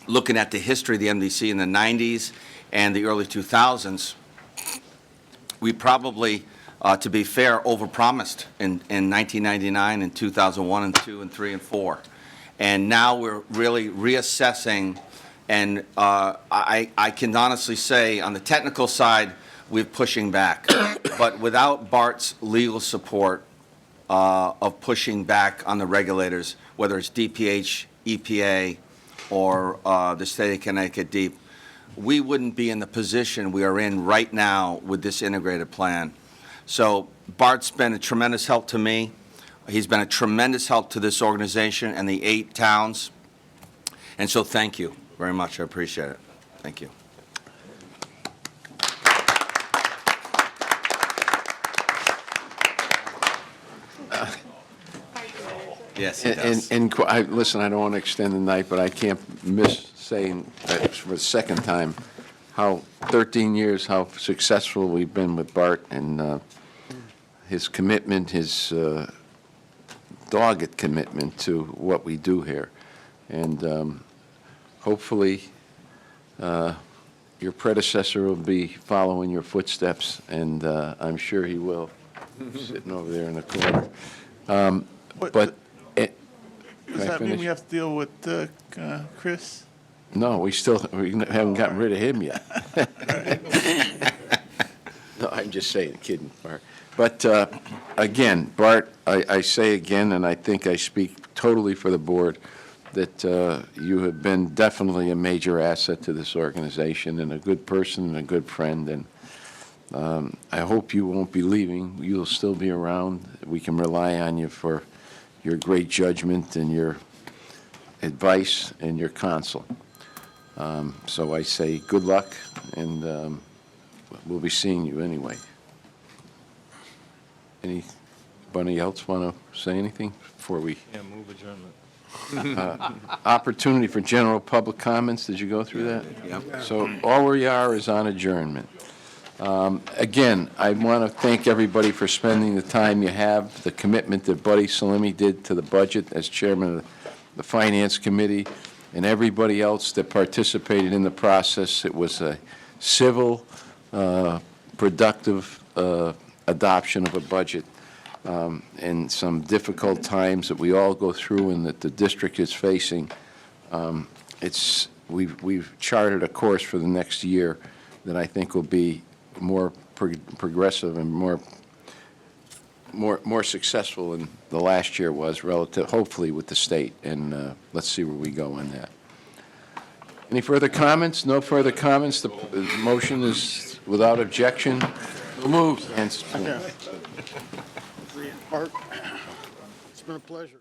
looking at the history of the MDC in the 90s and the early 2000s, we probably, to be fair, overpromised in 1999 and 2001 and 2 and 3 and 4. And now we're really reassessing, and I can honestly say on the technical side, we're pushing back. But without Bart's legal support of pushing back on the regulators, whether it's DPH, EPA, or the state of Connecticut Deep, we wouldn't be in the position we are in right now with this integrated plan. So Bart's been a tremendous help to me. He's been a tremendous help to this organization and the 8 towns. And so thank you very much. I appreciate it. Thank you. Yes, he does. Listen, I don't want to extend the night, but I can't miss saying for the second time how 13 years, how successful we've been with Bart and his commitment, his dogged commitment to what we do here. And hopefully your predecessor will be following your footsteps, and I'm sure he will, sitting over there in the corner. Does that mean we have to deal with Chris? No, we haven't gotten rid of him yet. No, I'm just saying, kidding, Bart. But again, Bart, I say again, and I think I speak totally for the board, that you have been definitely a major asset to this organization and a good person and a good friend. And I hope you won't be leaving. You'll still be around. We can rely on you for your great judgment and your advice and your counsel. So I say good luck, and we'll be seeing you anyway. Anybody else want to say anything before we? Yeah, move adjournment. Opportunity for general public comments. Did you go through that? Yep. So all we are is on adjournment. Again, I want to thank everybody for spending the time you have, the commitment that Buddy Salimi did to the budget as chairman of the Finance Committee, and everybody else that participated in the process. It was a civil, productive adoption of a budget in some difficult times that we all go through and that the district is facing. We've charted a course for the next year that I think will be more progressive and more successful than the last year was, relative, hopefully, with the state. And let's see where we go on that. Any further comments? No further comments. The motion is without objection. Moved. And Art. been a pleasure.